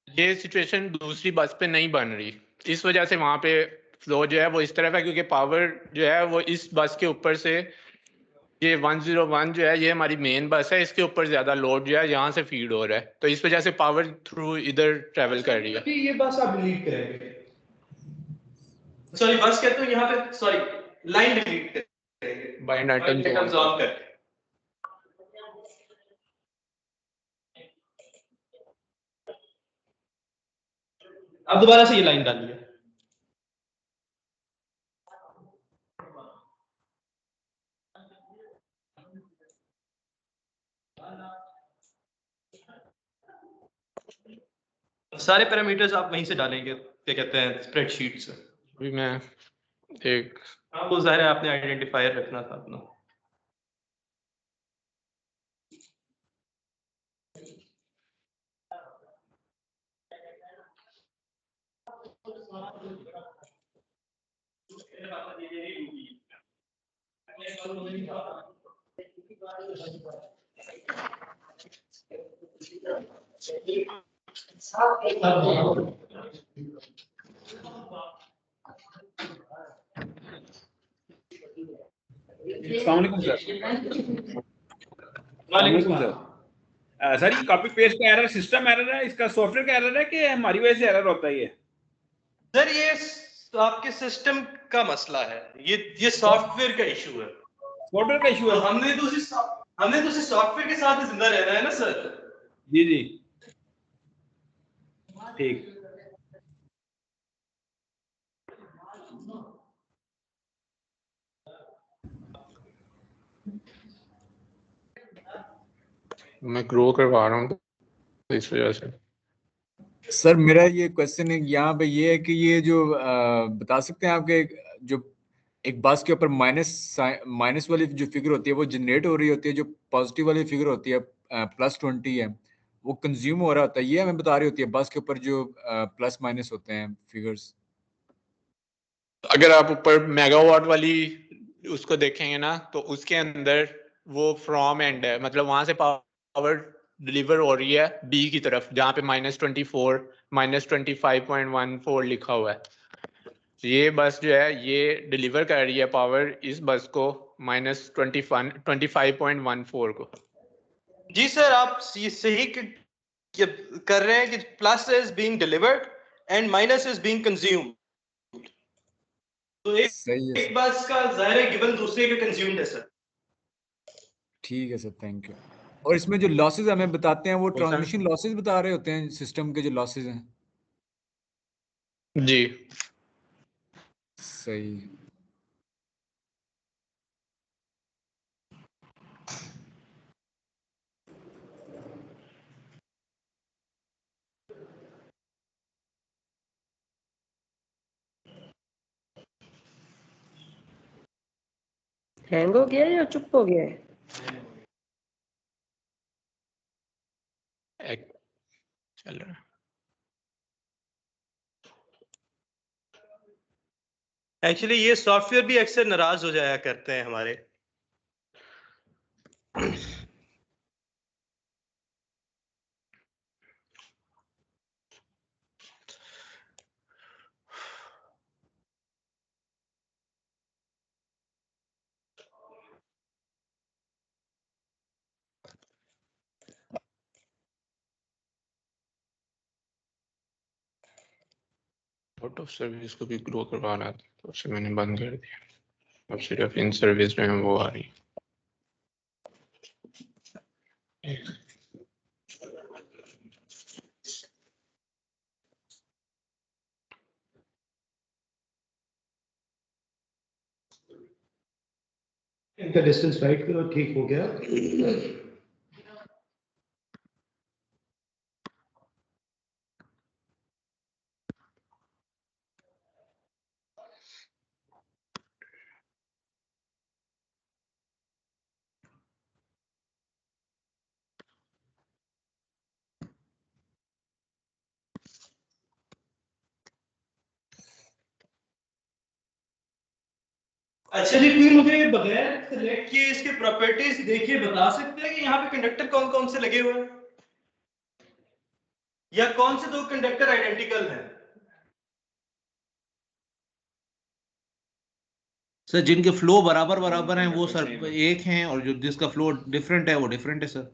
ये सिचुएशन दूसरी बस पे नहीं बन रही, इस वजह से वहां पे फ्लो जो है वो इस तरफ है क्योंकि पावर जो है वो इस बस के ऊपर से ये 101 जो है ये हमारी मेन बस है, इसके ऊपर ज्यादा लोड जो है यहाँ से फीड हो रहा है, तो इस वजह से पावर थ्रू इधर ट्रेवल कर रही है। ये बस आप डिलीट करेंगे, सॉरी बस कहते हो यहाँ पे, सॉरी लाइन डिलीट करेंगे बाइंड आइटम्स ऑन करके। अब दोबारा से ये लाइन डालिए। सारे पैरामीटर्स आप वहीं से डालेंगे, क्या कहते हैं, स्प्रेडशीट से। अभी मैं एक वो जाहिर है आपने आइडेंटिफायर रखना था अपना। वालेकुम सर। सर ये कॉपी पेस्ट का एरर सिस्टम एरर है, इसका सॉफ्टवेयर का एरर है कि हमारी वजह से एरर होता है ये? सर ये आपके सिस्टम का मसला है, ये सॉफ्टवेयर का इशू है। सॉफ्टवेयर का इशू है? तो हमने तो उसी सॉफ्टवेयर के साथ जिंदा रहना है ना सर। जी जी ठीक। मैं ग्रो करवा रहा हूँ तो इस वजह से। सर मेरा ये क्वेश्चन है यहाँ पे ये है कि ये जो बता सकते हैं आपके जो एक बस के ऊपर माइनस वाली जो फिगर होती है वो जनरेट हो रही होती है, जो पॉजिटिव वाली फिगर होती है +20 है वो कंज्यूम हो रहा होता है, ये हमें बता रही होती है बस के ऊपर जो प्लस माइनस होते हैं फिगर्स। अगर आप ऊपर मेगावाट वाली उसको देखेंगे ना तो उसके अंदर वो फ्रॉम एंड है, मतलब वहां से पावर डिलीवर हो रही है बी की तरफ जहाँ पे -24 -25.14 लिखा हुआ है। ये बस जो है ये डिलीवर कर रही है पावर इस बस को -25.14 को। जी सर आप सही कर रहे हैं कि plus is being delivered and minus is being consumed. तो एक बस का जाहिर है गिवन दूसरे के कंज्यूम्ड है सर। ठीक है सर, थैंक यू। और इसमें जो लॉसेज हमें बताते हैं वो ट्रांसमिशन लॉसेज बता रहे होते हैं सिस्टम के जो लॉसेज हैं। जी सही। हैंग हो गया है या चुप हो गया है? चल रहा है। एक्चुअली ये सॉफ्टवेयर भी अक्सर नाराज हो जाया करते हैं हमारे। आउट ऑफ सर्विस को भी ग्रो करवाना था तो उसे मैंने बंद कर दिया, अब सिर्फ इन सर्विस में वो आ रही। का डिस्टेंस राइट करो, ठीक हो गया। अच्छा जी, कोई मुझे बगैर सेलेक्ट किए इसके प्रॉपर्टीज देखिए बता सकते हैं कि यहाँ पे कंडक्टर कौन कौन से लगे हुए हैं, या कौन से दो कंडक्टर आइडेंटिकल हैं? सर जिनके फ्लो बराबर बराबर हैं वो सर एक हैं, और जो जिसका फ्लो डिफरेंट है वो डिफरेंट है सर।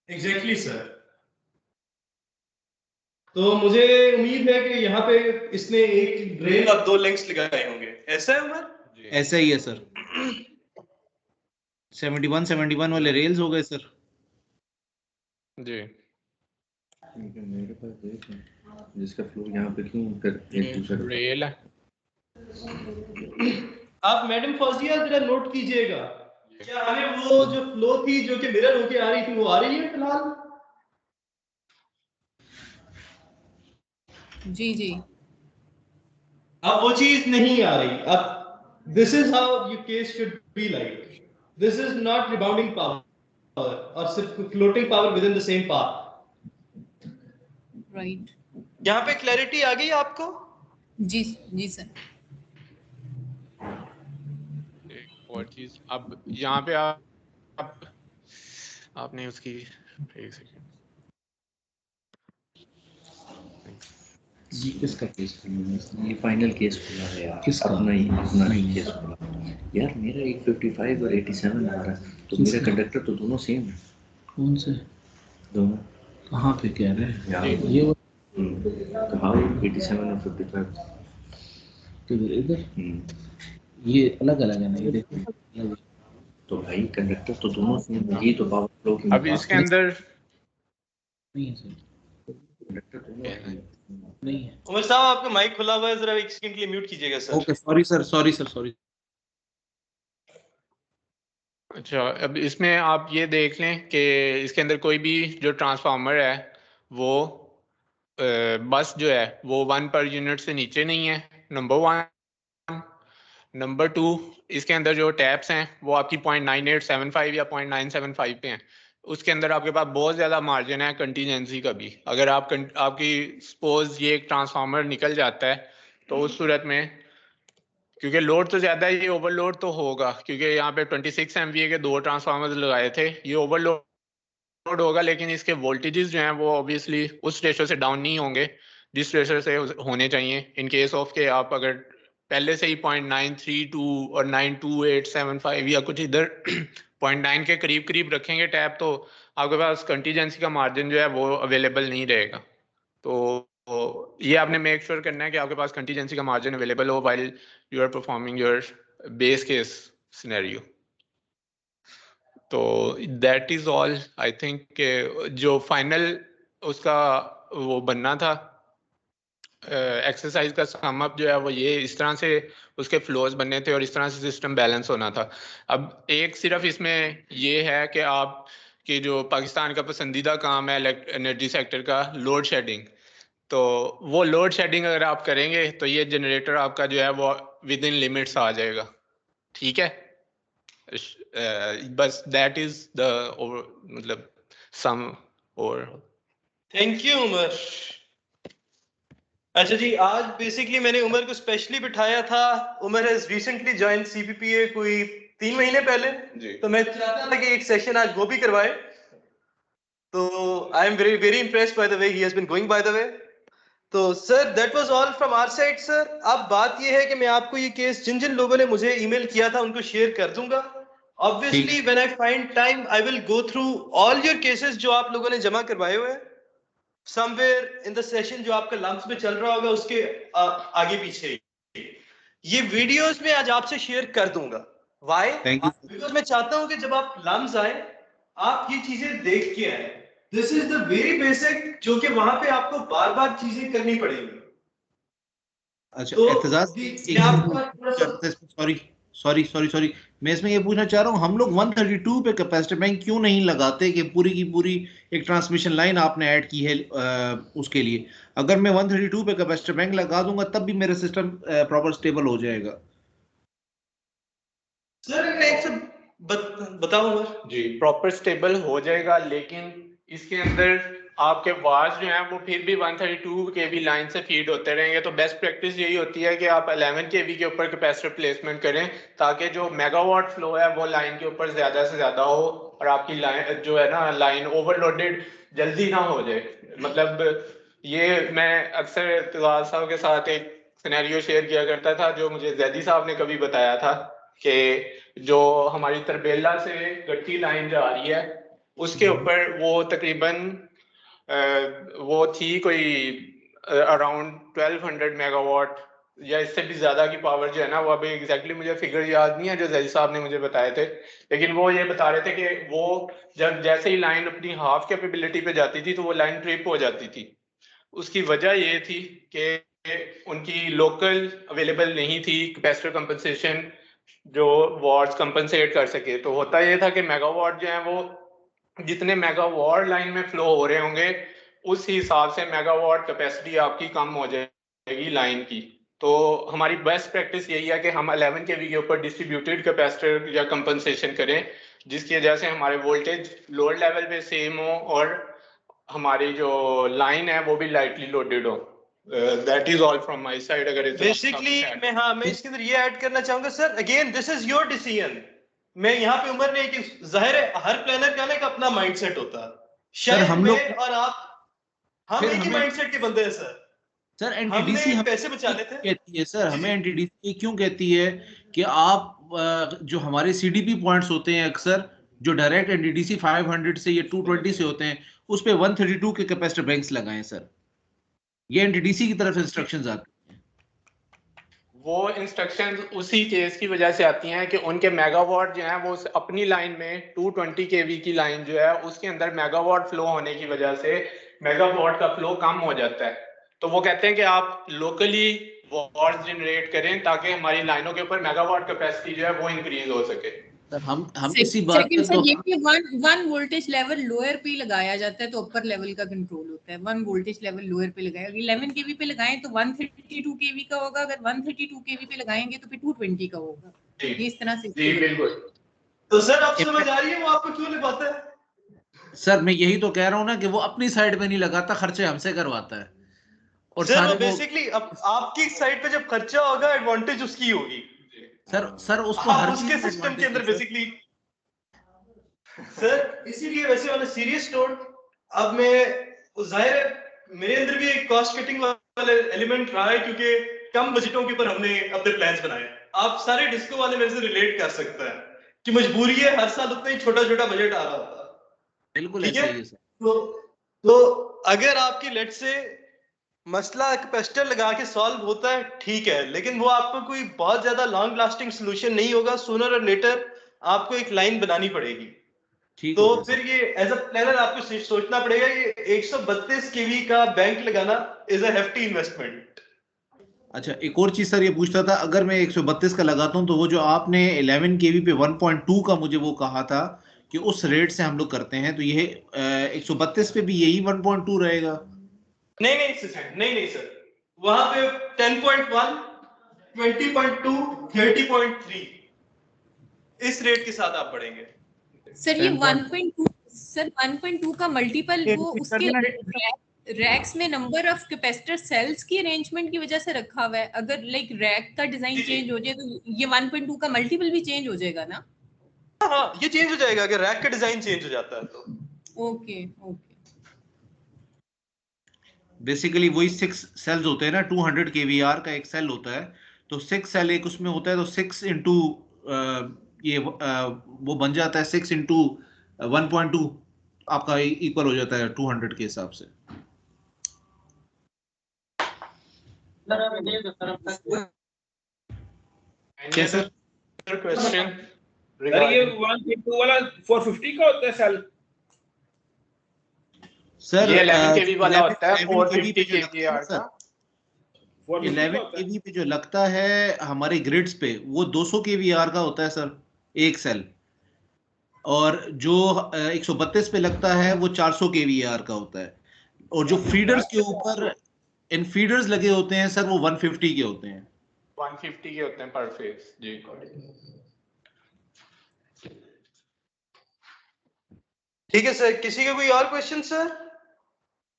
Exactly sir. तो मुझे उम्मीद है कि यहाँ पे इसने एक रेल और दो लिंक्स लगाए होंगे, ऐसा है उमर? ऐसा ही है सर। 71 वाले रेल्स हो गए सर जी। मेरे पास देख जिसका फ्लो यहाँ पे क्यों एक दूसरे रेल है। आप मैडम फौजिया जरा नोट कीजिएगा, क्या हमें वो जो फ्लो थी जो कि मिरर होके आ रही थी वो आ रही है फिलहाल? जी जी। अब वो चीज नहीं आ रही। अब this is how your case should be like, this is not rebounding power और सिर्फ floating power with in the same path. Right. यहाँ पे क्लैरिटी आ गई आपको? जी जी सर। एक और चीज, अब यहाँ पे आपने उसकी एक सेकंड, ये किसका केस खुला है? ये फाइनल केस खुला है यार, किसका? अपना ही केस खुला यार। मेरा 855 और 87 आ रहा है, तो मेरा कंडक्टर तो दोनों सेम है। कौन से दोनों? कहाँ पे कह रहे हैं यार? ये कहाँ 87 और 55 तो इधर ये अलग अलग है ना, ये देखो। तो भाई कंडक्टर तो दोनों सेम है, ये तो पावर फ्लो की अब इसके अंदर नहीं है सर, कंडक्टर नहीं है। उमर साहब आपका माइक खुला हुआ है, जरा एक सेकंड के लिए म्यूट कीजिएगा sir. Okay sorry sir, sorry. अच्छा, अब इसमें आप ये देख लें कि इसके अंदर कोई भी जो ट्रांसफार्मर है वो बस जो है वो 1 पर यूनिट से नीचे नहीं है, नंबर 1। नंबर 2, इसके अंदर जो टैप्स हैं वो आपकी 0.9875 या 0.975 पे हैं। उसके अंदर आपके पास बहुत ज़्यादा मार्जिन है कंटीजेंसी का भी। अगर आपकी सपोज ये एक ट्रांसफार्मर निकल जाता है तो उस सूरत में, क्योंकि लोड तो ज़्यादा है, ये ओवरलोड तो होगा, क्योंकि यहाँ पे 26 MVA के 2 ट्रांसफार्मर लगाए थे, ये ओवरलोड होगा। लेकिन इसके वोल्टेजेस जो हैं वो ऑब्वियसली उस रेशो से डाउन नहीं होंगे जिस रेशो से होने चाहिए, इन केस ऑफ के आप अगर पहले से ही 0.932 और 92875 या कुछ इधर 0.9 के करीब रखेंगे टैप, तो आपके पास कंटीजेंसी का मार्जिन जो है वो अवेलेबल नहीं रहेगा। तो ये आपने मेक श्योर करना है कि आपके पास कंटीजेंसी का मार्जिन अवेलेबल हो while you are performing your base case scenario. तो that is all. I think जो फाइनल उसका वो बनना था एक्सरसाइज का सम अप जो है वो ये इस तरह से उसके फ्लोज बनने थे और इस तरह से सिस्टम बैलेंस होना था। अब एक सिर्फ इसमें ये है कि आप कि जो पाकिस्तान का पसंदीदा काम है एनर्जी सेक्टर का, लोड शेडिंग, तो वो लोड शेडिंग अगर आप करेंगे तो ये जनरेटर आपका जो है वो विद इन लिमिट्स आ जाएगा। ठीक है, बस दैट इज द मतलब सम और। Thank you Umar. अच्छा जी, आज बेसिकली मैंने उमर को स्पेशली बिठाया था। Umar has recently join CPPA कोई 3 महीने पहले जी। तो मैं चाहता था कि एक सेशन आज वो भी करवाए। तो I am very very impressed by the way he has been going by the way. तो sir that was all from our side sir. अब बात ये है कि मैं आपको ये केस जिन जिन लोगों ने मुझे ईमेल किया था उनको शेयर कर दूंगा। Obviously when I find time I will go through all your cases जो आप लोगों ने जमा करवाए हुए हैं। समवेयर इन द सेशन जो आपका लम्स में चल रहा होगा उसके आगे पीछे ये वीडियोस में आज आपसे शेयर कर दूंगा। व्हाई? बिकॉज़ मैं चाहता हूं कि जब आप लम्स आए आप ये चीजें देख के आए। This is the very basic जो कि वहां पे आपको बार बार चीजें करनी पड़ेंगी। अच्छा तो एतजाज, सॉरी सॉरी, मैं इसमें ये पूछना चाह रहा हूँ, हम लोग 132 पे कैपेसिटर बैंक क्यों नहीं लगाते कि पूरी की पूरी एक ट्रांसमिशन लाइन आपने ऐड की है उसके लिए? अगर मैं 132 पे कैपेसिटर बैंक लगा दूंगा तब भी मेरा सिस्टम प्रॉपर स्टेबल हो जाएगा। सर एक बताऊं जी, प्रॉपर स्टेबल हो जाएगा, लेकिन इसके अंदर आपके वार्स जो हैं वो फिर भी 132 केवी लाइन से फीड होते रहेंगे। तो बेस्ट प्रैक्टिस यही होती है कि आप 11 केवी के ऊपर कैपेसिटर प्लेसमेंट करें, ताकि जो मेगावाट फ्लो है वो लाइन के ऊपर ज्यादा से ज्यादा हो और आपकी लाइन जो है ना, लाइन ओवरलोडेड जल्दी ना हो जाए। मतलब ये मैं अक्सर इक़बाल साहब के साथ एक सिनेरियो शेयर किया करता था, जो मुझे जैदी साहब ने कभी बताया था कि जो हमारी तरबेला से गट्टी लाइन जा रही है उसके ऊपर वो तकरीबन वो थी कोई अराउंड 1200 मेगावाट या इससे भी ज्यादा की पावर जो है ना, वो अभी एग्जैक्टली मुझे फिगर याद नहीं है जो जैदी साहब ने मुझे बताए थे, लेकिन वो ये बता रहे थे कि वो जब जैसे ही लाइन अपनी हाफ कैपेबिलिटी पे जाती थी तो वो लाइन ट्रिप हो जाती थी। उसकी वजह ये थी कि उनकी लोकल अवेलेबल नहीं थी कैपेसिटर कंपनसेशन जो वॉट्स कंपनसेट कर सके। तो होता ये था कि मेगावाट जो है वो जितने मेगावाट लाइन में फ्लो हो रहे होंगे उस हिसाब से मेगावाट कैपेसिटी आपकी कम हो जाएगी लाइन की। तो हमारी बेस्ट प्रैक्टिस यही है कि हम 11 केवी के ऊपर डिस्ट्रीब्यूटेड कैपेसिटर या कंपनसेशन करें, जिसकी वजह से हमारे वोल्टेज लोड लेवल पे सेम हो और हमारी जो लाइन है वो भी लाइटली लोडेड हो। That is all from my side. अगर बेसिकली मैं इसके अंदर ये ऐड करना चाहूंगा sir, again this is your decision. मैं यहाँ पे उमर ने एक जाहिर है हर प्लानर का ना एक अपना माइंडसेट होता है, शायद हम लोग और आप हम एक ही माइंडसेट के बंदे हैं सर। सर एनटीडीसी हमें पैसे बचाने थे कहती है सर, हमें एनटीडीसी क्यों कहती है कि आप जो हमारे सीडीपी पॉइंट्स होते हैं अक्सर जो डायरेक्ट एनटीडीसी 500 से या 220 से होते हैं उस पे 132 के कैपेसिटर बैंक्स लगाएं सर। ये एनटीडीसी की तरफ इंस्ट्रक्शंस आती हैं। वो इंस्ट्रक्शंस उसी केस की वजह से आती हैं कि उनके मेगावाट जो है वो अपनी लाइन में 220 केवी की लाइन जो है उसके अंदर मेगावाट फ्लो होने की वजह से मेगावाट का फ्लो कम हो जाता है। तो वो कहते हैं कि आप लोकली वॉट्स जनरेट करें ताकि हमारी लाइनों के ऊपर मेगावाट कैपेसिटी जो है वो इंक्रीज हो सके। हम इसी बात पे तो ये कि वन वोल्टेज लेवल लोअर पे लगाया जाता है तो अपर लेवल का कंट्रोल होता है। वन वोल्टेज लेवल लोअर पे लगाया, 11 केवी पे लगाएं तो 132 केवी का होगा, अगर 132 केवी पे लगाएंगे तो फिर 220 का होगा। ये इस तरह से जी बिल्कुल। तो सर आप समझ आ रही है वो आपको क्यों लगाता है? सर मैं यही तो कह रहा हूँ ना कि वो अपनी साइड पे नहीं लगाता, खर्चे हमसे करवाता है। और सर वो बेसिकली आपकी साइड पे जब खर्चा होगा एडवांटेज उसकी होगी सर उसको हर उसके सिस्टम के अंदर बेसिकली सर। इसीलिए वैसे वाला सीरियस नोट, अब मैं जाहिर है मेरे अंदर भी एक कॉस्ट कटिंग वाला एलिमेंट रहा है क्योंकि कम बजटों के ऊपर हमने अपने प्लान्स बनाए। आप सारे डिस्को वाले मेरे से रिलेट कर सकते हैं कि मजबूरी है, हर साल उतना ही छोटा छोटा बजट आ रहा होता है। बिल्कुल ऐसा ही है सर। तो अगर आपकी लेट से मसला कैपेसिटर लगा के सॉल्व होता है ठीक है, लेकिन वो आपको कोई बहुत ज्यादा लॉन्ग लास्टिंग सोल्यूशन नहीं होगा। सूनर और लेटर आपको एक लाइन बनानी पड़ेगी। तो फिर ये एज अ प्लानर आपको सोचना पड़ेगा ये 132 केवी का बैंक लगाना इज अ हेफ्टी इन्वेस्टमेंट। अच्छा एक और चीज सर ये पूछता था, अगर मैं 132 का लगाता हूं तो वो जो आपने 11 केवी पे 1.2 का मुझे वो कहा था कि उस रेट से हम लोग करते हैं, तो ये 132 पे भी यही 1.2 रहेगा? नहीं सर, वहां पे 10.1, 20.2, 30.3 इस रेट के साथ आप बढ़ेंगे। सर ये 1.2 सर 1.2 का मल्टीपल वो उसके रैक्स में नंबर ऑफ कैपेसिटर सेल्स की अरेंजमेंट की वजह से रखा हुआ है। अगर लाइक रैक का डिजाइन चेंज हो जाए तो ये 1.2 का मल्टीपल भी चेंज हो जाएगा ना? हाँ ये चेंज हो जाएगा अगर रैक का डिजाइन चेंज हो जाता है तो। ओके बेसिकली वही 6 सेल्स होते हैं ना, 200 kVAR का एक सेल होता है, तो 6 सेल एक उसमें होता है, तो 6 इंटू ये वो बन जाता है 6 इंटू 1.2 आपका इक्वल हो जाता है 200 के हिसाब से। सर क्वेश्चन ये 1.2 वाला 450 का होता है सेल? सर ये 11 केवी वाला होता है 450 केवीआर का। 11 केवी पे जो लगता है हमारे ग्रिड्स पे वो 200 केवीआर का होता है सर एक सेल, और जो 132 पे लगता है वो 400 केवीआर का होता है, और जो फीडर्स के ऊपर इन फीडर्स लगे होते हैं सर वो 150 के होते हैं। 150 के होते हैं पर फेज जी। ठीक है सर, किसी का कोई और क्वेश्चन सर?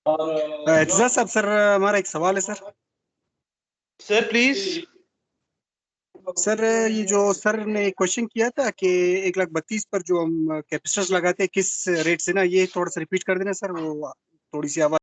एजाज साहब सर हमारा एक सवाल है सर। Sir please. सर ये जो सर ने क्वेश्चन किया था कि 1,32,000 पर जो हम कैपेसिटर्स लगाते हैं किस रेट से ना, ये थोड़ा सा रिपीट कर देना सर, वो थोड़ी सी आवाज